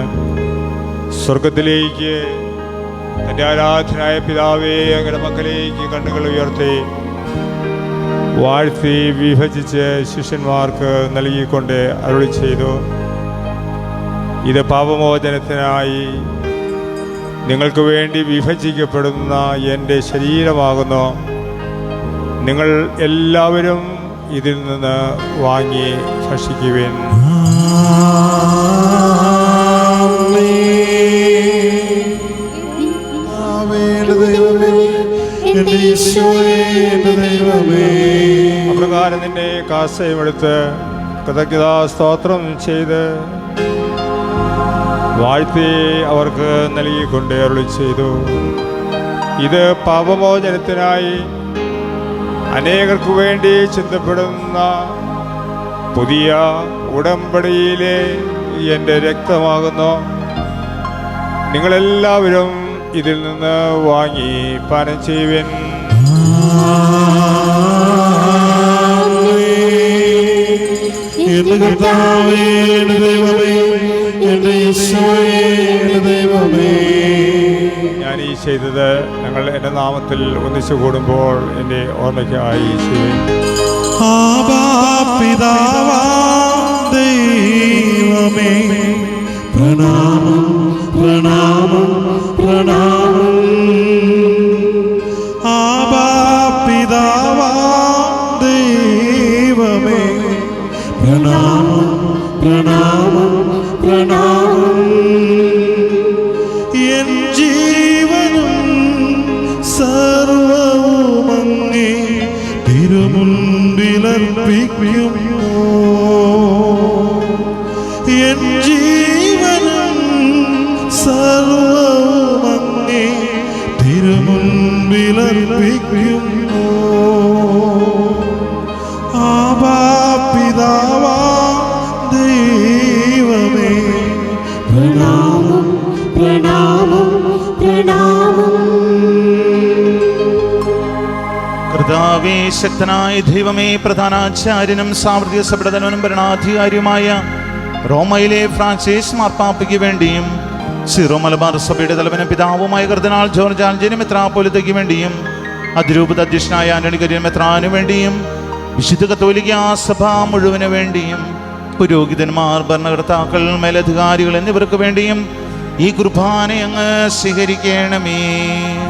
A: സ്വർഗത്തിലേക്ക് തൻ്റെ ആരാധനായ പിതാവേ അങ്ങയുടെ മക്കളിലേക്ക് കണ്ണുകൾ ഉയർത്തി വാഴ്ത്തി വിഭജിച്ച് ശിഷ്യന്മാർക്ക് നൽകിക്കൊണ്ട് അരുളി ചെയ്തു, ഇത് പാപമോചനത്തിനായി നിങ്ങൾക്ക് വേണ്ടി വിഭജിക്കപ്പെടുന്ന എൻ്റെ ശരീരമാകുന്നു. നിങ്ങൾ എല്ലാവരും ഇതിൽ നിന്ന് വാങ്ങി ഭക്ഷിക്കുവിൻ. അപ്രകാരം നിന്നെ കാസയുമെടുത്ത് കൃതജ്ഞതാ സ്തോത്രം ചെയ്ത് വാഴ്ത്തി അവർക്ക് നൽകിക്കൊണ്ട് അരുളി ചെയ്തു, ഇത് പാപമോചനത്തിനായി അനേകർക്കു വേണ്ടി ചിന്തപ്പെടുന്ന പുതിയ ഉടമ്പടിയിലെ എൻ്റെ രക്തമാകുന്നു. നിങ്ങളെല്ലാവരും ഇതിൽ നിന്ന് വാങ്ങി പാനം ചെയ്യുവിൻ.
C: എന്റെ കർത്താവേ, എന്റെ ദൈവമേ, എന്റെ ഈശോയേ, എന്റെ ദൈവമേ.
A: ഞാൻ ഈ ചെയ്തത് ഞങ്ങൾ എൻ്റെ നാമത്തിൽ ഒന്നിച്ചു കൂടുമ്പോൾ എൻ്റെ ഓർമ്മയ്ക്കായി ചെയ്യുവിൻ.
C: ആബാ പിതാവാം ദൈവമേ, പ്രണാമം പ്രണാമം പ്രണാമം. ആബാ പിതാവാം ദൈവമേ, പ്രണാമം പ്രണാമം പ്രണാമം. എൻ ജീവനും സർവവും അങ്ങേ തിരുമുൻപിലർപ്പിക്കുന്നു. എൻ ജീവനും സർവവും അങ്ങേ തിരുമുൻപിലർപ്പിക്കുന്നു. ആബാ പിതാവാ ദൈവമേ, പ്രണാമം പ്രണാമം പ്രണാമം.
E: കർത്താവേ, ശക്തനായ ദൈവമേ, പ്രധാനാചാര്യനും സാമർത്ഥ്യ സഭടനും ഭരണാധികാരിയുമായ റോമയിലെ ഫ്രാൻസിസ് മാർപ്പാപ്പയ്ക്ക് വേണ്ടിയും സിറോ മലബാർ സഭയുടെ തലവനും പിതാവുമായ കർദിനാൾ ജോർജ് ആഞ്ചനി മെത്രാപ്പോലിത്തയ്ക്ക് വേണ്ടിയും അതിരൂപത അധ്യക്ഷനായ ആന്റണി കരിയൻ മെത്രാനു വേണ്ടിയും വിശുദ്ധ കത്തോലിക്ക സഭ മുഴുവന് വേണ്ടിയും പുരോഹിതന്മാർ, ഭരണകർത്താക്കൾ, മേലധികാരികൾ എന്നിവർക്ക് വേണ്ടിയും ഈ കുർബാന അങ്ങ് സ്വീകരിക്കണമേ.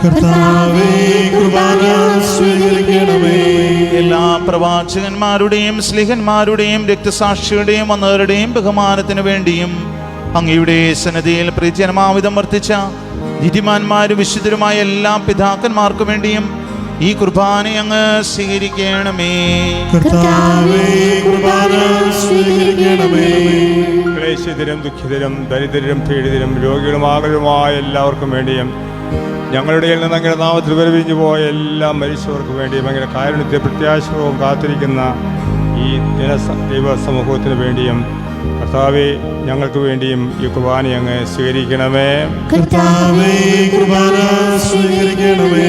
C: കർത്താവേ, കുർബാന സ്വീകരിക്കണമേ.
E: എല്ലാ പ്രവാചകന്മാരുടെയും സ്ലിഹന്മാരുടെയും രക്തസാക്ഷികളുടെയും വന്നവരുടെയും ബഹുമാനത്തിനു വേണ്ടിയും അങ്ങയുടെ സന്നദ്ധിയിൽ പ്രീത്യനമാവിധം വർത്തിച്ച നീതിമാന്മാരും വിശുദ്ധരുമായ എല്ലാ പിതാക്കന്മാർക്കു വേണ്ടിയും ഈ കുർബാന അങ്ങ് സ്വീകരിക്കണമേ.
C: കർത്താവേ, കുർബാന സ്വീകരിക്കണമേ.
A: ക്ലേശിതരും ദുഃഖിതരും ദരിദ്രരും പീഡിതരും രോഗികളും ആകുലരുമായ എല്ലാവർക്കും വേണ്ടിയും ഞങ്ങളുടെ നിന്ന് അങ്ങയുടെ നാമത്തിൽ വരവിഞ്ഞു പോയ എല്ലാ മരിച്ചവർക്ക് വേണ്ടിയും അങ്ങയുടെ കാരുണ്യത്തെ പ്രത്യാശവും കാത്തിരിക്കുന്ന ഈ ദൈവ സമൂഹത്തിന് വേണ്ടിയും കർത്താവേ, ഞങ്ങൾക്ക് വേണ്ടിയും ഈ കുർബാന അങ്ങ് സ്വീകരിക്കണമേ.
C: കർത്താവേ, കുർബാന സ്വീകരിക്കണമേ.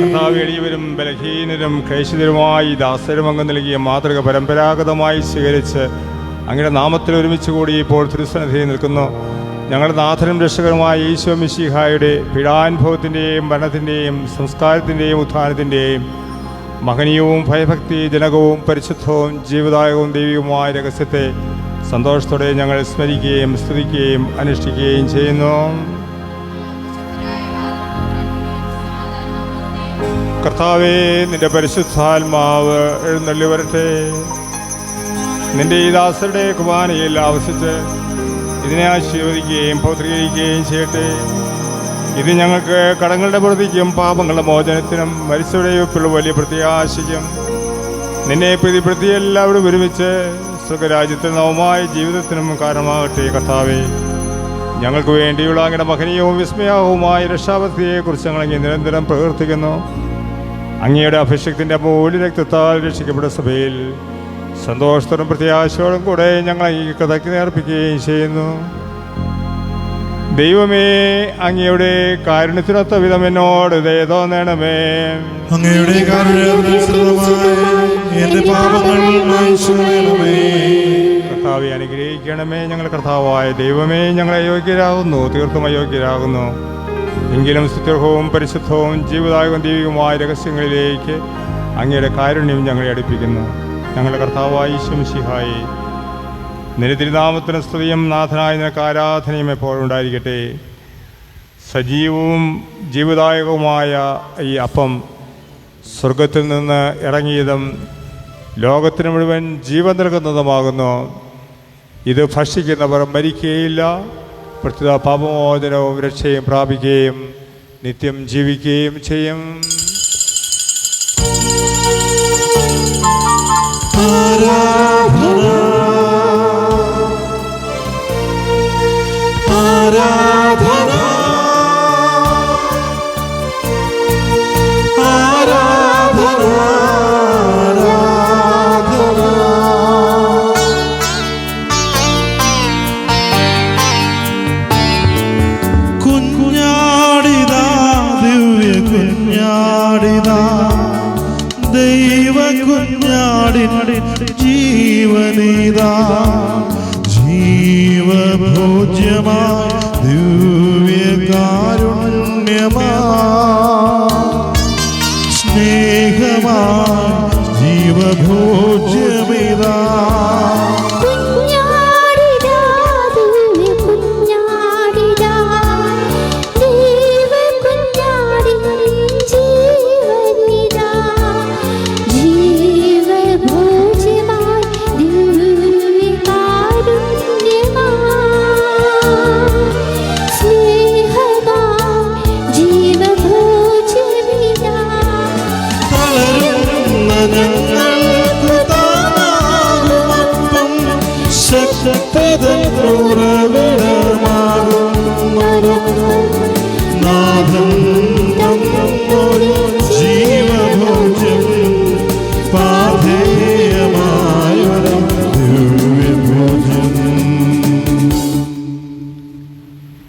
A: കർത്താവേ, എളിയവരും ബലഹീനരും ക്ലേശിതരുമായി ദാസരും അങ്ങ് നൽകിയ മാതൃക പരമ്പരാഗതമായി സ്വീകരിച്ച് അങ്ങയുടെ നാമത്തിൽ ഒരുമിച്ച് കൂടി ഇപ്പോൾ തിരുസന്നിധിയിൽ നിൽക്കുന്നു. ഞങ്ങളുടെ നാഥനും രക്ഷകരുമായ ഈശോ മിശിഹായുടെ പീഡാനുഭവത്തിൻ്റെയും മരണത്തിൻ്റെയും സംസ്കാരത്തിൻ്റെയും ഉത്ഥാനത്തിൻ്റെയും മഹനീയവും ഭയഭക്തിജനകവും പരിശുദ്ധവും ജീവദായകവും ദൈവികവുമായ രഹസ്യത്തെ സന്തോഷത്തോടെ ഞങ്ങൾ സ്മരിക്കുകയും സ്തുതിക്കുകയും അനുഷ്ഠിക്കുകയും ചെയ്യുന്നു. കർത്താവേ, നിന്റെ പരിശുദ്ധാത്മാവ് എഴുന്നള്ളി വരട്ടെ. നിന്റെ ഈ ദാസരുടെ കുർബാനയിൽ ആവസിച്ച് ഇതിനെ ആശീർവദിക്കുകയും പൗത്രീകരിക്കുകയും ചെയ്യട്ടെ. ഇത് ഞങ്ങൾക്ക് കടങ്ങളുടെ പ്രതിക്കും പാപങ്ങളുടെ മോചനത്തിനും മരിച്ചവരുടെ ഉയർപ്പുള്ള വലിയ പ്രത്യാശയ്ക്കും നിന്നെ പ്രതിപ്പെടുത്തി എല്ലാവരും ഒരുമിച്ച് സ്വർഗരാജ്യത്തിൽ നവമായ ജീവിതത്തിനും കാരണമാകട്ടെ. കർത്താവേ, ഞങ്ങൾക്ക് വേണ്ടിയുള്ള അങ്ങയുടെ മഹനീയവും വിസ്മയാവുമായ രക്ഷാപത്തിയെക്കുറിച്ച് ഞങ്ങൾ നിരന്തരം പ്രവർത്തിക്കുന്നു. അങ്ങയുടെ അഭിഷേകത്തിൻ്റെ അമൂല്യ രക്തത്താൽ രക്ഷിക്കപ്പെട്ട സഭയിൽ സന്തോഷത്തോടും പ്രത്യാശയോടും കൂടെ ഞങ്ങൾ ഈ കഥയ്ക്ക് നേർപ്പിക്കുകയും ചെയ്യുന്നു. ദൈവമേ, അങ്ങയുടെ കാരുണ്യത്തിനൊത്ത വിധം എന്നോട് ദയ തോന്നണമേ.
C: അങ്ങയുടെ കാരുണ്യത്തിനനുസൃതമായി എന്റെ പാപങ്ങൾ മായ്ച്ചുകളയണമേ.
A: കർത്താവെ, അനുഗ്രഹിക്കണമേ. ഞങ്ങൾ കർത്താവായ ദൈവമേ, ഞങ്ങൾ അയോഗ്യരാകുന്നു, തീർത്തും അയോഗ്യരാകുന്നു. എങ്കിലും സ്തുത്യർഹവും പരിശുദ്ധവും ജീവദായകവും ദൈവികവുമായ രഹസ്യങ്ങളിലേക്ക് അങ്ങയുടെ കാരുണ്യം ഞങ്ങളെ അടുപ്പിക്കുന്നു. ഞങ്ങളുടെ കർത്താവായ ഈശോ മിശിഹായേ, നിന്റെ തിരുനാമത്തിന് സ്തുതിയും നാഥനായ നിനക്ക് ആരാധനയും എപ്പോഴും ഉണ്ടായിരിക്കട്ടെ. സജീവവും ജീവദായകവുമായ ഈ അപ്പം സ്വർഗത്തിൽ നിന്ന് ഇറങ്ങിയതും ലോകത്തിന് മുഴുവൻ ജീവൻ നൽകുന്നതുമാകുന്നു. ഇത് ഭക്ഷിക്കുന്നവർ മരിക്കുകയില്ല, പ്രത്യുത പാപമോചനവും രക്ഷയും പ്രാപിക്കുകയും നിത്യം ജീവിക്കുകയും ചെയ്യും.
C: ആരാധന ആരാധന ആരാധന ആരാധന. കുഞ്ഞാടിതാ ജീവനിതാ ജീവഭോജ്യമായ ദിവ്യകാരുണ്യമാ സ്നേഹമാ ജീവഭോജ്യമിതാ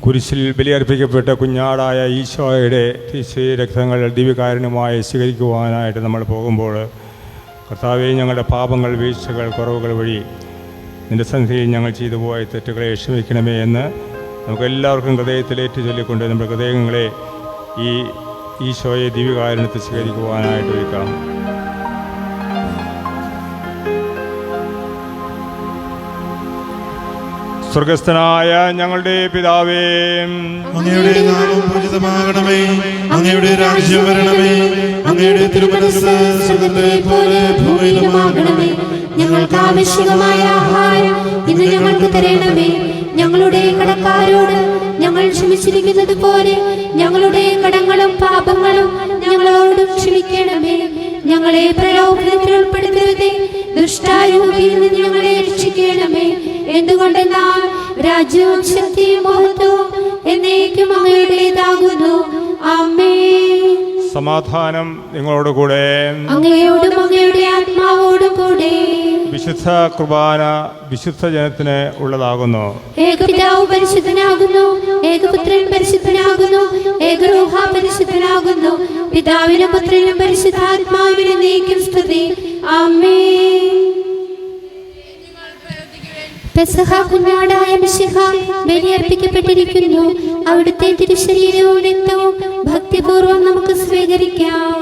A: കുരിശിൽ ബലിയർപ്പിക്കപ്പെട്ട കുഞ്ഞാടായ ഈശോയുടെ രക്തങ്ങൾ ദിവ്യകാരുണ്യമായി സ്വീകരിക്കുവാനായിട്ട് നമ്മൾ പോകുമ്പോൾ കർത്താവേ, ഞങ്ങളുടെ പാപങ്ങൾ, വീഴ്ചകൾ, കുറവുകൾ വഴി നിൻ്റെ സന്നിധിയിൽ ഞങ്ങൾ ചെയ്തു പോയ തെറ്റുകളെ ക്ഷമിക്കണമേ എന്ന് നമുക്കെല്ലാവർക്കും ഹൃദയത്തിലേറ്റ് ചൊല്ലിക്കൊണ്ട് നമ്മുടെ ഹൃദയങ്ങളെ ഈ ഈശോയെ ദിവ്യകാരുണ്യത്തെ സ്വീകരിക്കുവാനായിട്ട് ഒരുക്കാം. സ്വർഗസ്ഥനായ ഞങ്ങളുടെ പിതാവേ,
C: അങ്ങയുടെ നാമം പൂജിതമാകണമേ, അങ്ങയുടെ രാജ്യം വരണമേ, അങ്ങയുടെ തിരുമനസ്സ് സ്വർഗ്ഗത്തിലെ പോലെ ഭൂമിയിലുമാകണമേ.
D: ഞങ്ങൾക്ക് ആവശ്യമായ ആഹാരം ഇന്ന് ഞങ്ങൾക്ക് തരണമേ. ഞങ്ങളുടെ കടക്കാരോട് ഞങ്ങൾ ക്ഷമിച്ചിരിക്കുന്നത് പോലെ ഞങ്ങളുടെ കടങ്ങളും പാപങ്ങളും ഞങ്ങളോടും ക്ഷമിക്കണമേ. ഞങ്ങളെ പ്രലോഭനത്തിൽ ഉൾപ്പെടുത്തരുതേ, ദുഷ്ടാരൂപിയിൽ നിന്ന് ഞങ്ങളെ രക്ഷിക്കണമേ. എന്തുകൊണ്ടെന്നാൽ രാജ്യവും ശക്തിയും മഹത്വവും എന്നേക്കും അങ്ങയുടേതാകുന്നു. ആമേൻ.
A: സമാധാനം നിങ്ങളോടുകൂടെ,
D: അങ്ങയോടും അങ്ങയുടെ ആത്മാവോടും കൂടെ.
A: വിശുദ്ധ കുർബാന വിശുദ്ധ ജനത്തിന് ഉള്ളതാകുന്നു.
D: ഏകപിതാവ് പരിശുദ്ധനാകുന്നു, ഏകപുത്രൻ പരിശുദ്ധനാകുന്നു, ഏകരൂഹ പരിശുദ്ധനാകുന്നു. പിതാവിനും പുത്രനും പരിശുദ്ധാത്മാവിനും എന്നേക്കും സ്തുതി. ആമേൻ. പെസഹ കുഞ്ഞാടായ മിശിഹ ബലിയർപ്പിക്കപ്പെട്ടിരിക്കുന്നു. അവിടുത്തെ തിരുശരീരവും രക്തവും ഭക്തിപൂർവ്വം നമുക്ക് സ്വീകരിക്കാം.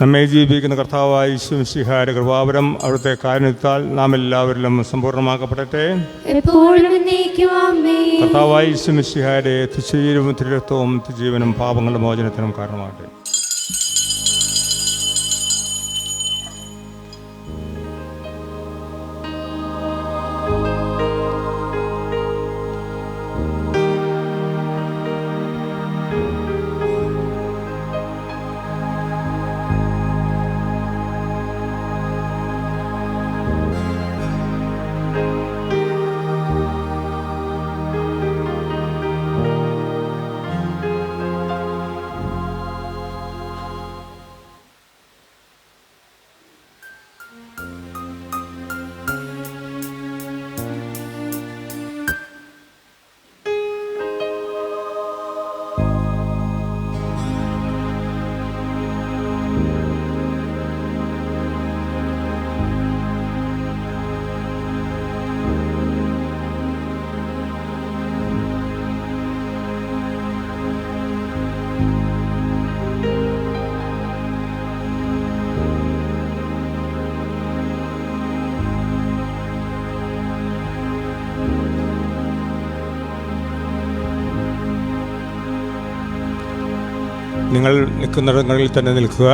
A: നമ്മെ ജീവിപ്പിക്കുന്ന കർത്താവായ യേശു മിശിഹായുടെ കൃപാവരം അവിടുത്തെ കാരുണ്യത്താൽ നാം എല്ലാവരിലും സമ്പൂർണ്ണമാക്കപ്പെടട്ടെ. കർത്താവായ യേശു മിശിഹായുടെ ശരീരവും തിരുരക്തവും ജീവനും പാപങ്ങളുടെ മോചനത്തിനും കാരണമാകട്ടെ. നിങ്ങൾ നിൽക്കുന്നിടങ്ങളിൽ തന്നെ നിൽക്കുക.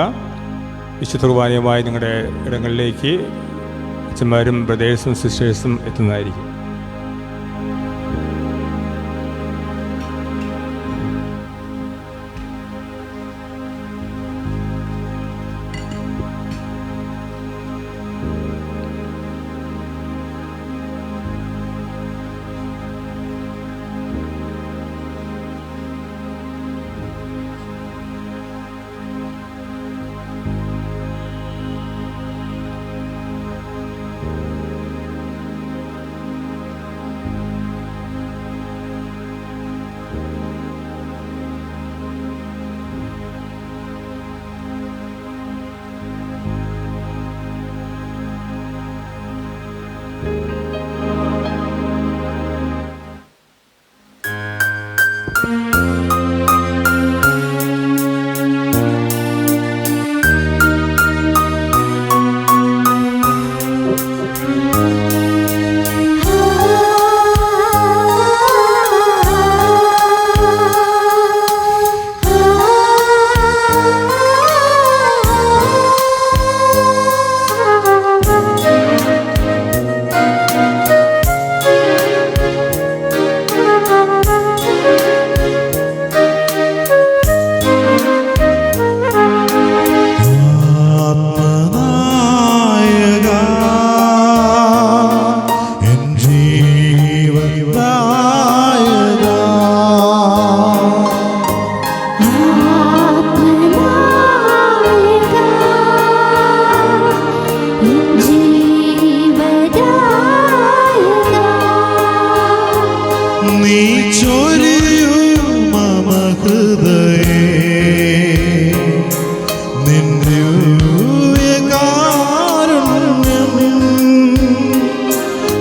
A: വിശുദ്ധ കുർബാനയുമായി നിങ്ങളുടെ ഇടങ്ങളിലേക്ക് അച്ഛന്മാരും ബ്രദേഴ്സും സിസ്റ്റേഴ്സും എത്തുന്നതായിരിക്കും.
C: ദിവ്യകാരുണ്യം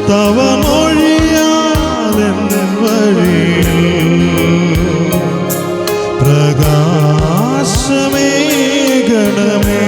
C: തവ മൊഴിയാലെൻ വഴിയിൽ പ്രകാശമേകണമേ.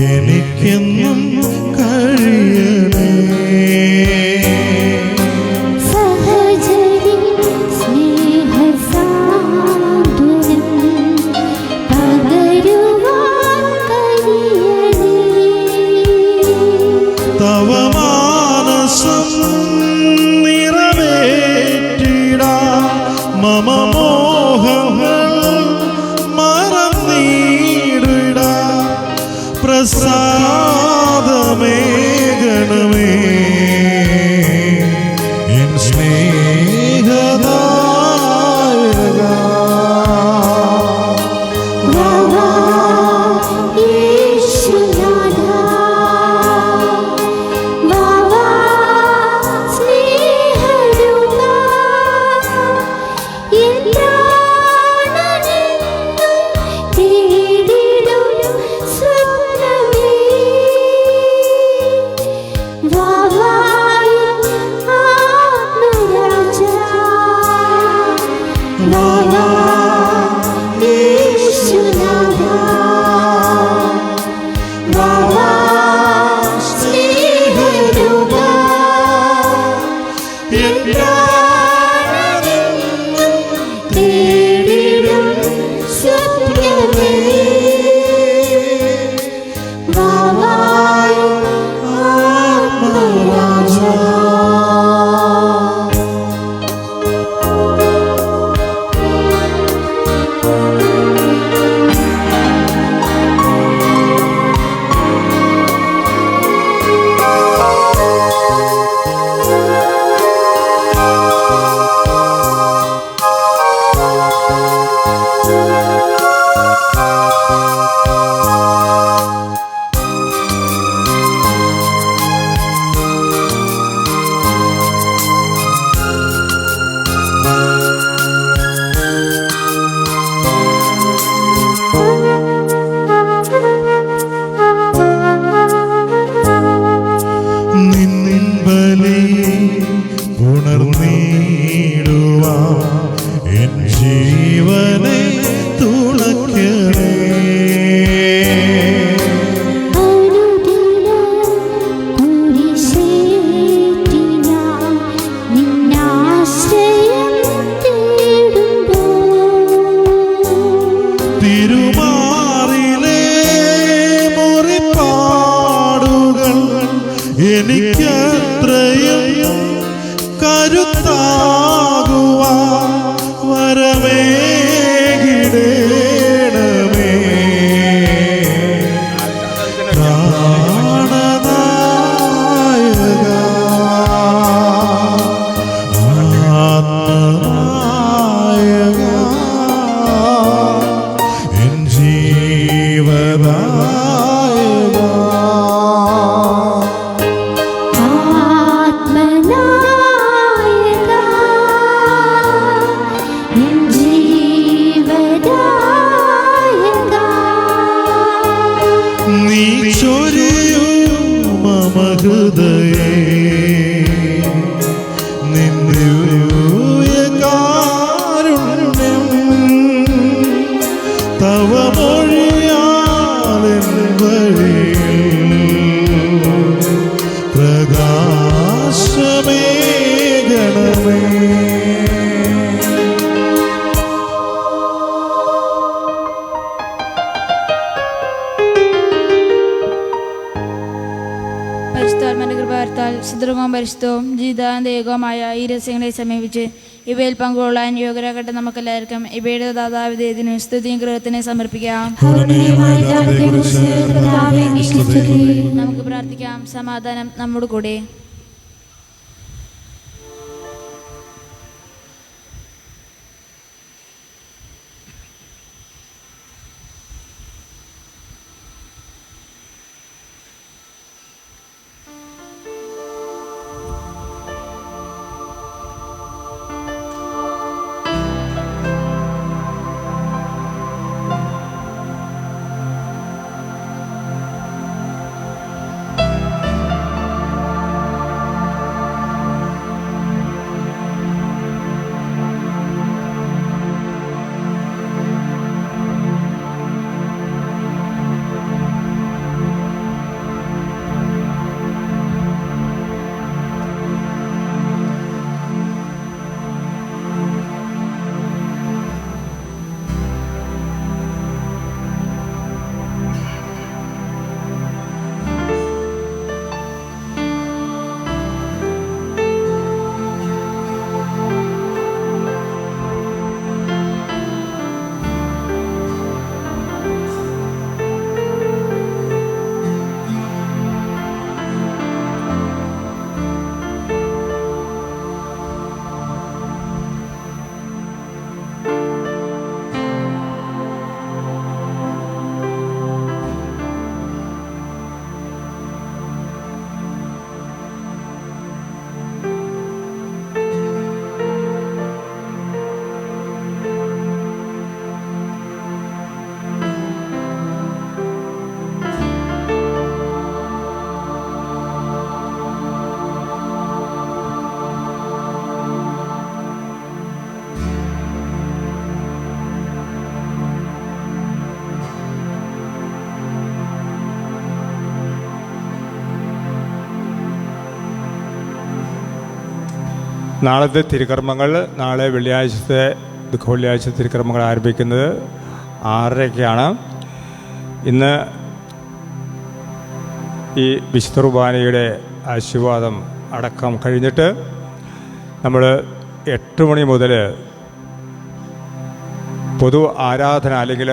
C: എനിക്കെന്നും കഴിയണേ. തവ മാനസം നിറവേറ്റിടാ മമ മോഹങ്ങൾ മറന്നീടിടാ പ്രസാദമേകണമേ എൻ സ്നേഹദായക.
B: Baba,
C: എനിക്കത്രയും കരുത്താകുവാൻ വരമേകിടേണമേ. പ്രാണനായക ആത്മനായക എൻ ജീവനായക
D: ആത്മനായക എൻ ജീവനായക
C: നീ ചൊരിയും മമ ഹൃദയേ നിന്നുയ കാരുണ്യം തവ മൊഴിയാലെൻ വഴിയിൽ പ്രകാശമേകണമേ.
I: പരിശുദ്ധാത്മാവിന്റെ കൃപാർത്താൽ ശുദ്രവും പരിശുദ്ധവും ജീതാന്തേകവുമായ ഈ രഹസ്യങ്ങളെ സമീപിച്ച് ഇവയിൽ പങ്കുകൊള്ളാൻ യോഗ്യരാകട്ടെ. നമുക്കെല്ലാവർക്കും ഇവയുടെ ദാതാവിധേയത്തിനും സ്തുതിയും ഗൃഹത്തിനെ സമർപ്പിക്കാം. നമുക്ക് പ്രാർത്ഥിക്കാം. സമാധാനം നമ്മുടെ കൂടെ.
A: നാളത്തെ തിരുക്കർമ്മങ്ങൾ, നാളെ വെള്ളിയാഴ്ചത്തെ ദുഃഖവെള്ളിയാഴ്ച തിരുക്കർമ്മങ്ങൾ ആരംഭിക്കുന്നത് 6:30-ക്കാണ്. ഇന്ന് ഈ വിശുദ്ധ കുർബാനയുടെ ആശീർവാദം അടക്കം കഴിഞ്ഞിട്ട് നമ്മൾ 8 മണി മുതൽ പൊതു ആരാധന അല്ലെങ്കിൽ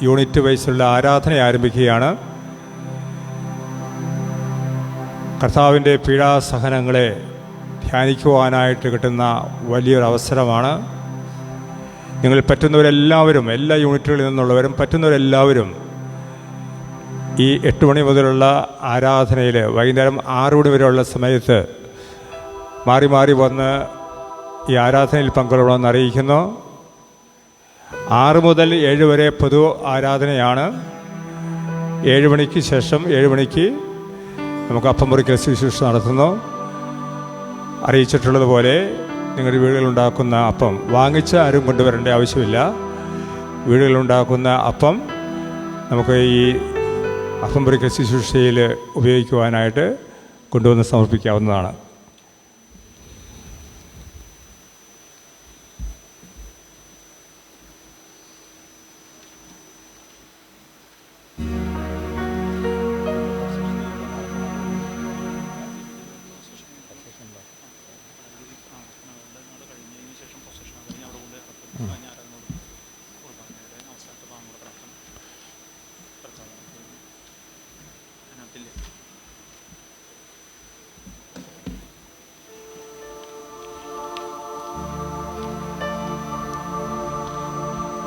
A: യൂണിറ്റ് വൈസുള്ള ആരാധന ആരംഭിക്കുകയാണ്. കർത്താവിൻ്റെ പീഡാസഹനങ്ങളെ ധ്യാനിക്കുവാനായിട്ട് കിട്ടുന്ന വലിയൊരു അവസരമാണ്. നിങ്ങൾ പറ്റുന്നവരെല്ലാവരും, എല്ലാ യൂണിറ്റുകളിൽ നിന്നുള്ളവരും പറ്റുന്നവരെല്ലാവരും ഈ 8 മണി മുതലുള്ള ആരാധനയിൽ വൈകുന്നേരം 6 മണി വരെയുള്ള സമയത്ത് മാറി മാറി വന്ന് ഈ ആരാധനയിൽ പങ്കെടുക്കണമെന്ന് അറിയിക്കുന്നു. 6 മുതൽ 7 വരെ പൊതു ആരാധനയാണ്. 7 മണിക്ക് ശേഷം 7 മണിക്ക് നമുക്ക് അപ്പം മുറിക്കൽ ശുശ്രൂഷ നടത്തുന്നു. അറിയിച്ചിട്ടുള്ളതുപോലെ നിങ്ങളുടെ വീടുകളുണ്ടാക്കുന്ന അപ്പം വാങ്ങിച്ച് ആരും കൊണ്ടുവരേണ്ട ആവശ്യമില്ല. വീടുകളുണ്ടാക്കുന്ന അപ്പം നമുക്ക് ഈ അപ്പം മുറിക്കൽ ശുശ്രൂഷയിൽ ഉപയോഗിക്കുവാനായിട്ട് കൊണ്ടുവന്ന് സമർപ്പിക്കാവുന്നതാണ്.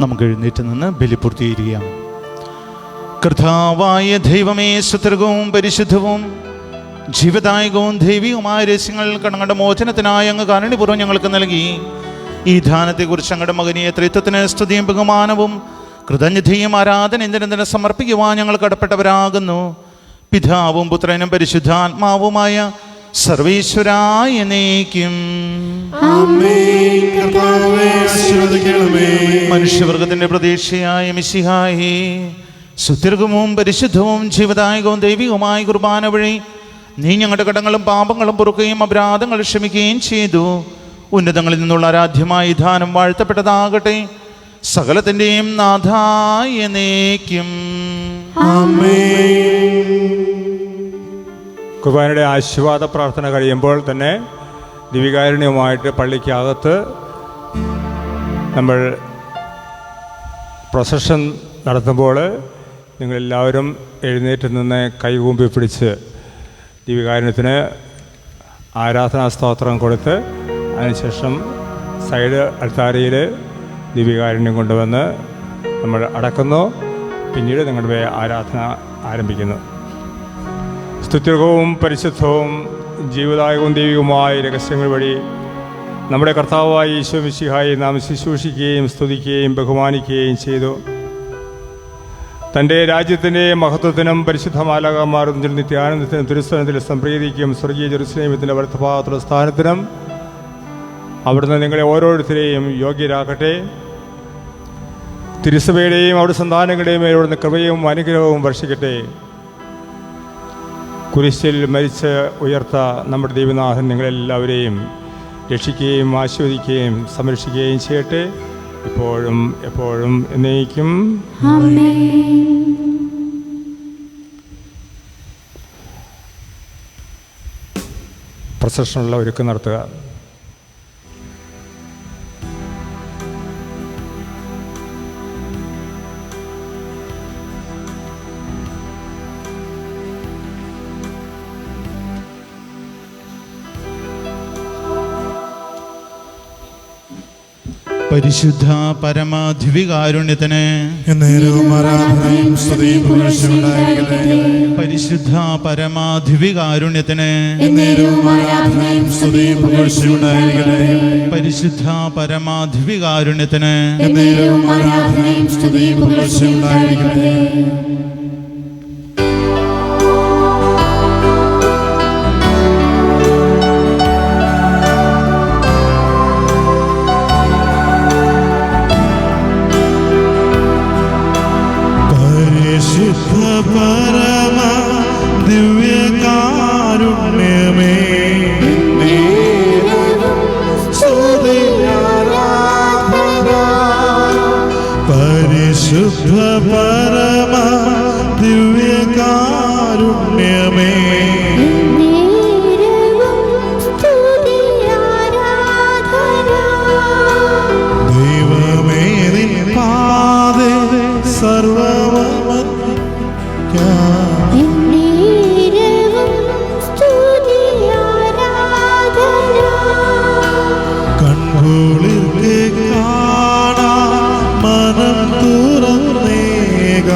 E: നമുക്ക് എഴുന്നേറ്റ് നിന്ന് ബലി പൂർത്തീകരിക്കാം. കർത്താവായ ദൈവമേ, സുതൃകവും പരിശുദ്ധവും ജീവദായകവും ദൈവികവുമായ രഹസ്യങ്ങൾ കടങ്ങളുടെ മോചനത്തിനായി അങ്ങ് കാരുണ്യപൂർവ്വം ഞങ്ങൾക്ക് നൽകി. ഈ ധ്യാനത്തെക്കുറിച്ച് അങ്ങയുടെ മകനീയ ത്രിത്വത്തിന് സ്തുതിയും ബഹുമാനവും കൃതജ്ഞതയും ആരാധന എന്തിനെന്തിനെ സമർപ്പിക്കുവാൻ ഞങ്ങൾ കടപ്പെട്ടവരാകുന്നു. പിതാവും പുത്രനും പരിശുദ്ധാത്മാവുമായ സർവീശ്വരായ എന്നേക്കും. മനുഷ്യവർഗത്തിന്റെ പ്രതീക്ഷയായ മിശിഹായേ, സുദീർഘവും പരിശുദ്ധവും ജീവദായകവും ദൈവികവുമായ കുർബാന വഴി നീ ഞങ്ങളുടെ കടങ്ങളും പാപങ്ങളും പൊറുക്കുകയും അപരാധങ്ങൾ ക്ഷമിക്കുകയും ചെയ്തു. ഉന്നതങ്ങളിൽ നിന്നുള്ള ആരാധ്യമായ ദാനം വാഴ്ത്തപ്പെട്ടതാകട്ടെ. സകലത്തിൻ്റെയും നാഥായ എന്നേക്കും.
A: കുർബാനയുടെ ആശീർവാദ പ്രാർത്ഥന കഴിയുമ്പോൾ തന്നെ ദിവികാരുണ്യവുമായിട്ട് പള്ളിക്കകത്ത് നമ്മൾ പ്രൊസഷൻ നടത്തുമ്പോൾ നിങ്ങളെല്ലാവരും എഴുന്നേറ്റ് നിന്ന് കൈകൂമ്പി പിടിച്ച് ദിവികാരുണ്യത്തിന് ആരാധനാ സ്തോത്രം കൊടുത്ത് അതിനുശേഷം സൈഡ് അൾത്താരയിൽ ദിവികാരുണ്യം കൊണ്ടുവന്ന് നമ്മൾ അടക്കുന്നു. പിന്നീട് നിങ്ങളുടെ ആരാധന ആരംഭിക്കുന്നു. സ്തുത്യർഹവും പരിശുദ്ധവും ജീവദായകവും ദൈവികവുമായ രഹസ്യങ്ങൾ വഴി നമ്മുടെ കർത്താവായ ഈശോ മിശിഹായെ നാം ശുശ്രൂഷിക്കുകയും സ്തുതിക്കുകയും ബഹുമാനിക്കുകയും ചെയ്തു. തൻ്റെ രാജ്യത്തിൻ്റെ മഹത്വത്തിനും പരിശുദ്ധ മാലാകമാരുടെ നിത്യാനന്ദത്തിനും തിരുസ്ഥലത്തിലെ സംപ്രീതിക്കും സ്വർഗീയ ജെറുസലേമത്തിൻ്റെ വലത്തുഭാഗത്തുള്ള സ്ഥാനത്തിനും അവിടുന്ന് നിങ്ങളെ ഓരോരുത്തരെയും യോഗ്യരാക്കട്ടെ. തിരുസഭയുടെയും അവിടെ സന്താനങ്ങളുടെയും അവിടുന്ന് കൃപയും അനുഗ്രഹവും വർഷിക്കട്ടെ. കുരിശിൽ മരിച്ച് ഉയർത്ത നമ്മുടെ ദൈവനാഥൻ നിങ്ങളെല്ലാവരെയും രക്ഷിക്കുകയും ആശീർവദിക്കുകയും സംരക്ഷിക്കുകയും ചെയ്യട്ടെ, ഇപ്പോഴും എപ്പോഴും എന്നേക്കും. പ്രൊസഷനുള്ള ഒരുക്കം നടത്തുക.
E: പരിശുദ്ധ പരമാധിവികാരുണ്യത്തിന്
C: എന്നേരവും ആരാധനയും സ്തുതിയും പുകഴ്ചയും ഉണ്ടായിരിക്കട്ടെ.
E: പരിശുദ്ധ പരമാധിവികാരുണ്യത്തിന്
C: എന്നേരവും ആരാധനയും സ്തുതിയും പുകഴ്ചയും ഉണ്ടായിരിക്കട്ടെ.
E: പരിശുദ്ധ പരമാധിവികാരുണ്യത്തിന്
C: എന്നേരവും ആരാധനയും സ്തുതിയും പുകഴ്ചയും ഉണ്ടായിരിക്കട്ടെ. പരമ ദിവ്യകാരുണ്യമേ, പരിശുദ്ധ പരമ ദിവ്യകാരുണ്യമേ, ദൈവമേ നിൻ പാദേ സർവ്വവും കൺകുളിർക്ക് കാണാ മനം തുറന്നേക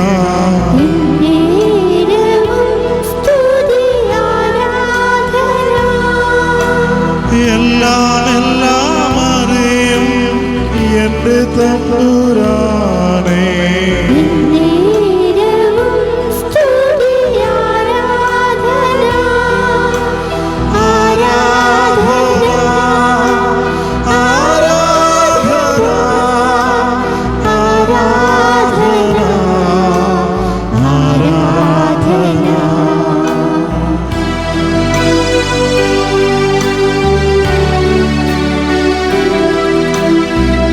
C: എല്ലാം എല്ലാം അറിയും എൻ്റെ തമ്പുരാനേ.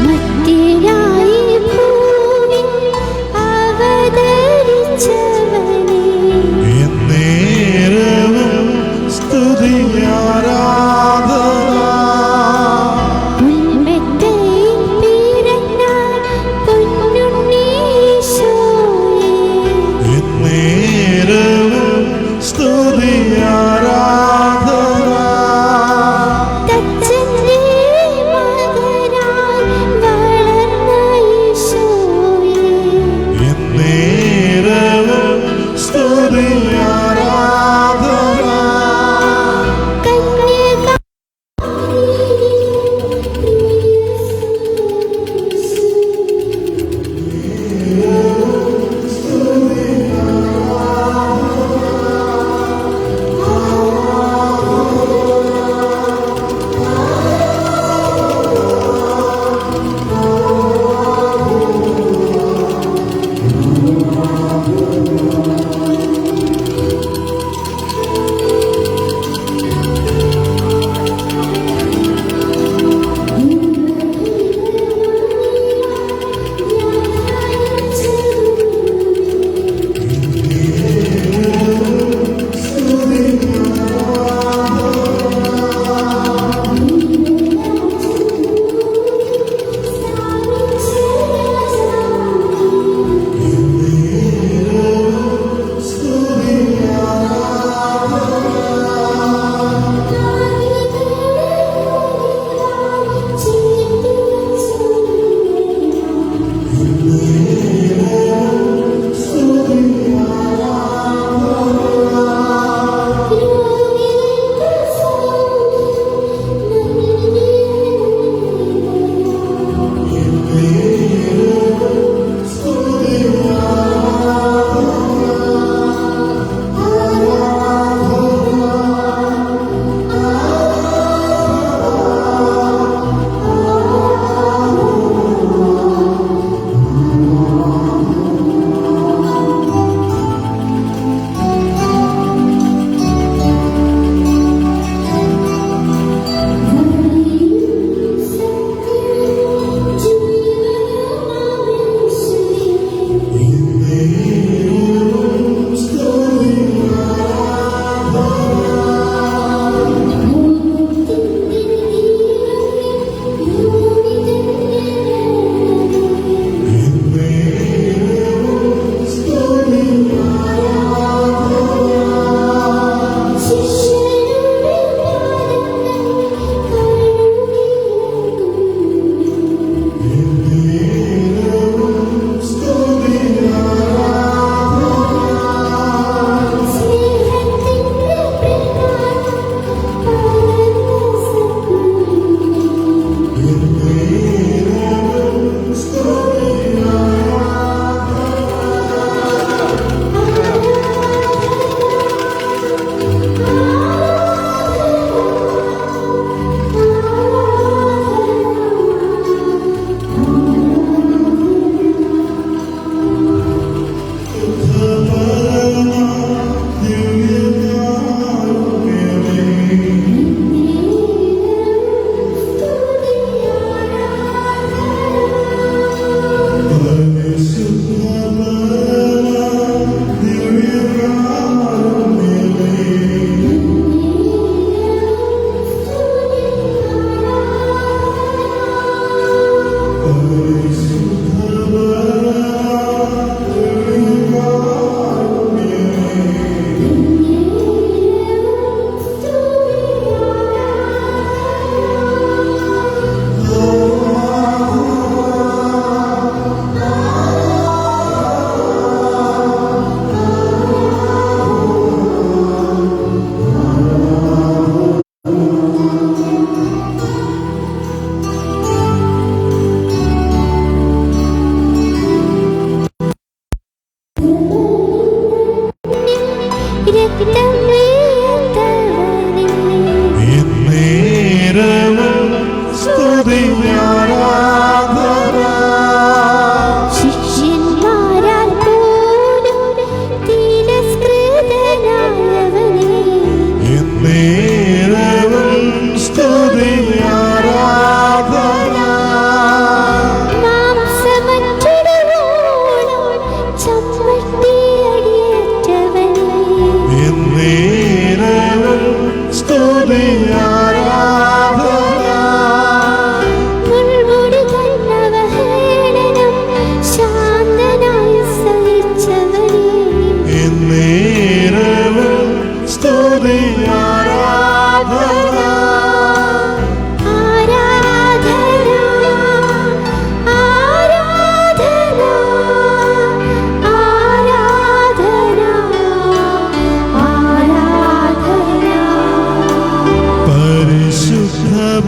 D: മധ്യനായി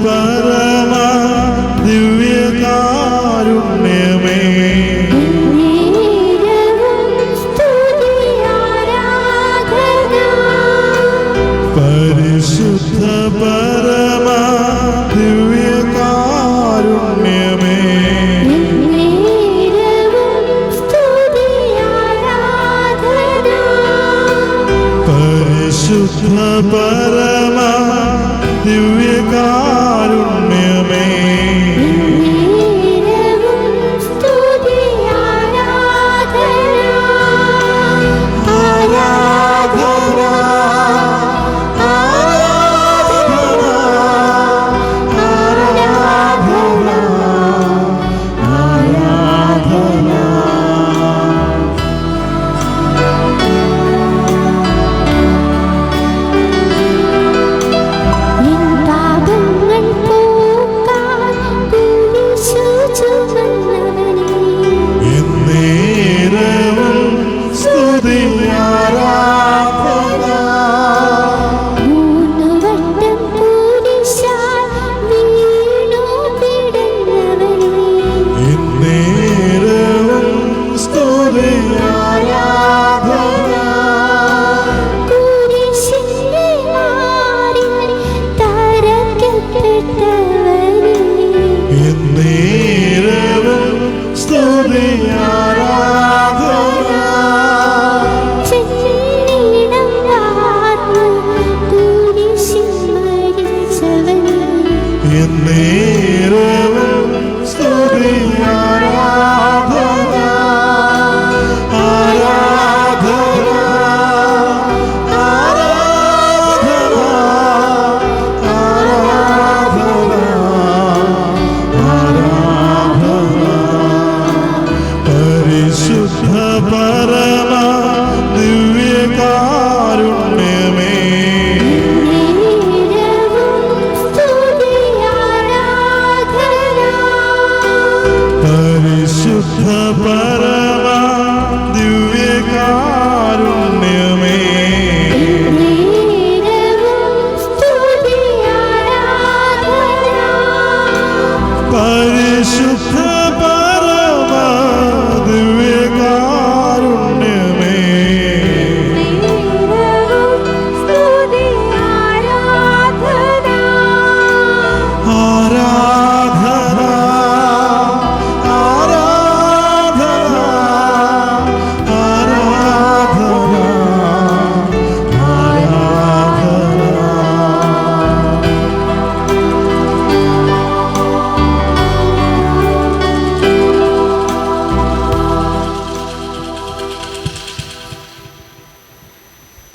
C: പരമ ദിവ്യകാരുണ്യമേ പരിശുദ്ധ പരമ ദിവ്യകാരുണ്യമേ പരിശുദ്ധ പരമ ദിവ്യകാരുണ്യമേ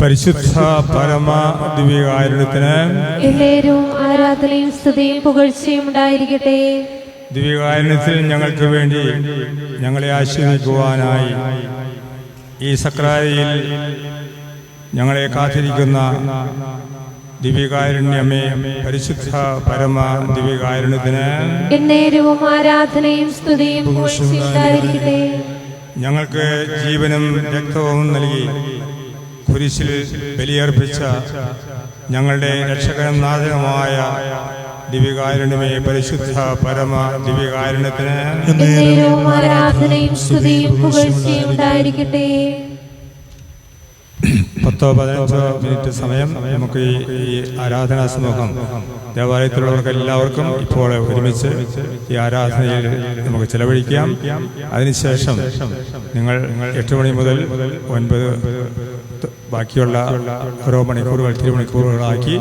A: പരിശുദ്ധ പരമ ദിവ്യകാരുണ്യത്തിന്
H: എല്ലാവരും ആരാധനയും സ്തുതിയും പുകഴ്ചയും ഉണ്ടായിരിക്കട്ടെ.
A: ദിവ്യകാരുണ്യത്തിൽ ഞങ്ങൾക്ക് വേണ്ടി ഞങ്ങളെ ആശീർവദിക്കുവാനായി ഈ സക്രാരിയിൽ ഞങ്ങളെ കാത്തിരിക്കുന്ന ദിവ്യകാരുണ്യമേ, പരിശുദ്ധ പരമ ദിവ്യകാരുണ്യത്തിന്
H: എന്നേരവും ആരാധനയും സ്തുതിയും പുകഴ്ചയും ഉണ്ടായിരിക്കട്ടെ.
A: ഞങ്ങൾക്ക് ജീവനും രക്തവും നൽകി കുരിശിൽ ബലിയർപ്പിച്ച ഞങ്ങളുടെ രക്ഷകനും നാഥനുമായ ദിവ്യകാരുണ്യമേ, പരിശുദ്ധ പരമ ദിവ്യകാരുണ്യത്തിന്
H: എന്നേരവും ആരാധനയും സ്തുതിയും പുകഴ്ചയും ഉണ്ടായിരിക്കട്ടെ.
A: 10-15 മിനിറ്റ് സമയം നമുക്ക് ഈ ആരാധനാ സമൂഹം ദേവാലയത്തിലുള്ളവർക്ക് എല്ലാവർക്കും ഇപ്പോൾ ഒരുമിച്ച് ഈ ആരാധനയിൽ നമുക്ക് ചെലവഴിക്കാം. അതിനുശേഷം നിങ്ങൾ 8 മണി മുതൽ 9 ബാക്കിയുള്ള ഓരോ മണിക്കൂറുകൾ തിരുമണിക്കൂറുകളാക്കി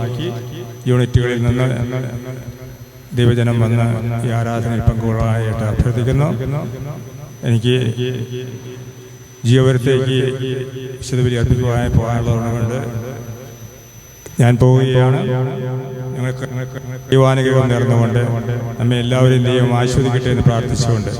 A: യൂണിറ്റുകളിൽ നിന്ന് ദൈവജനം വന്ന് ഈ ആരാധനയിൽ പങ്കുകൊള്ളാനായിട്ട് അഭ്യർത്ഥിക്കുന്നു. എനിക്ക് ജീവപുരത്തേക്ക് വിശുദ്ധബലി അർപ്പിക്കുവാനായി പോകാനുള്ളതുകൊണ്ട് ഞാൻ പോവുകയാണ്. ഞങ്ങൾക്ക് ദൈവാനുഗ്രഹം നേർന്നുകൊണ്ട് നമ്മെ എല്ലാവരെയും ദൈവം ആസ്വദിക്കട്ടെ എന്ന് പ്രാർത്ഥിച്ചുകൊണ്ട്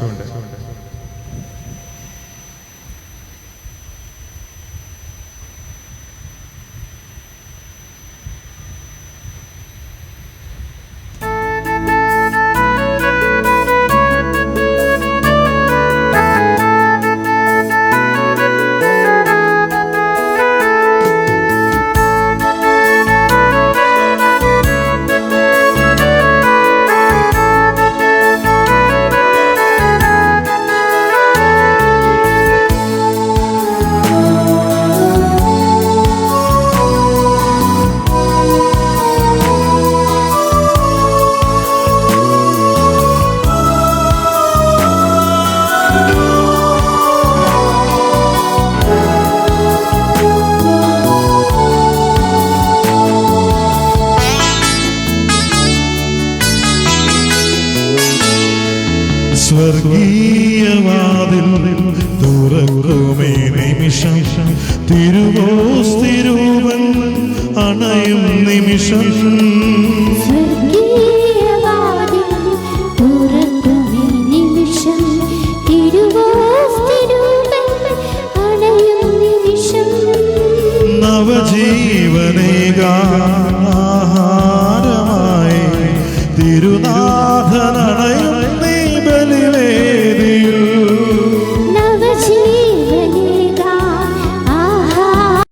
C: സ്വർഗീയവാതിൽ തുറക്കുമേ നിമിഷം, തിരുവോസ്തിരൂപൻ അണയും നിമിഷം.
D: സ്വർഗീയവാതിൽ തുറക്കുമേ നിമിഷം, തിരുവോസ്തിരൂപൻ അണയും നിമിഷം.
C: നവജീവനേകാഹാരമായി തിരുനാഥനണയും